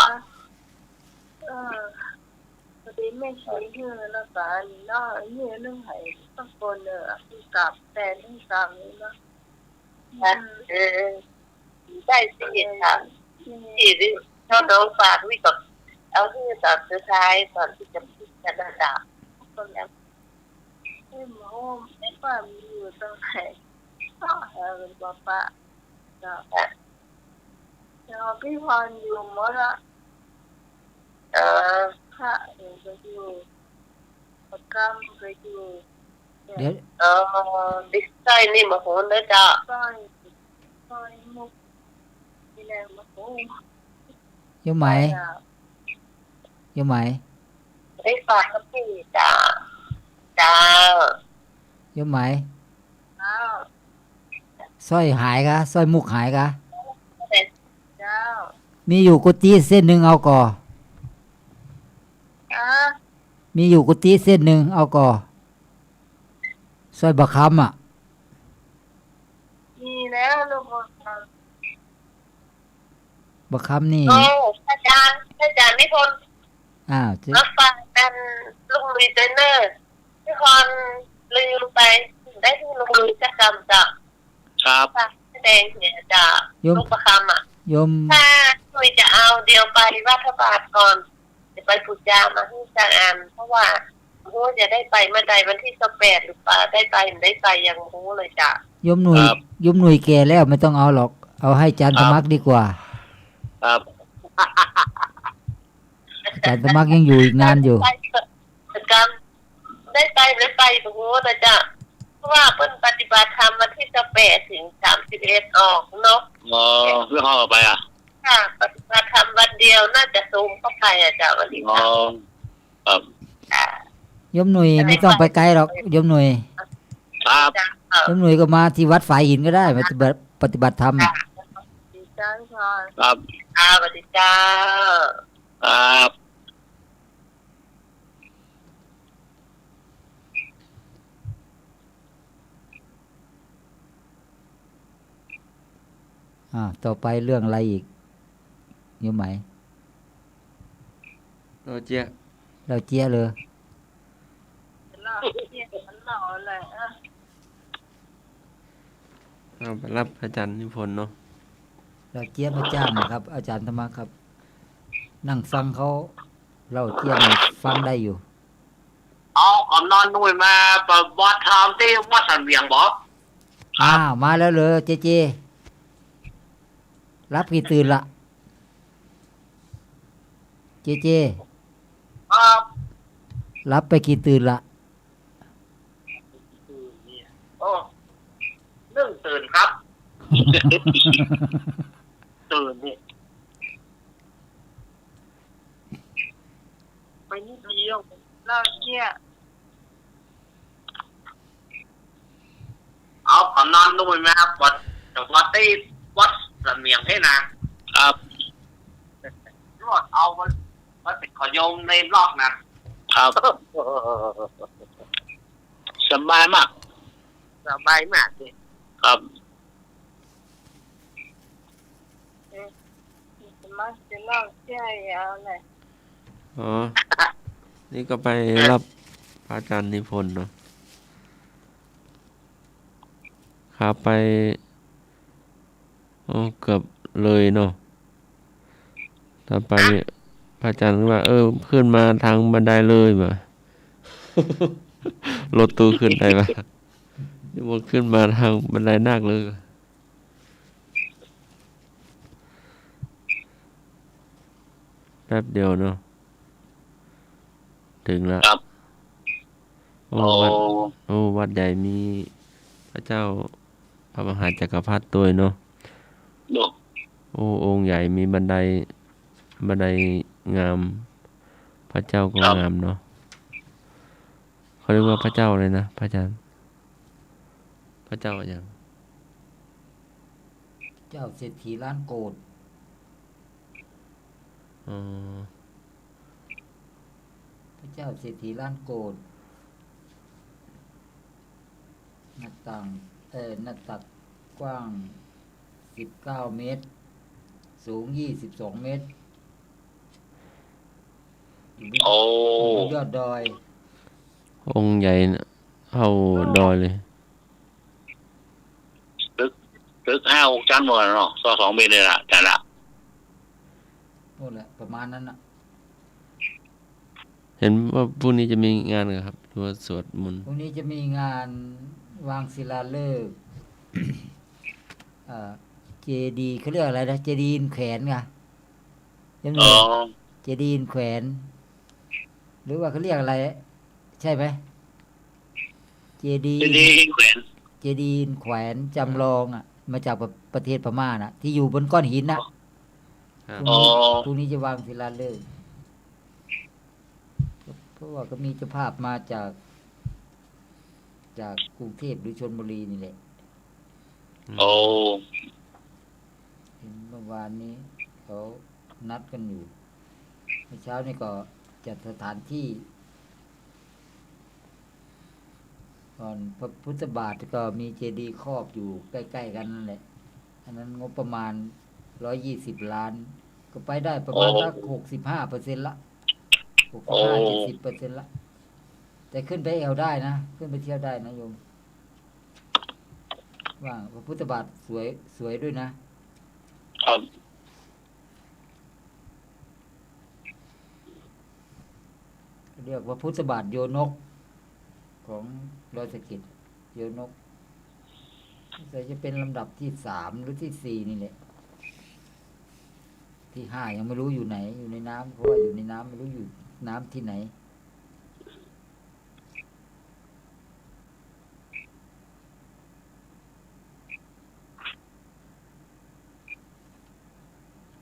Speaker 1: พอดีไม่ใช่เรื่องแล้วกันเนาะยืนเรื่องไหนต้องคนคือกลับแต่เรื่องกลับนี่เนาะ
Speaker 6: ได้สิค่ะที่ถ้าน้องฝากวิกับเอาที่ตอนสุดท้ายตอนที่จะพิจารณาคนแล้ว
Speaker 1: ไม่หมอไม่ป้ามีอยู่ตรงไหนก็เป็นป้าจ้ะแล้วพี่พรอยู่หมดละค่ะก็อยู่ประกำก็อยู่
Speaker 4: เดี๋ยว
Speaker 6: ดิสไซน์นี่มาโหนนะจ้า
Speaker 1: สร้อยมุกนี่แหละมาโอ้
Speaker 4: โยมไหมโยมไหม
Speaker 6: ได้ฝากกับพี่จ้า
Speaker 4: โยมไหม
Speaker 1: จ้า
Speaker 4: สร้อยหายกะสร้อยมุกหายกะ
Speaker 1: เจ้า
Speaker 4: มีอยู่กุฏิเส้นหนึ่งเอาก่อ มีอยู่กุฏิเส้นหนึ่งเอาก่อสร้อยบักคำอ่ะ
Speaker 1: มีแล้วลูกบอล
Speaker 4: บักคำนี่
Speaker 6: อาจารย์นิพนธ์
Speaker 4: อ้าว
Speaker 6: รับฟังกันลุงลุยเทรนเนอร์พี่พรลืมไปได้ที่ลุงลุยจะกรรมจ้ะ
Speaker 5: ครับ
Speaker 6: แสดงเนี่ยจ้ะลูกประคำอ่ะ
Speaker 4: โยม
Speaker 6: ถ้าลุยจะเอาเดียวไปวัดบาทก่อนจะไปปุจจามาให้จางอันเพราะว่าโอ้จะได้ไปเมื่อใดวันที่18หรือเปล่าได้ไปหรือได้ไปยังโอ้เลยจ้ะ
Speaker 4: โยมหนุ่ยแก่แล้วไม่ต้องเอาหรอก เอาให้จันทมักดีกว่า
Speaker 5: ครับ
Speaker 4: จันทมักยังอยู่อีกนานอยู่
Speaker 6: กิจกรรมได้ไปหรือไปโอ้โหนะจ้ะเพราะว่าเพิ่นปฏิบัติธรรมวันที่18ถึง31ออกเนาะ
Speaker 5: เพื่อห้องไปอ่ะ
Speaker 6: ค่ะปฏิบัติธรรมวันเดียวน่าจะซูมเข้าไปอ่ะจ้ะวันที่
Speaker 5: ครับ
Speaker 4: โยมหนุ่ยไม่ต้องไปไกลหรอกโยมหนุ่ย
Speaker 5: ครับ
Speaker 4: โยมหนุ่ยก็มาที่วัดฝายหินก็ได้ปฏิบัติธรรม
Speaker 1: ดีจ้าพี่พร
Speaker 5: ครับ
Speaker 6: สวัสดีจ้า
Speaker 5: ครับ
Speaker 4: ต่อไปเรื่องอะไรอีกโยมไหม
Speaker 2: เราเจี๊ย
Speaker 4: เราเจี๊ยเลย
Speaker 1: หล่อเที่ยมันหล่อเลย
Speaker 2: เอาไปรับอาจารย์นิพนธ์เนาะ
Speaker 4: เราเจี๊ยบมาจ้างนะครับ อาจารย์ธรรมะครับ นั่งฟังเขาเราเจี๊ยบนี่ฟังได้อยู่
Speaker 5: เอาก่อนนอนนุ่ยมาบอดทำที่วัดสันเวียงบอก
Speaker 4: มาแล้วเลยเจรับกี่ตื่นละเจ
Speaker 5: ครับ
Speaker 4: รับไปกี่ตื่นละ
Speaker 5: โอ้เรื่องตื่นครับ ตื่นนี่ไปนิดเดียว
Speaker 1: หล่อเที่ย
Speaker 5: เอาก่อนนอนนุ่ยมาวัดที่วัดสันเวียงให้นะครับรอดเอามาติดขอโยมในรอบนะครับสบายมาก
Speaker 6: สบายมากเลย
Speaker 5: ครับ
Speaker 1: มันจะหล่อเที่ยยาวเลย
Speaker 2: อ๋อ นี่ก็ไปรับพระอาจารย์นิพนธ์เนาะขาไปเกือบเลยเนาะต่อไปพระอาจารย์ก็ว่าขึ้นมาทางบันไดเลยมารถตู้ขึ้นได้ปะนี่มันขึ้นมาทางบันไดนาคเลยแป๊บเดียวเนาะถึงแล้ว
Speaker 5: ครับ
Speaker 2: วัดใหญ่มีพระเจ้าพระมหาจักรพรรดิตัวเนาะ
Speaker 5: ดู
Speaker 2: โอ้องค์ใหญ่มีบันไดงาม พระเจ้าก็งามเนาะเขาเรียกว่าพระเจ้าเลยนะพระอาจารย์พระเจ้าอย่าง
Speaker 4: เจ้าเศรษฐีล้านโกด
Speaker 2: อ๋อ
Speaker 4: พระเจ้าเศรษฐีล้านโกดหน้าต่างหน้าตักกว้าง19 เมตร สูง22 เมตรอยู่บนยอดดอย
Speaker 2: องค์ใหญ่เท่าดอยเลย
Speaker 5: ตึก5-6 ชั้นหมดเนาะ2 เมตรเลยล่ะแต่ละ
Speaker 4: โน่นแหละประมาณนั้นน่ะ
Speaker 2: เห็นว่าพรุ่งนี้จะมีงานเหรอครับหรือว่าสวดมนต์
Speaker 4: พรุ่งนี้จะมีงานวางศิลาฤกษ์ เจดีย์เขาเรียกอะไรนะเจดีย์แขวนไงยังไง
Speaker 5: อ๋อ
Speaker 4: เจดีย์แขวน หรือว่าเขาเรียกอะไร ใช่ไหมเจดีย์
Speaker 5: ที่นี่แขวน
Speaker 4: เจดีย์แขวนจำลองอ่ะ มาจากประเทศพม่าน่ะ ที่อยู่บนก้อนหินน่ะ
Speaker 2: ครับ
Speaker 4: พรุ่งนี้จะวางศิลาฤกษ์เพราะว่าก็มีเจ้าภาพมาจากกรุงเทพหรือชลบุรีนี่แหละ
Speaker 5: โอ้
Speaker 4: เห็นเมื่อวานนี้เขานัดกันอยู่เมื่อเช้านี่ก็จัดสถานที่ก่อนพระพุทธบาทก็มีเจดีย์ครอบอยู่ใกล้ๆกันนั่นแหละอันนั้นงบประมาณ120 ล้าน ก็ไปได้ประมาณสัก65%ละ65-70%ละแต่ขึ้นไปแอวได้นะขึ้นไปเที่ยวได้นะโยมว่าพระพุทธบาทสวยด้วยนะครับ เรียกว่าพุทธบาทโยนกของดอยสะเก็ดโยนกแต่จะเป็นลำดับที่3หรือที่4นี่แหละที่5ยังไม่รู้อยู่ไหนอยู่ในน้ำเพราะว่าอยู่ในน้ำไม่รู้อยู่น้ำที่ไหน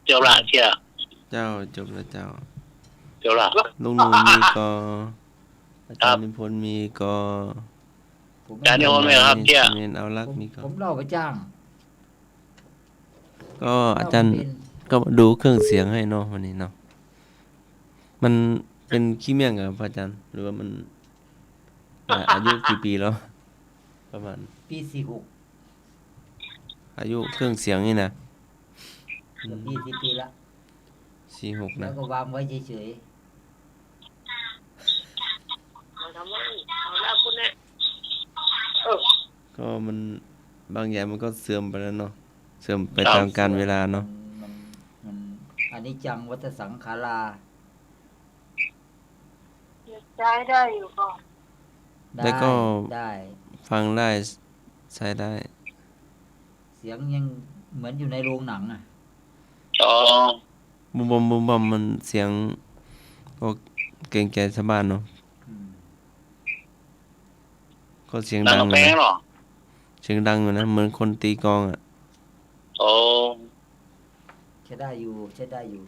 Speaker 5: เจ้าละเชี่ย
Speaker 2: เจ้าจบแล้วเจ้า
Speaker 5: เจ้าละ
Speaker 2: ลุงหนูมีกออาจารย์นิพนธ์มีกอ
Speaker 4: ผม
Speaker 5: จานนี้ว่าไม่ครับเชี่ย
Speaker 2: เมนเอารักมีกอ
Speaker 4: ผมเล่าไปจ้าง
Speaker 2: ก็อาจารย์ก็ดูเครื่องเสียงให้เนาะวันนี้เนาะมันเป็นขี้เมี่ยงกับอาจารย์หรือว่ามันอายุกี่ปีแล้ว ประมาณ
Speaker 4: ปี46
Speaker 2: อายุเครื่องเสียงนี่นะ
Speaker 4: เกือบ20 ปีละ
Speaker 2: 46
Speaker 4: แล้
Speaker 2: นะ
Speaker 4: วก็วางไว้เฉย
Speaker 2: ก็มันบางอย่างมันก็เสื่อมไปแล้วเนาะเสื่อมไปตามกาลเวลา
Speaker 4: ๆ
Speaker 2: เนาะ
Speaker 4: มันอันนี้จังวัฏสังขารา
Speaker 1: ใช้ได้อยู่ก็
Speaker 2: แต่ก็
Speaker 4: ได้
Speaker 2: ฟังได้ใช้ได้
Speaker 4: เสียงยังเหมือนอยู่ในโรงหนังอ่ะ
Speaker 5: อ๋อ
Speaker 2: บุมบอมมันเสียงก็เกรงใจชาวบ้านเนาะ
Speaker 4: อืม
Speaker 2: ก็เสียง
Speaker 5: ดั
Speaker 2: ดั
Speaker 5: ง
Speaker 2: ง
Speaker 5: แพงเหรอ
Speaker 2: เสียงดังอยู่นะเหมือนคนตีกลองอ่ะ
Speaker 5: โอ้
Speaker 4: ใช้ได้อยู่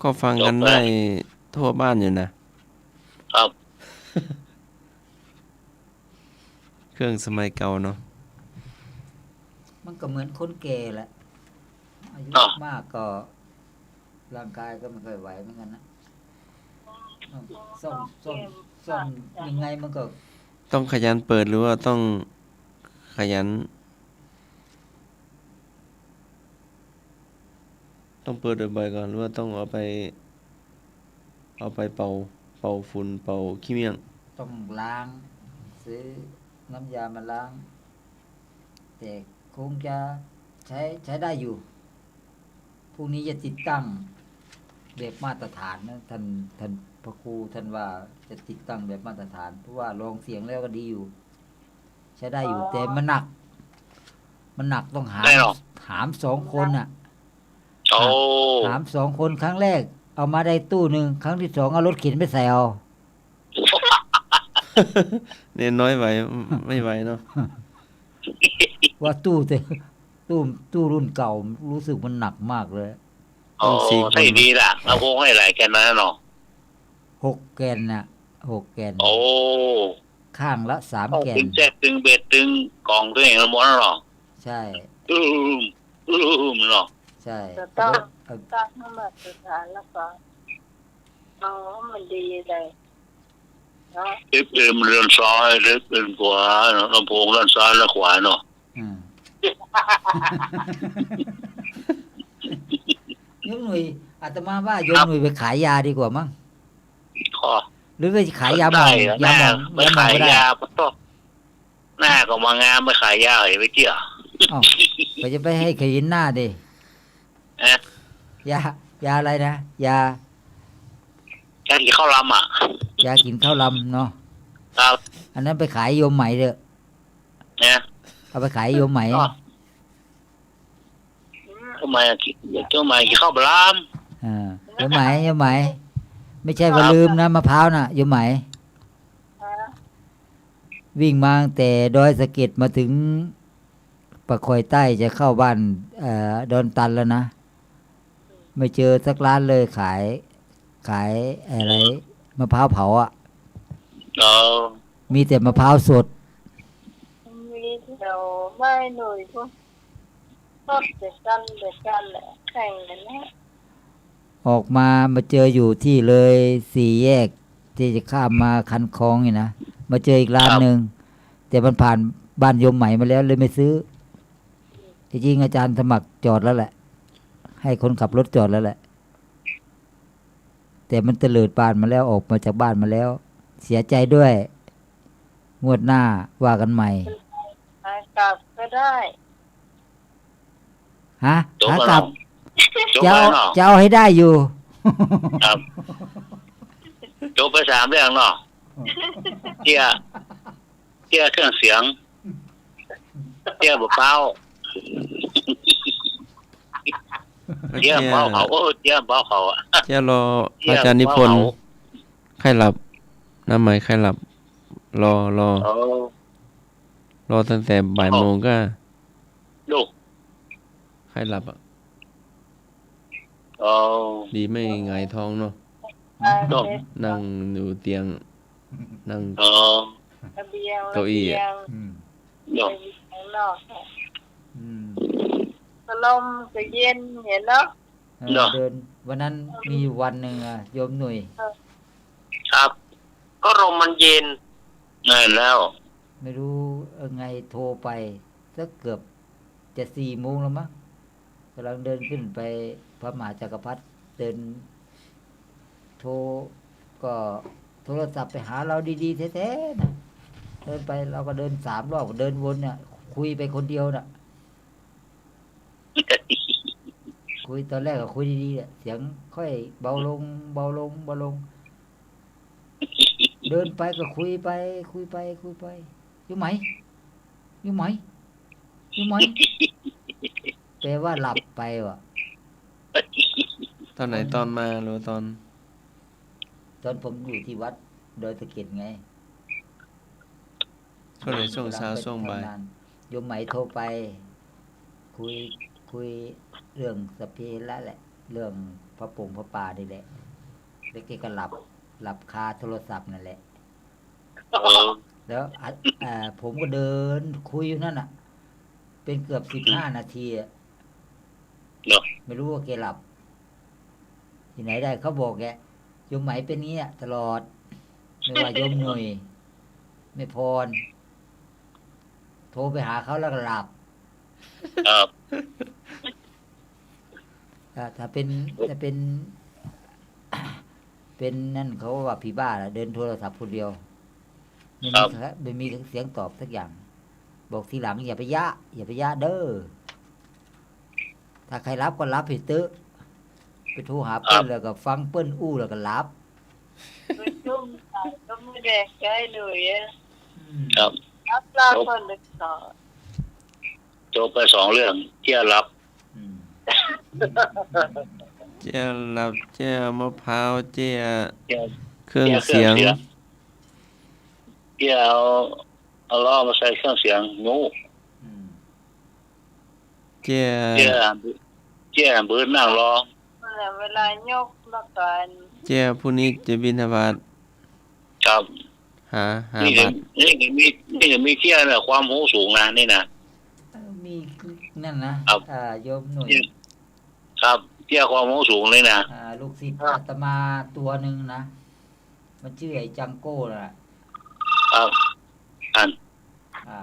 Speaker 2: ก็ฟังกันได้ทั่วบ้านอยู่นะครับ เครื่องสมัยเก่าเนาะ
Speaker 4: มันก็เหมือนคนแก่แหละอายุมากก็ร่างกายก็ไม่ค่อยไหวเหมือนกันนะซ่อมยังไงมันก็
Speaker 2: ต้องขยันเปิดหรือว่าต้องขยัน ต้องเปิดบ่อยๆก่อนหรือว่าต้องเอาไปเป่าฝุ่นเป่าขี้เมี่ยง
Speaker 4: ต้องล้างซื้อน้ำยามาล้าง แต่คงจะใช้ได้อยู่พรุ่งนี้จะติดตั้งแบบมาตรฐานนะท่านพระครูท่านว่าจะติดตั้งแบบมาตรฐานเพราะว่าลองเสียงแล้วก็ดีอยู่ ใช้ได้อยู่ แต่มันหนักต้องหาม
Speaker 5: ได้หรอ
Speaker 4: 2 คนน่ะ
Speaker 5: โอ้
Speaker 4: หาม2 คนครั้งแรก เอามาได้ตู้หนึ่งครั้งที่2เอารถเข็นไปใส่เอา
Speaker 2: เนี่ยน้อยไหวไม่ไหวเนาะ
Speaker 4: ว่าตู้แต่ตู้รุ่นเก่ารู้สึกมันหนักมากเลย
Speaker 5: โอ้ใช่ดีล่ะลำโพงให้หลายแกนนะเนาะ
Speaker 4: 6 แกนน่ะ6 แกน
Speaker 5: โอ้
Speaker 4: ข้างละ3 แกน
Speaker 5: ตึงแจ๊กตึงเบสตึงกล่องตัวเองละหมดเนาะ
Speaker 4: ใช่
Speaker 5: อืมเนาะ
Speaker 4: ใช่
Speaker 1: จะต้อง
Speaker 4: เอา
Speaker 1: ตั้งให้มาตรฐานแล้วก็เอาให้มันดีเลยเนาะ
Speaker 5: ลิฟต์เอ็มเรือนซ้ายลิฟต์เอ็มขวาลำโพงด้านซ้ายและขวาเนาะ
Speaker 4: อืมโยมหนุ่ยอาตมาว่าโยมหนุ่ยไปขายยาดีกว่ามั้ง
Speaker 5: ข้อ
Speaker 4: หรือไปขายยาหมองยาหมอง
Speaker 5: ไม่
Speaker 4: ยาหมอ
Speaker 5: ขาง ย
Speaker 4: ก็ได้
Speaker 5: ยาปะโตหน้าก็มางามไม่ขายยาเหรอไปเจี๋ย
Speaker 4: อ้าวไปจะไปให้เคยเห็นหน้าดิ
Speaker 5: เอ๊ะ
Speaker 4: ยาอะไรนะยา
Speaker 5: แค่กินข้าวลำอ่ะ
Speaker 4: ยากินข้าวลำเนาะ
Speaker 5: ครับ
Speaker 4: อันนั้นไปขายโยมไหมเถอะ
Speaker 5: เนี่ย
Speaker 4: เอาไปขายโยมไหม
Speaker 5: ทำไมกินข้าวปลาม
Speaker 4: โยมไหมไม่ใช่ว่าลืมนะมะพร้าวน่ะโยมไหม
Speaker 1: ฮะ
Speaker 4: วิ่งมาตั้งแต่ดอยสะเก็ดมาถึงปะคอยใต้จะเข้าบ้านดอนตันแล้วนะไม่เจอสักร้านเลยขายอะไรมะพร้าวเผาอ่ะ
Speaker 5: เออ
Speaker 4: มีแต่มะพร้าวสด
Speaker 1: มีเดี๋ยวไม่หน่อยพวกชอบเด็กกันแหละแข่งกันนะ
Speaker 4: ออกมาเจออยู่ที่เลยสี่แยกที่จะข้ามมาคันคลองนี่นะมาเจออีกร้านหนึ่งแต่มันผ่านบ้านโยมใหม่มาแล้วเลยไม่ซื้อจริงๆอาจารย์สมัครจอดแล้วแหละ ให้คนขับรถจอดแล้วแหละ แต่มันเตลิดบ้านมาแล้วออกมาจากบ้านมาแล้ว เสียใจด้วยงวดหน้าว่ากันใหม่
Speaker 1: ขากลับก็ได้
Speaker 4: ฮะ
Speaker 5: จบ
Speaker 4: ขา
Speaker 5: แล้ว
Speaker 4: กลับ
Speaker 5: จบ
Speaker 4: จะ
Speaker 5: แล้
Speaker 4: เอา
Speaker 5: วเนาะ
Speaker 4: จะเอาให้ได้อยู่
Speaker 5: ครับจบไป3 เรื่องเนาะเจียเครื่องเสียงเจียเบาเจียเบาเขาเจียเบาเขาอ่ะ
Speaker 2: เจ้ารออาจารย์นิพนธ์ใครหลับน้ำไหมใครหลับ รอ
Speaker 5: โอ้
Speaker 2: รอตั้งแต่บ่ายโมงก็
Speaker 5: ลูก
Speaker 2: ใครหลับอ่ะ
Speaker 5: โอ้
Speaker 2: ดีไม่หงายท้องเนาะ
Speaker 5: โดน
Speaker 2: นั่งอยู่เตียง นั่ง
Speaker 5: โอ้
Speaker 1: ระเบียง
Speaker 2: เก้าอี้อะ
Speaker 5: โดน
Speaker 1: ข้างนอกก็ลมก็เย็นเห็นเนาะ
Speaker 4: เดินวันนั้นมีอยู่วันหนึ่งอะโยมหนุ่ย
Speaker 5: ครับ ก็ลมมันเย็นนั่นแล้ว
Speaker 4: ไม่รู้ไงโทรไปสักเกือบจะ4 โมงแล้วมั้งกำลังเดินขึ้นไปพระมหาจักรพรรดิเดินโทรก็โทรศัพท์ไปหาเราดีๆแท้ๆนะเดินไปเราก็เดิน3 รอบเดินวนเนี่ยคุยไปคนเดียวน่ะ คุยตอนแรกก็คุยดีๆเนี่ยเสียงค่อยเบาลง เดินไปก็คุยไปอยู่ไหมแปลว่าหลับไปว่ะ
Speaker 2: ตอนไหนตอนมาหรือตอน
Speaker 4: ตอนผมอยู่ที่วัดดอยสะเก็ดไง
Speaker 2: ช่วงไหนช่วงเช้าช่วงบ่าย
Speaker 4: ทำนโยมไหมโทรไป คุยเรื่องสพเพละแหละ เรื่องพระปงพระป่านี่แหละแล้วแกก็หลับคาโทรศัพท์นั่นแหละ แล้วผมก็เดินคุยอยู่นั่นน่ะ เป็นเกือบ15 นาทีอะ
Speaker 5: เนาะ
Speaker 4: ไม่รู้ว่าแกหลับ ที่ไหนได้เขาบอกแกโยมไหมเป็นงี้ตลอด ไม่ว่าโยมหน่วยไม่พร โทรไปหาเขาแล้วก็หลับ
Speaker 5: ครับ
Speaker 4: ถ้าเป็นเป็นนั่นเขาว่าผีบ้าเดินโทรศัพท์คนเดียวไม่มีเสียงตอบสักอย่าง บอกทีหลังอย่าไปยะเด้อถ้าใครรับก็รับให้ตื้อไปโทรหาเปิ้ลแล้วก็ฟังเปิ้ลอู้แล้วก็รับ
Speaker 1: ไปจุ่มตายก็ไม่แดกใจเลยอะ
Speaker 5: ครับ
Speaker 1: รับลาคนเลยต่อ
Speaker 5: จบไป2 เรื่องเจียรับ
Speaker 4: อืม
Speaker 2: เจ้าหลับเจ้ามะพร้าวเจ้า
Speaker 5: เจีย
Speaker 2: เครื่องเสียง
Speaker 5: เจียเอาล้อมาใส่เครื่องเสียงงู
Speaker 4: อ
Speaker 2: เจ้า
Speaker 7: เจ้าเบิดนั่งรอ
Speaker 1: เวลายกแล้วกัน
Speaker 2: เจ้าผู้นี้จะบิณฑบาต
Speaker 7: ครับ
Speaker 2: หา
Speaker 7: นี่
Speaker 2: บา
Speaker 7: ก็
Speaker 2: ตร
Speaker 7: นี่ก็มีเที่ยวเนี่ยความหูสูงนะนี่นะ
Speaker 4: มีนั่นนะครับ โยมหน่วย
Speaker 7: ครับเที่ยวความหูสูงเลยนะ
Speaker 4: ลูกศิษย์อาตมาตัวหนึ่งนะมันชื่อไอ้จังโก้น่ะ
Speaker 7: ครับอัน
Speaker 4: อ่า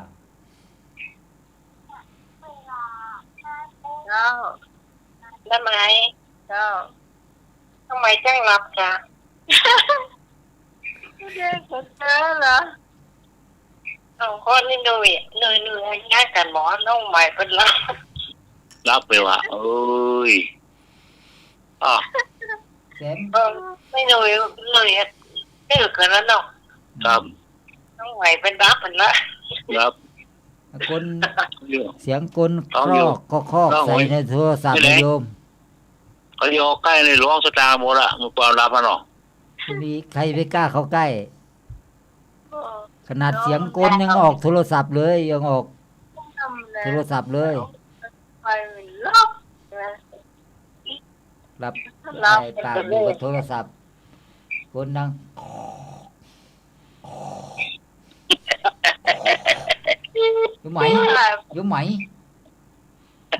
Speaker 1: เจ้า
Speaker 6: ได้ไหม
Speaker 1: เจ้า
Speaker 6: ทำไมแจ้งรับจ้ะ
Speaker 1: ไม่ได้ก็เจอเหรอ
Speaker 6: เอาคนนี่ดูเหนื่อยง่ายกันหมอน้องใหม่เป็นรับ
Speaker 7: รับไปว่าเอ้ยอ่ะ
Speaker 4: แซม
Speaker 6: ไม่เหนื่อยไม่เหลือเกินแล้วเนาะ
Speaker 7: ครับ
Speaker 6: น้องใหม่เป็นรับเป็นละ
Speaker 7: ครับ
Speaker 4: คน
Speaker 7: เรื่อง
Speaker 4: เสียงกล
Speaker 7: เอา
Speaker 4: ค
Speaker 7: อ
Speaker 4: ร
Speaker 7: ยู่
Speaker 4: อกก็ครอก
Speaker 7: เอา
Speaker 4: ใส่
Speaker 7: ไว้
Speaker 4: ในโทรศัพท์
Speaker 7: ไม่
Speaker 4: นะ
Speaker 7: ได้
Speaker 4: โยม
Speaker 7: เขาโยกใกล้ในหลวงสตาร์หมดละมันความรับมันหรอก
Speaker 4: มีใครไปกล้าเข้าใกล้ ขนาดเสียงกลยังออกโทรศัพท์เลยยังออก
Speaker 1: ทำเลย
Speaker 4: โทรศัพท์เลย
Speaker 1: ไปล็อกนะ
Speaker 4: รับ
Speaker 1: รับ
Speaker 4: ไอ้ปากอยู่กับโทรศัพท์คนดังอยู่ไหมอยู่ไหม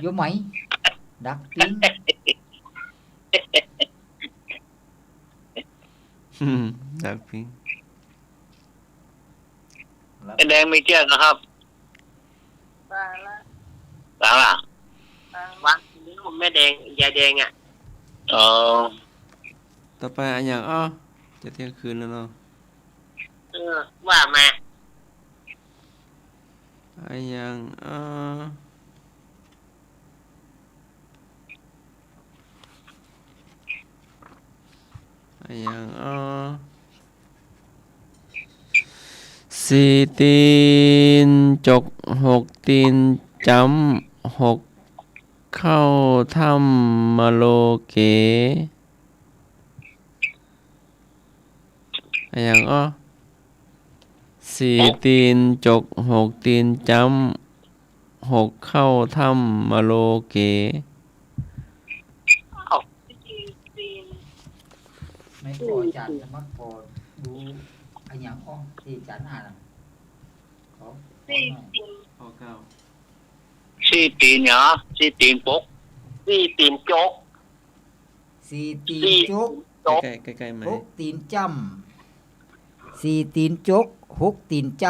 Speaker 4: อยู่ไหมดักปิ้ง
Speaker 2: ดักพิง
Speaker 7: ไอ้แดงมีเที่ยวนะครับ
Speaker 1: ไปละ
Speaker 7: หลังล่ะ
Speaker 3: วันนี้ผมแม่แดงยายแดงอ่ะ
Speaker 7: เออ
Speaker 2: ต่อไปอันอย่างอ้อจะเที่ยงคืนแล้วเนาะ
Speaker 3: ว่ามา
Speaker 2: อันอย่างอันอย่างสี่ตีนจกหกตีนจำหกเข้าถ้ำมโลเกอันอย่างสี่ตีนจกหกตีนจำหกเข้าถ้ำมโลเก
Speaker 4: ไม่พออาจารย์สมัครพอดูไอ้หยังที่อาจารย์อ่านอะขอหน่อย
Speaker 2: ข้อเก้า
Speaker 7: ซี่ตีนเหรอซี่ตีนปก
Speaker 3: พี่ตีนโจ๊ก
Speaker 4: สี่ตีน
Speaker 3: สี่
Speaker 4: จุก
Speaker 2: ใกล้ใกล้ไหม
Speaker 4: หกตีนจำสี่ตีนจกหกตีนจ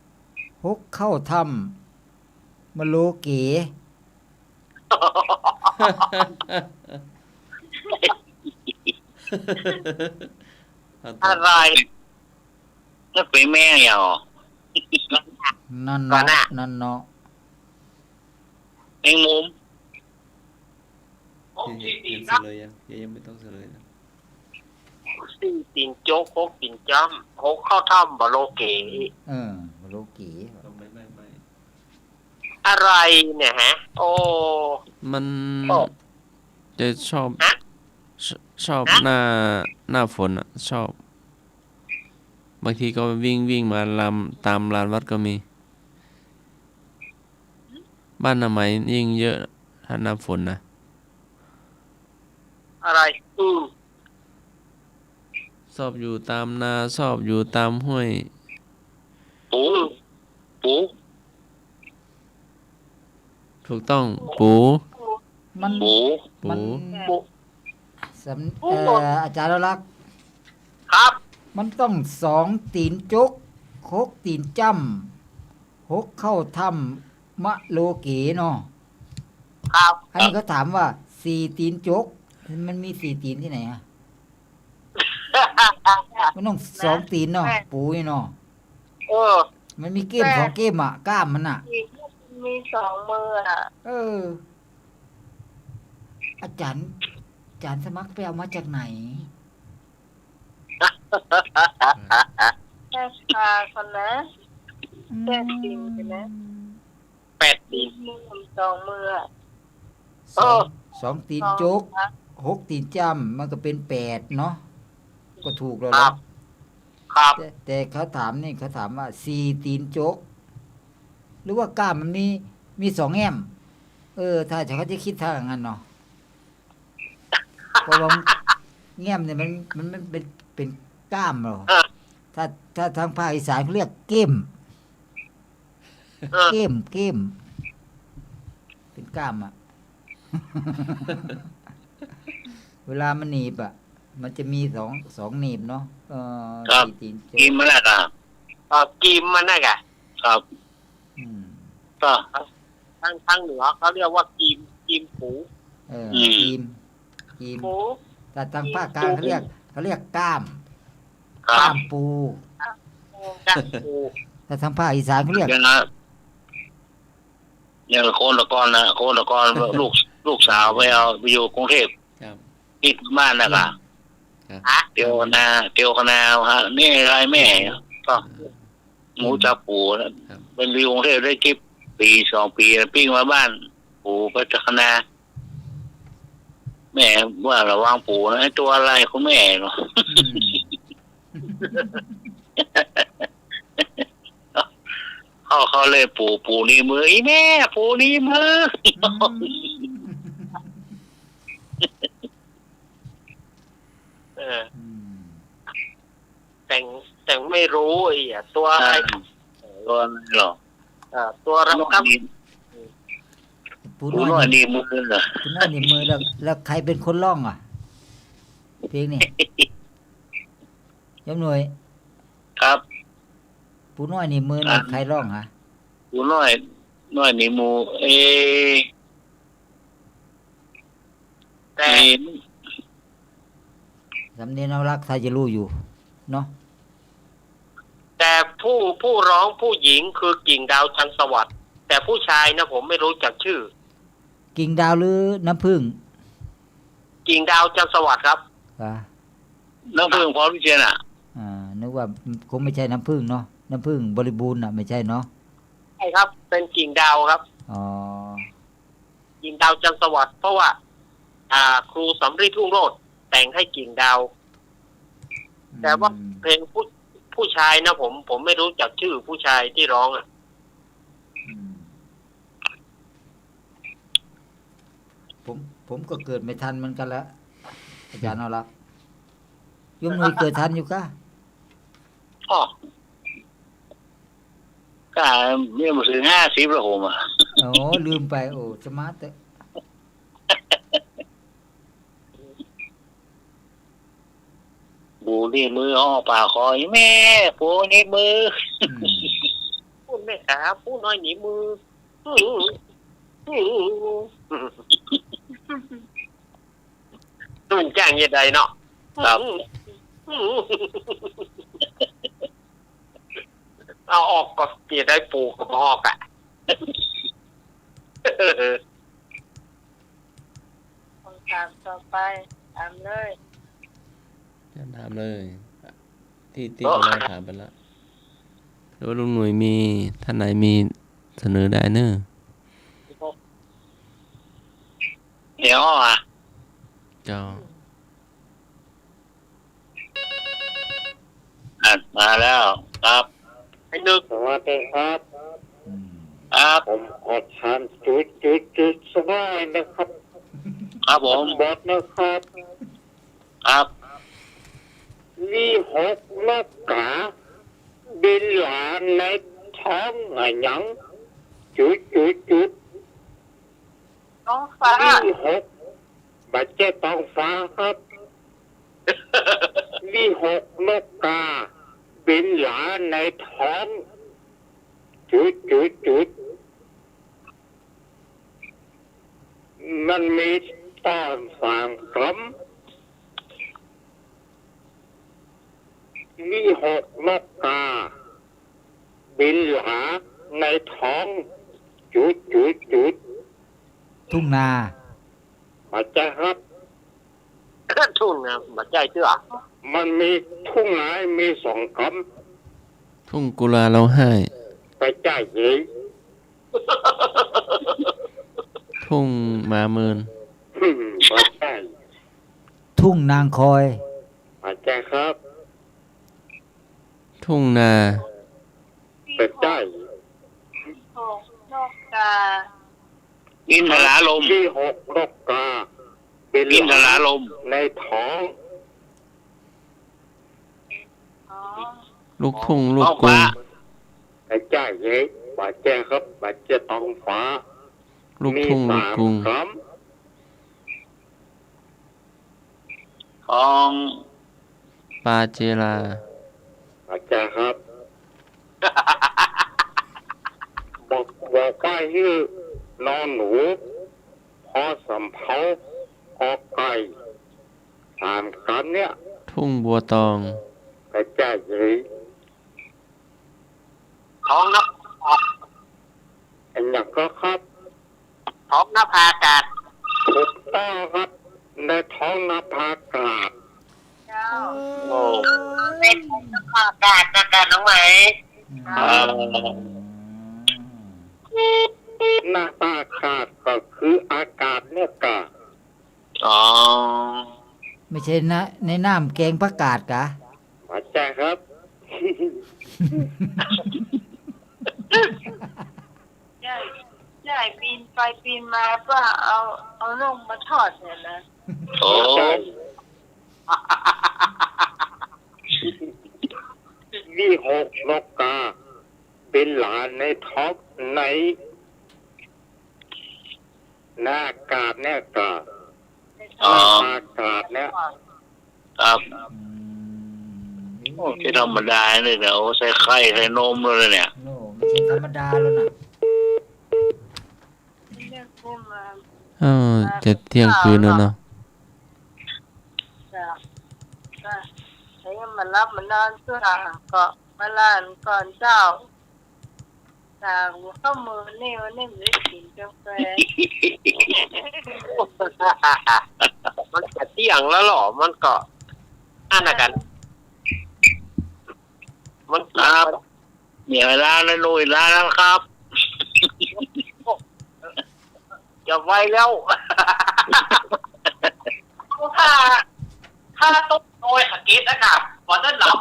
Speaker 4: ำหกเข้าถ้ำมโลเก
Speaker 3: อะไร
Speaker 7: นั่นเป็นแม่เหรอ
Speaker 4: นั่น
Speaker 3: ก่อน
Speaker 4: เนาะ
Speaker 3: น่ะ
Speaker 4: นั่นเนาะ
Speaker 7: เองมุม
Speaker 2: ยังเฉลยยังไม่ต้องเฉลยนะ
Speaker 3: สี่ตีนโจ๊กหกตีนจ้ำหกเข้าถ้ำบาโลเก
Speaker 4: มโลเก
Speaker 2: ต้องไม่
Speaker 3: อะไรเนี่ยฮะ โอ้
Speaker 2: มัน
Speaker 3: โอ้
Speaker 2: จะชอบ
Speaker 3: ฮะ
Speaker 2: ชอบ
Speaker 3: ฮะ
Speaker 2: หน้าฝนอ่ะชอบ บางทีก็วิ่งมาตามลานวัดก็มี บ้านนาไหมยิ่งเยอะถ้าหน้าฝนนะ
Speaker 3: อะไร
Speaker 2: ชอบอยู่ตามนาชอบอยู่ตามห้วย
Speaker 7: ปูปู
Speaker 2: ถูกต้องปู
Speaker 4: มัน
Speaker 7: ปู
Speaker 4: มัน
Speaker 2: ปู
Speaker 4: อาจารย์รักษ์
Speaker 3: ครับ
Speaker 4: มันต้องสองตีนจุกหกตีนจำหกเข้าถ้ำมะโลเกเนาะ
Speaker 3: ครับ
Speaker 4: อันนี้เขาถามว่าสี่ตีนจุกมันมีสี่ตีนที่ไหนอะมันต้องสองตีนเนาะปูนี่เนาะ
Speaker 3: เออ
Speaker 4: มันมีเกมสองเกมอะกล้ามมันอะ
Speaker 1: มีสองมืออ่ะ
Speaker 4: เออ อาจารย์สมัครไปเอามาจากไหน
Speaker 1: แค่คาคนนะแค่จริงใช่ไหม
Speaker 3: แปดตีน
Speaker 1: มือสองมืออะ
Speaker 4: สองสองตีนจุก
Speaker 1: ครับ
Speaker 4: หกตีนจำมันก็เป็นแปดเนาะก็ถูกแล้ว
Speaker 3: ครั
Speaker 4: เนาะ
Speaker 3: บ ครับ
Speaker 4: แต่เขาถามนี่เขาถามว่าสี่ตีนจุกหรือว่ากล้ามมันมีสองแง้ม ถ้าเขาจะคิดทางนั้นเนาะเพราะว่าแง้มเนี่ยมันเป็นก้ามหรอถ้าทางภาคอีสานเขาเรียกเก้มเก้มเป็นก้ามอ่ะ เวลามันหนีบอ่ะมันจะมีสองหนีบเนาะตีนโจ
Speaker 7: กินมาแล้วครับ
Speaker 3: กิมมันน่ะกะ
Speaker 7: ครับ ก็
Speaker 3: ทางเหนือเขาเรียกว่ากิมปู
Speaker 4: กีม
Speaker 3: ปู
Speaker 4: แต่ทางภาคกลางเขาเรียกก้าม
Speaker 7: ครั
Speaker 4: ก้า
Speaker 7: บ
Speaker 4: มปู
Speaker 3: กังปู
Speaker 4: แต่ทางภาคอีสานเขาเรียก
Speaker 7: อย่างโคนตะกอนนะโคนตะกอนลูกสาวไปเอาไปอยู่กรุงเทพ
Speaker 2: ครับ
Speaker 7: ติดบ้านนะครับ เตียวคณาฮะนี่ไรแม่ก็หมูจับปูนะเป็นวิวกรุงเทพได้คลิปปี2 ปีปิ้งมาบ้านปูไปจักคณาแม่ว่าระวังปูนะไอ้ตัวอะไรของแม่เนาะเขาเลยปูนี่มืออีแม่ปูนี่มือ
Speaker 3: แต่ไม่รู้ไอ้ตัวอะไร
Speaker 7: ตัวอะไรหรอ
Speaker 3: ตัวรับกับ
Speaker 4: ปู
Speaker 7: ปู
Speaker 4: น้
Speaker 7: น้
Speaker 4: อ
Speaker 7: อย ยดีมือเหรอ
Speaker 4: ปูน้อยนี่มือแล้วใครเป็นคนร้องอ่ะเพลงนี่ยมหน่วย
Speaker 7: ครับ
Speaker 4: ปูน้อยนี่มือนี่ใครร้องฮะ
Speaker 7: ปูน้อยนี่มู
Speaker 3: แต่
Speaker 4: สำเนียงเอารักถ้าจะรู้อยู่เนาะ
Speaker 3: แต่ผู้ร้องผู้หญิงคือกิ่งดาวจันทร์สวัสดิ์แต่ผู้ชายนะผมไม่รู้จักชื่อ
Speaker 4: กิ่งดาวหรือน้ำผึ้ง
Speaker 3: กิ่งดาวจันทร์สวัสดิ์ครับ
Speaker 7: น้ำพึ่งพร้อมวิเชียรอ่ะ
Speaker 4: นึกว่าคงไม่ใช่น้ำผึ้งเนาะน้ำผึ้งบริบูรณ์อ่ะไม่ใช่เนาะ
Speaker 3: ใช่ครับ เป็นกิ่งดาวครับ
Speaker 4: อ๋อ
Speaker 3: กิ่งดาวจันทร์สวัสดิ์เพราะว่าครูสำริดรุ่งโรจน์แต่งให้กิ่งดาว แต่ว่าเพลงผู้ชายนะผมไม่รู้จักชื่อผู้ชายที่ร้องอ่ะ
Speaker 4: ผมก็เกิดไม่ทันเหมือนกันแล้วอาจารย์เอาละยมหนุ่ยเกิดทันอยู่กะ
Speaker 7: อ๋อก็เนี่ยมาถึง50แล้วผมอ่ะ
Speaker 4: โอ้ลืมไปโอ้สมาร์ท
Speaker 7: ปูนี่มืออ้อปากคอยแม่ปูนี่มือ
Speaker 3: พูดแม่ขาพูดน้อยหนีมือมันแจ้งยังไงเนาะ
Speaker 7: ครับ
Speaker 3: เอาออกก็เกลียดได้ปูกับออกอ่ะ
Speaker 1: คำถามต่อไปถามเลย
Speaker 2: จะถามเลย ที่เราถามไปแล้วหรือว่าลุงหนุ่ยมีท่านไหนมีเสนอได้เนอะ
Speaker 7: เดี๋ยวอ่ะ
Speaker 2: เจ้า
Speaker 7: มาแล้วครับ
Speaker 3: ไอ้นึก
Speaker 5: สวัสดีครับ
Speaker 7: ครับ
Speaker 5: ผมขอทานจุดสบายนะครับ
Speaker 7: ครับผม
Speaker 5: บอดนะครับ
Speaker 7: ครับ
Speaker 5: วี6นักกาบินหลาในท้องอะหยังจุด
Speaker 1: น้องฟ้า
Speaker 5: วี6บัจเจต้องฟ้าครับ วี6นักกาบินหลาในท้องจุดมันมีตอนฟังครับวี6นักกาบินหลาในท้องจุด
Speaker 4: ทุ่งนา
Speaker 5: มาใจครับ
Speaker 3: ทุ่งนะมาใจเชื่อ
Speaker 5: มันมีทุ่งนามี2 คำ
Speaker 2: ทุ่งกุลาเราให้
Speaker 5: ไปใจเอง
Speaker 2: ทุ่งมาเมิน
Speaker 5: มาใจ
Speaker 4: ทุ่งนางคอย
Speaker 5: มาใจครับ
Speaker 2: ทุ่งนา
Speaker 5: ไปใจ
Speaker 1: นอกกา
Speaker 7: อินทราลม
Speaker 8: ที่หกนกกาเป็น
Speaker 7: อินทราลม
Speaker 8: ในท้อง
Speaker 1: อ๋อ
Speaker 2: ลูกทุ่งลูกกรุง
Speaker 8: ไอ้จ้าเย่บาดเจ้ครับบาดเจ้ตองฟ้า
Speaker 2: ลูกทุ่งลูกกรุง
Speaker 8: มีสาม
Speaker 7: ของ
Speaker 2: ปาเจลา
Speaker 8: บาดเจ้ครับ บอกว่าชื่อนอนหนูพอสำเภาออกไก่สามคำเนี่ย
Speaker 2: ทุ่งบัวตอง
Speaker 8: ไอ้จ้าเย่
Speaker 3: ท้องนภา
Speaker 8: อันอย่างก็ครับ
Speaker 3: ท้องนภาอากาศ
Speaker 8: ถูกต้องครับในท้องนภาอากาศ
Speaker 1: เจ้า
Speaker 3: โอ้
Speaker 6: เป็นอากาศน้องไหม
Speaker 8: หน้าตาอากาศก็คืออากาศเนี่ยกา
Speaker 7: อ๋อ
Speaker 4: ไม่ใช่นะในน้ำแกงผักกาดกะ
Speaker 8: มาแจ้งครับ
Speaker 1: ใช่ใช่ปีนไปปีนมาป้าเอาลงมาทอดเนี่ยนะ
Speaker 7: โอ้
Speaker 8: ที่หกนกกา เป็นหลานในท้องในหน้าอากาศเนี่ยกา
Speaker 7: อ๋อ
Speaker 8: อากาศเนี่ย
Speaker 7: ครับโอ้ที่ธรรมดาเนี่ยเดี๋ยวใส่ไข่ใส่นมเลยเนี่ย
Speaker 4: โน่ไม่ใช่ธรรมดาแล้วนะ
Speaker 1: เรียกขึ้นมา
Speaker 2: จะเที่ยงคืนแล้วเนาะ
Speaker 1: จ้ะจ้ะให้มันรับมันนอนเสื้อก็มาล้านก่อนเจ้าจากข้ามือนี่วันนี้ไม่ได้กินกาแฟ
Speaker 3: มันจะเที่ยงแล้วเหรอมันก็อ่านกัน มัน
Speaker 7: ครับ มีเวลาแล้วลุยลาแล้วครับ
Speaker 3: อย่าไวแล้ว
Speaker 5: ถ้าต้องโดยหักกิดนะครับวันนั้นหลับ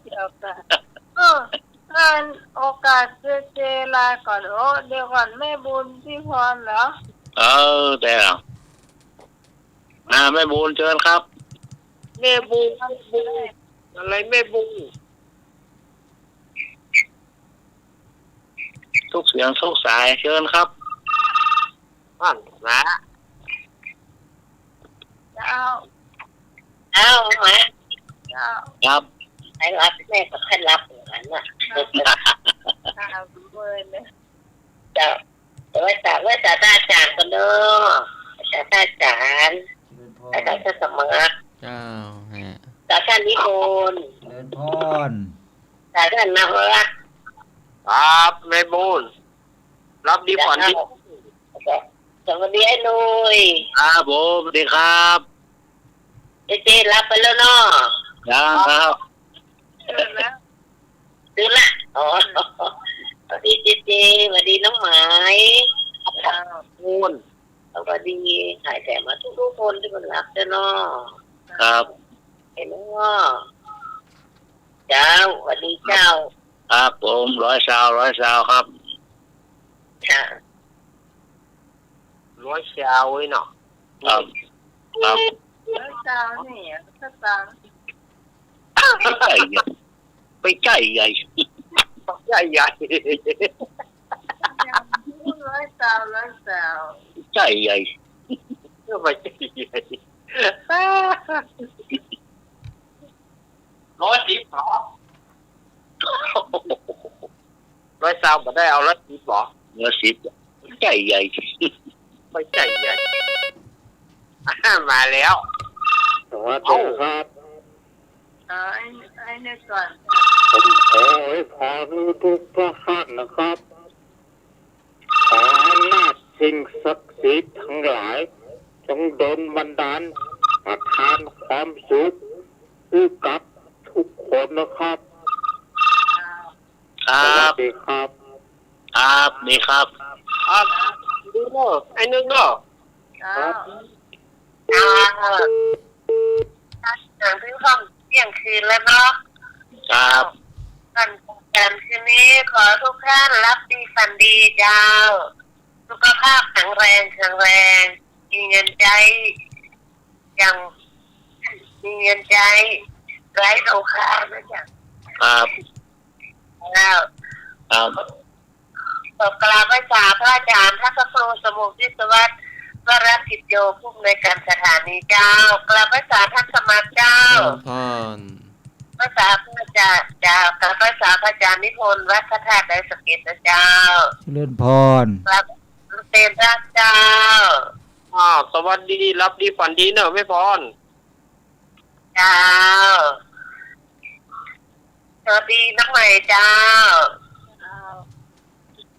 Speaker 1: เดี๋ยวกันงานโอกาสเจลาก่อนโอ้เดี๋ยวก่อนแม่บุญพี่พรเหรอ
Speaker 7: แต่แม่บูนเชิญครับ
Speaker 3: แม่บูอะไรแม่บู
Speaker 7: ทุกเสียงทุกสายเชิญครับ
Speaker 3: นั่นนะ
Speaker 1: เจ้า
Speaker 6: เอาไหม
Speaker 1: เจ้า
Speaker 7: ครับ
Speaker 6: ให้รับแม่ก็ให้รับอย่างนั้นน่ะ
Speaker 1: ข้าวเบอร์เลย
Speaker 6: จะว่าจะตาจานกันเด้อจะตาจานอาจารย์สมัคร
Speaker 2: เจ้าฮะ
Speaker 6: อาจารย์นิพนธ์
Speaker 4: เดินพร
Speaker 6: อาจารย์นวรัตน์
Speaker 3: ครับแม่บูนรับดีผ่อนดี
Speaker 6: สวัสดีไอ้นุย
Speaker 7: ครับผมสวัสดีครับ
Speaker 6: เจรับไปแล้วเนาะ
Speaker 7: ยังครับ
Speaker 1: แล้ว
Speaker 6: ซื้อละอ๋อสวัสดีเจสวัสดีน้องหมาย
Speaker 3: บูน
Speaker 6: สวัสดีหายแต่มาทุกคนที่มันรักเจ้าเนาะ
Speaker 7: ครับ
Speaker 6: เห็นเนาะเจ้าสวัสดีเจ้า
Speaker 7: ครับผมร้อยสาวครับ
Speaker 6: ค่ะ
Speaker 3: ร้อยชาวไว้เนาะ
Speaker 7: ครับครับ
Speaker 1: แล้วเจ้าเนี่ยก็ตาม
Speaker 7: ไปใกล้ใหญ่
Speaker 3: ใหญ่ใหญ่
Speaker 1: ร้อยเจ้า
Speaker 7: ใกล้ใหญ่
Speaker 3: ก็ไปใหญ่ใหญ่
Speaker 5: 110หรอ
Speaker 3: ร้อยชาวก็ได้เอาละทีบอก
Speaker 7: เนื้อสิบใกล้ใหญ่
Speaker 3: ไปใหญ่ใหญ่มาแล้ว
Speaker 8: สวัสดีครับ
Speaker 1: ไอ้เนี่ยก่อน
Speaker 8: ผมขอให้พรทุกประการนะครับ ขออำนาจสิ่งศักดิ์สิทธิ์ทั้งหลายจงดลบันดาลประทานความสุขให้กับทุกคนนะครับ
Speaker 7: ครั
Speaker 8: สวัส
Speaker 7: บ
Speaker 8: ดีครับ
Speaker 7: ครับนี่ครับ
Speaker 3: ดูเนาะไอ้นึงเนาะ
Speaker 1: เจ้า
Speaker 6: หนังพื้นห้องเที่ยงคืนแล้วเนาะ
Speaker 7: ครับ
Speaker 6: กันคืนนี้ขอทุกท่านรับดีฝันดีเจ้า สุขภาพแข็งแรงมีเงินใจอย่างมีเงินใจไร้โรคานะจ๊ะ
Speaker 7: ครับ
Speaker 6: แล้ว
Speaker 7: ครับ
Speaker 6: ขอกราบไหว้พระอาจารย์พระครูสมุทรวิศวัตรวรกิจโยผู้อำนวยการสถานีเจ้ากราบไหว้ท่านสมัครเจ้า
Speaker 2: เจริญพร
Speaker 6: ภาษาพระอาจารย์เจ้ากราบไหว้พระอาจารย์นิพนธ์วัดพระธาตุไดสะเก็ดนะเจ้า
Speaker 4: เจริญพร
Speaker 6: กราบเต็มพระเจ้า
Speaker 3: สวัสดีรับดีฝันดีเนอะไม่พร
Speaker 6: เจ้าสวัสดีน้องใหม่เจ้า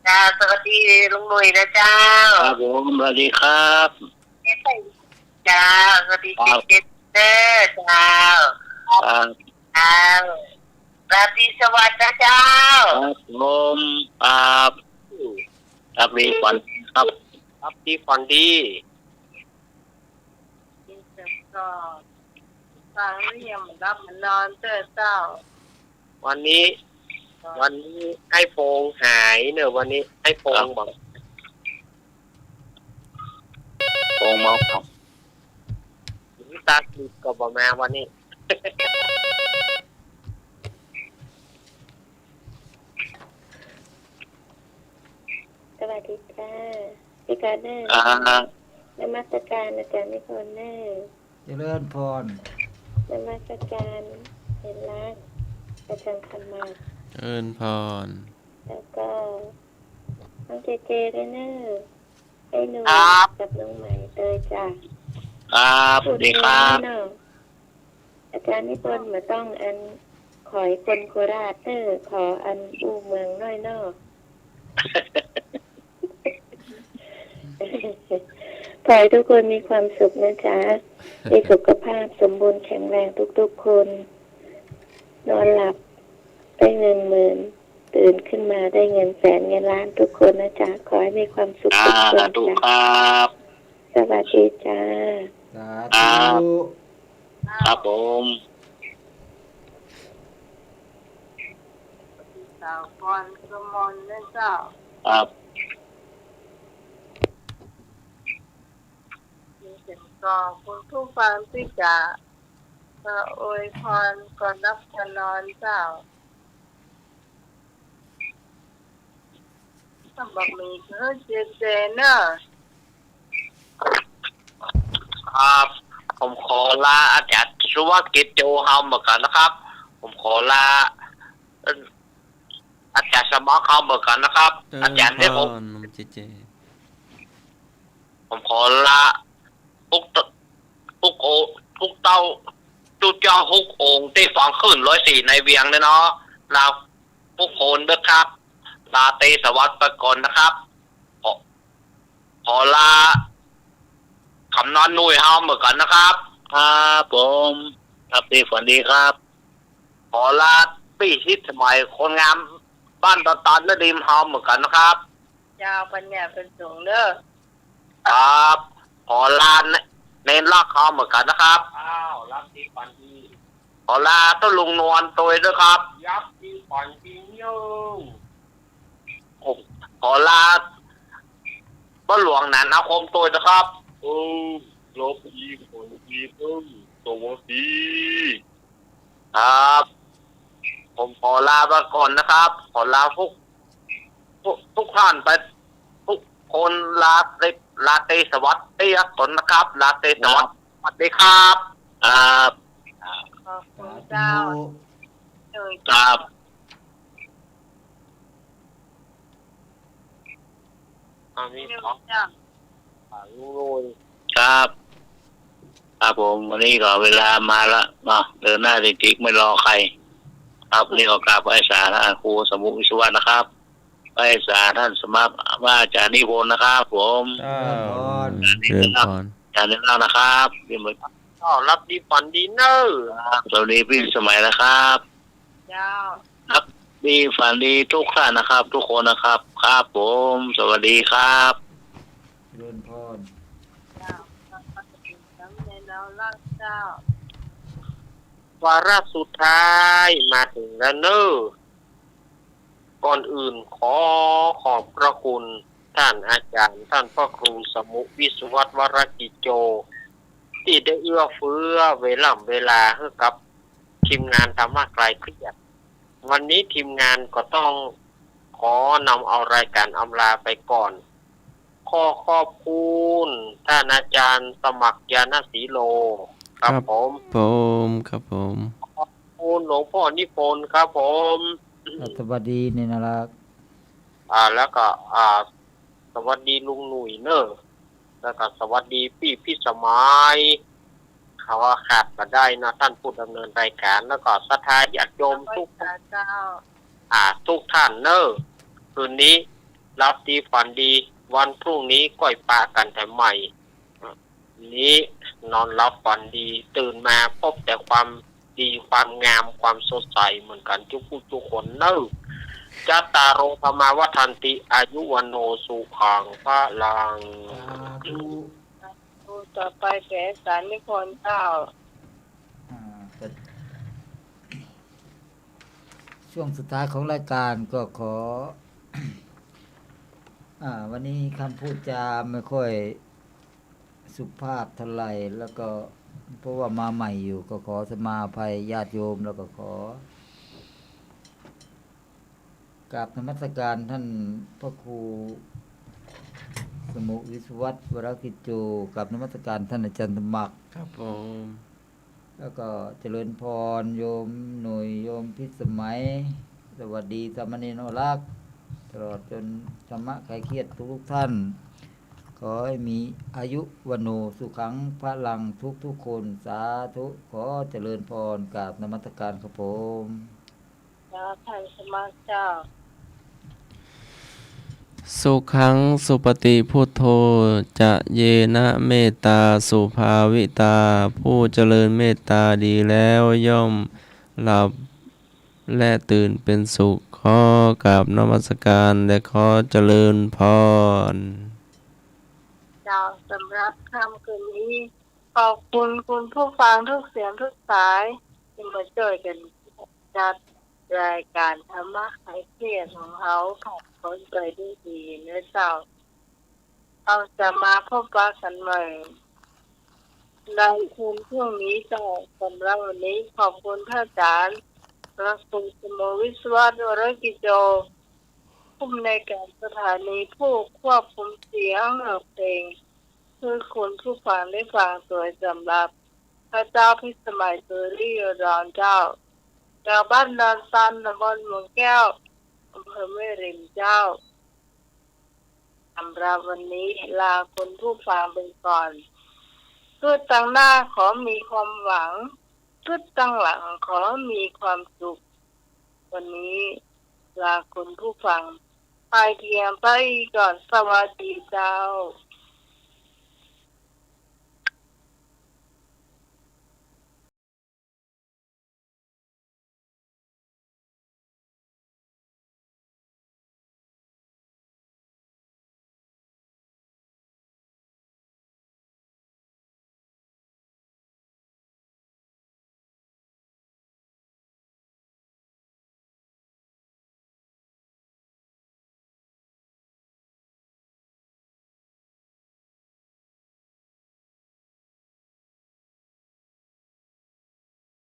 Speaker 6: จ้าสวัสดีลุงหนุ่ยนะเจ้า
Speaker 7: ครับผมสวัสดีครับ
Speaker 6: จ้าสวัสดีเจเจเจ้า
Speaker 7: ครับ
Speaker 6: เจ้าราตรีสวัสดิ์นะเจ้า
Speaker 7: ครับผมครับครับดีฝันครับ
Speaker 3: รับดีฝันดี
Speaker 1: ก็ฟังเรียมรับมันนอนเจ้า
Speaker 3: วันนี้ไอ้โฟงหายเนอะวันนี้ไอ้โฟงบอก
Speaker 7: โองเมาครับ
Speaker 3: ตาคิดก็บอกมาวันนี้
Speaker 9: สวัสดีค่ะพี่การเนอร์ นมัสการอาจารย์นิพนธ์เนอร์
Speaker 4: เจริญพร
Speaker 9: นมัสการเห็นรักประชังคำมา
Speaker 2: เจริญพร
Speaker 9: แล้วก็น้องเจเจด้วยเนอร์ไอ้หนูกับน้องใหม่เตยจ้ะ
Speaker 7: ครับสวัสดีครับ
Speaker 9: เนอะอาจารย์นิพนธ์มาต้องอันขอยคนโคราชเนอร์ขออันอูเมืองน้อยเนอะขอให้ทุกคนมีความสุขนะจ๊ะ มีสุขภาพสมบูรณ์แข็งแรงทุกๆคน นอนหลับได้เงินหมื่น ตื่นขึ้นมาได้เงินแสนเงินล้านทุกคนนะจ๊ะ ขอให้มีความสุขทุกคน
Speaker 7: สาธุ
Speaker 9: จ้ะ
Speaker 7: ครับ
Speaker 9: สวัสดีจ้า
Speaker 4: สาธุ
Speaker 7: ครับผม
Speaker 1: สาวกรกมลนะเจ้า
Speaker 7: ครับ
Speaker 1: มีเสียงกองคุณผู้ฟังที่จะอวยพรก่อนรับจะนอนเจ้าต้องบอกมีเพื่อเจเนอะ
Speaker 3: ครับผมขอลาอาจารย์สุวักิจโจเฮาเหมือนกันนะครับ ผมขอลาอาจารย์สมัครเขาเหมือนกันนะครับ
Speaker 2: เจริ
Speaker 3: อา
Speaker 2: ญ
Speaker 3: จารย์
Speaker 2: พ
Speaker 3: ได้ผม
Speaker 2: รน้องเจเจ
Speaker 3: ผมขอลาทุกโอทุกเต้าจุดเจ้าทุกองค์ที่ฟังขึ้น104ในเวียงเนี่ยเนาะลาทุกคนด้วยครับลาเตสวัสดิ์ไปก่อนนะครับขอลาคำนอนนุ่ยเฮาเหมือนกันนะครับ
Speaker 7: ครับผมครับดีฝันดีครับ
Speaker 3: ขอลาปี้ชิดสมัยคนงามบ้านตอนและริมเฮาเหมือนกันนะครับ
Speaker 1: ยาวปัญญาเป็นสูงเด้อ
Speaker 3: ครับขอลาเน้นลากเฮาเหมือนกันนะครับรับดีปันดีขอลาต้นลุงนวลตัวด้วยครับยับดีปันดียุ่งขอลาบ้านหลวงนันอาคมตัวนะครับลบอีคนอีพึ่งตัวดีครับผมขอลาไปก่อนนะครับ ขอลาทุกท่านไปทุกคนลาเตสวัสดีตนนะครับลาเตสวัสดีครับ
Speaker 7: ครับ
Speaker 1: ขอบคุ
Speaker 4: สา
Speaker 1: ณเจ้า
Speaker 4: ธุ
Speaker 1: โดย
Speaker 7: ครับ
Speaker 3: อันนี้
Speaker 1: เจ้
Speaker 3: ของ
Speaker 1: า
Speaker 3: ลุงลุย
Speaker 7: ครับครับผมวันนี้ก็เวลามาละเนาะเดินหน้าจริงๆไม่รอใคร ครับนี่ก็กราบไหว้สาท่านครูสมุทรวิศวะนะครับไหว้สาท่านสมัครว่าอาจารย์นิพนธ์นะครับ ผม
Speaker 2: เจ้า
Speaker 4: เจริญพร
Speaker 2: เจริญพร
Speaker 7: อาจารย์นิพนธ์นะครับพี่มือ
Speaker 3: ก็รับดีฝันดีเนอร์
Speaker 7: ครับสวัสดีพี่สมัยนะครับ
Speaker 1: เจ้า
Speaker 7: ดีฝันดีทุกท่านนะครับ ทุกคนนะครับ ครับผม สวัสดีครับ
Speaker 4: เจริญพร
Speaker 1: เจ้าพระปฏิสัมในเรารักเจ้า
Speaker 3: วาระสุดท้ายมาถึงแล้วเนอร์ก่อนอื่นขอบพระคุณท ท่านอาจารย์ท่านพ่อครูสมุวิศวัตวรกิจโจที่ได้เอื้อเฟื้อเวลาให้กับทีมงานธรรมะคลายเครียดวันนี้ทีมงานก็ต้องขอนำเอารายการอำลาไปก่อนขอบคุณท่านอาจารย์สมัครยานสีโลครับผม
Speaker 2: ครับผม
Speaker 3: ขอบคุณหลวงพ่อนิพนธ์ครับผม
Speaker 4: สวัสดีเนี่ยนะรัก
Speaker 3: แล้วก็สวัสดีลุงหนุ่ยเนอะแล้วก็สวัสดีพี่สมัยเขาว่าขาดมาได้นะท่านผู้ดำเนินรายการแล้วก็ศรัทธาญาติโยมทุกท่านเนอะคืนนี้รับดีฝันดีวันพรุ่งนี้ก้อยปลากันแต่ใหม่นี้นอนรับฝันดีตื่นมาพบแต่ความดีความงามความสดใสเหมือนกันทุกคนเนอะจัตตารโอธรรมาวัฏันติอายุวันโนสุขังพระลัง
Speaker 1: ต่อไปแก่สารนิพนธ์เจ้า
Speaker 4: ช่วงสุดท้ายของรายการก็ขอ วันนี้คำพูดจาไม่ค่อยสุภาพเท่าไหร่แล้วก็เพราะว่ามาใหม่อยู่ก็ขอสมาภัยญาติโยมแล้วก็ขอกราบนมัสการท่านพระครูสมุวิศวัตวรกิจโจกับนมัสการท่านอาจารย์ธรรมัก
Speaker 2: ครับผม
Speaker 4: แล้วก็เจริญพรโยมหน่วยโยมพิสมัยสวัสดีสามเณรรักตลอดจนธรรมะคลายเครียดทุกท่านขอให้มีอายุวันโนสุขังพระลังทุกคนสาธุขอเจริญพรกราบนมัสการครับผม
Speaker 1: ท่านสมัครเจ้า
Speaker 2: สุขังสุปฏิพุทโธจะเยนะเมตตาสุภาวิตาผู้เจริญเมตตาดีแล้วย่อมหลับและตื่นเป็นสุขขอกราบนมัสการและขอเจริญพร
Speaker 1: เจ้าสำหรับค่ำคืนนี้ขอบคุณคุณผู้ฟังทุกเสียงทุกสายที่มาช่วยกันจัดรายการธรรมะคลายเครียดของเขาผ่านพ้นไปด้วยดีนะเจ้าเราจะมาพบกันใหม่ในคืนพรุ่งนี้เจ้าสำหรับวันนี้ขอบคุณท่านอาจารย์พระครูสมุวิศวัตวรกิจโจผู้อำนวยการสถานีผู้ควบคุมเสียงเพลงคือคุณผู้ฟังได้ฟังโดยสำหรับพระเจ้าพิสมัยเตอรี่รอนเจ้าจากบ้านดอนซันตำบลเมืองแก้วอำเภอแม่ริมเจ้าสำหรับวันนี้ลาคุณผู้ฟังไปก่อนทุกตั้งหน้าขอมีความหวังทุกตั้งหลังขอมีความสุขวันนี้ลาคุณผู้ฟังไปเพียงไปก่อนสวัสดีเจ้า